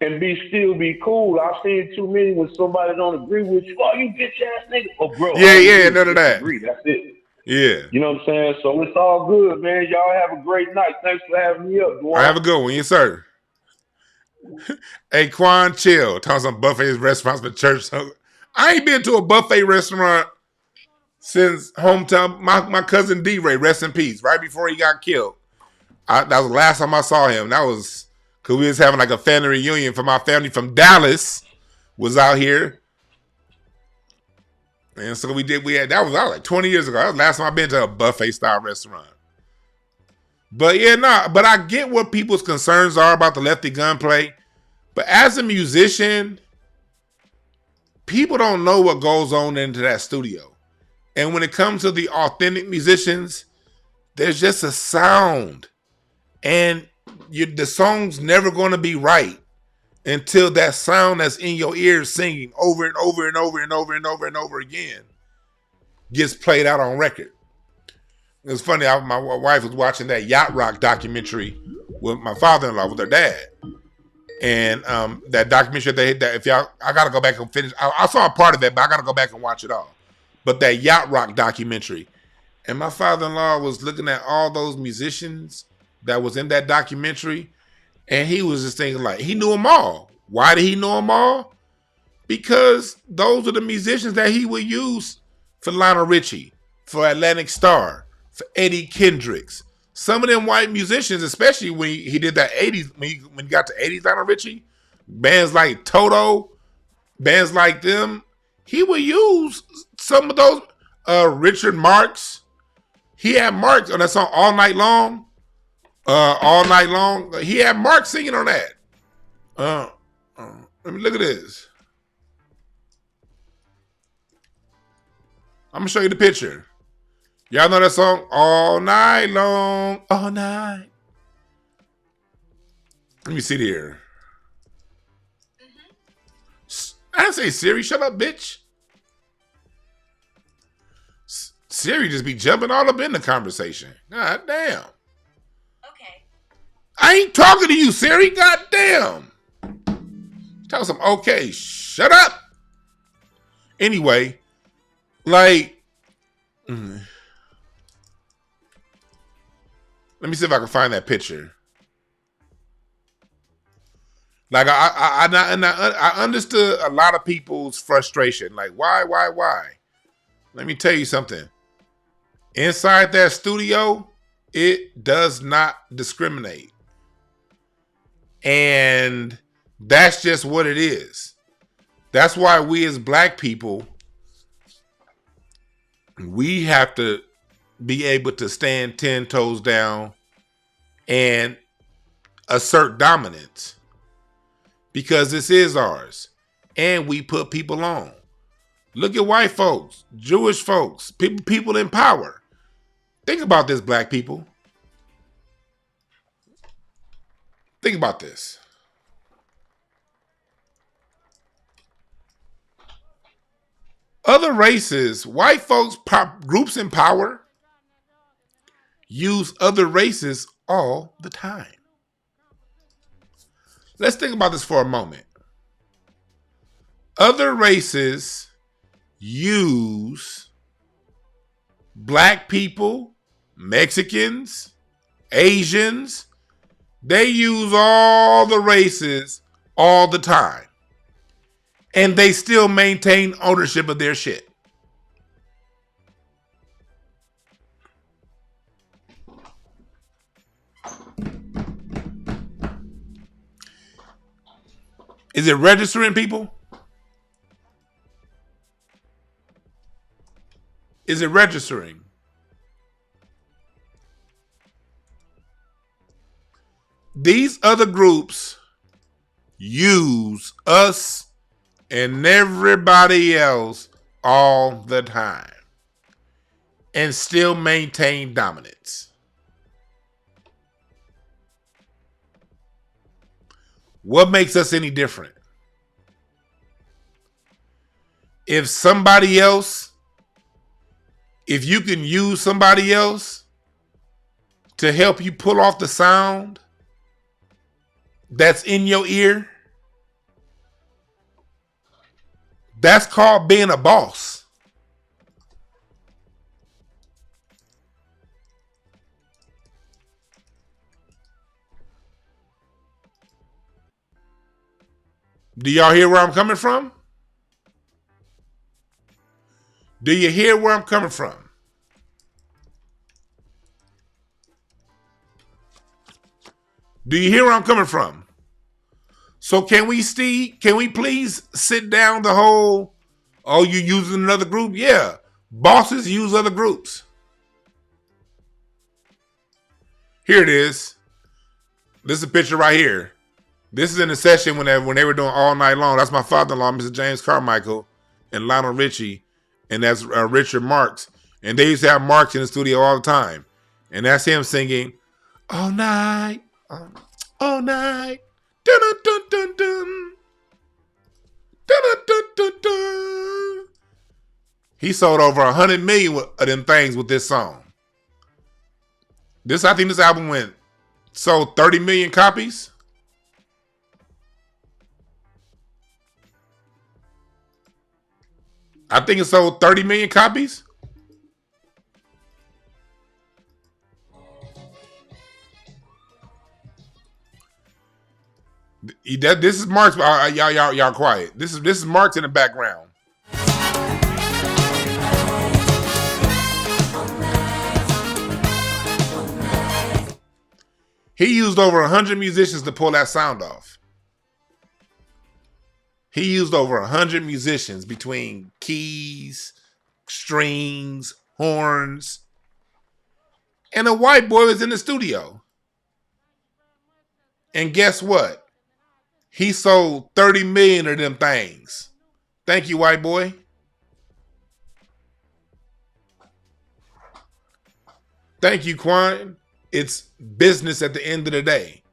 and still be cool. I've seen too many when somebody don't agree with you. Oh, you bitch ass nigga. Oh, bro. Yeah, none of that. That's it. Yeah. You know what I'm saying? So it's all good, man. Y'all have a great night. Thanks for having me up, Dewan. I have a good one. Yes, sir. Hey, Quan, chill. Talking some buffet restaurants for church. I ain't been to a buffet restaurant since hometown. My cousin D-Ray, rest in peace, right before he got killed. That was the last time I saw him. That was because we was having like a family reunion for my family from Dallas was out here. And so that was like 20 years ago. That was the last time I've been to a buffet style restaurant. But but I get what people's concerns are about the lefty gunplay. But as a musician, people don't know what goes on into that studio. And when it comes to the authentic musicians, there's just a sound. And the song's never going to be right until that sound that's in your ears singing over and over and over and over and over and over again gets played out on record. It was funny. My wife was watching that Yacht Rock documentary with my father-in-law, with her dad. And that documentary, I got to go back and finish. I saw a part of it, but I got to go back and watch it all. But that Yacht Rock documentary. And my father-in-law was looking at all those musicians that was in that documentary. And he was just thinking he knew them all. Why did he know them all? Because those are the musicians that he would use for Lionel Richie, for Atlantic Starr, for Eddie Kendricks. Some of them white musicians, especially when he did that 80s, when he got to 80s Lionel Richie, bands like Toto, bands like them, he would use some of those. Richard Marx, he had Marx on that song All Night Long. All Night Long. He had Mark singing on that. Let me look at this. I'm gonna show you the picture. Y'all know that song? All Night Long. All night. Let me see here. I didn't say Siri. Shut up, bitch. Siri just be jumping all up in the conversation. God damn. I ain't talking to you, Siri. God damn. Tell some okay. Shut up. Anyway, let me see if I can find that picture. I understood a lot of people's frustration. Like, why? Let me tell you something. Inside that studio, it does not discriminate. And that's just what it is. That's why we as black people, we have to be able to stand 10 toes down and assert dominance. Because this is ours. And we put people on. Look at white folks, Jewish folks, people in power. Think about this, black people. Think about this. Other races, white folks, groups in power, use other races all the time. Let's think about this for a moment. Other races use black people, Mexicans, Asians. They use all the races all the time. And they still maintain ownership of their shit. Is it registering, people? Is it registering? These other groups use us and everybody else all the time and still maintain dominance. What makes us any different? If somebody else, if you can use somebody else to help you pull off the sound that's in your ear, that's called being a boss. Do y'all hear where I'm coming from? Do you hear where I'm coming from? Do you hear where I'm coming from? So can we please sit down the whole, oh, you using another group? Yeah. Bosses use other groups. Here it is. This is a picture right here. This is in the session when they were doing All Night Long. That's my father-in-law, Mr. James Carmichael, and Lionel Richie, and that's Richard Marks. And they used to have Marks in the studio all the time. And that's him singing, all night, all night, dun dun dun dun dun, dun dun dun dun. He sold over 100 million of them things with this song. I think this album sold 30 million copies. I think it sold 30 million copies. This is Mark's. Y'all quiet. This is Mark's in the background. He used over 100 musicians to pull that sound off. He used over 100 musicians between keys, strings, horns, and a white boy was in the studio. And guess what? He sold 30 million of them things. Thank you, white boy. Thank you, Quan. It's business at the end of the day.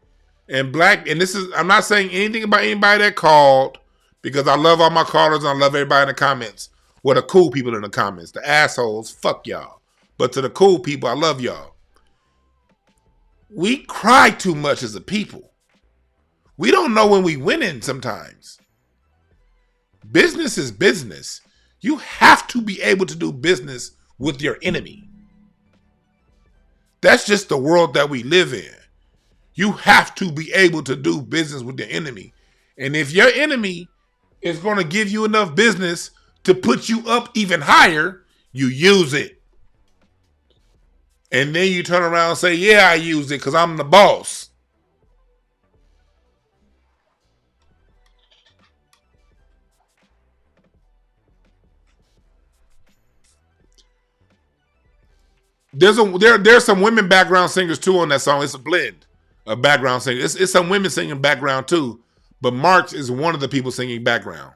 And I'm not saying anything about anybody that called, because I love all my callers and I love everybody in the comments. Well, the cool people in the comments. The assholes, fuck y'all. But to the cool people, I love y'all. We cry too much as a people. We don't know when we winning sometimes. Business is business. You have to be able to do business with your enemy. That's just the world that we live in. You have to be able to do business with your enemy. And if your enemy is going to give you enough business to put you up even higher, you use it. And then you turn around and say, yeah, I use it because I'm the boss. There's some women background singers too on that song. It's a blend of background singers. It's some women singing background too. But Marks is one of the people singing background.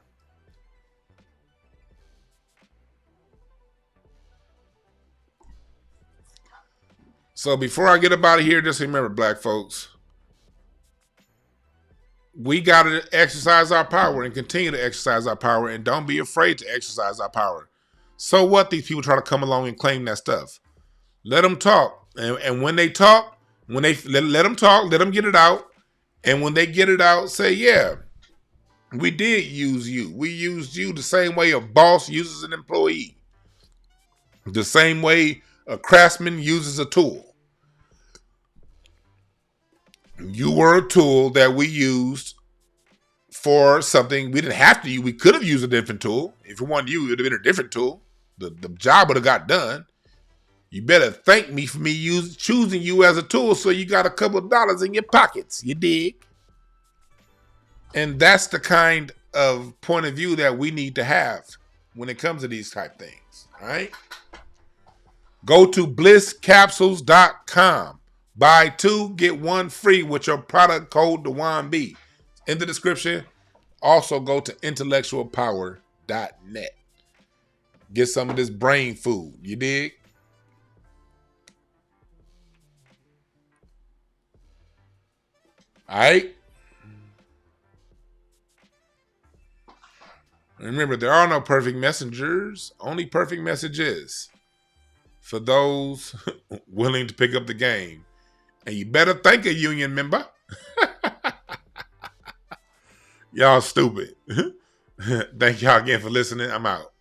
So before I get up out of here, just remember, black folks, we got to exercise our power and continue to exercise our power, and don't be afraid to exercise our power. So what these people try to come along and claim that stuff? Let them talk. And when they talk, let them talk, let them get it out. And when they get it out, say, yeah, we did use you. We used you the same way a boss uses an employee. The same way a craftsman uses a tool. You were a tool that we used for something we didn't have to use. We could have used a different tool. If it wasn't you, it would have been a different tool. The job would have got done. You better thank me for me choosing you as a tool so you got a couple of dollars in your pockets. You dig? And that's the kind of point of view that we need to have when it comes to these type things. All right? Go to blisscapsules.com. Buy 2, get 1 free with your product code DeJuan B. In the description. Also go to intellectualpower.net. Get some of this brain food. You dig? All right? Remember, there are no perfect messengers, only perfect messages for those willing to pick up the game. And you better thank a union member. Y'all stupid. Thank y'all again for listening. I'm out.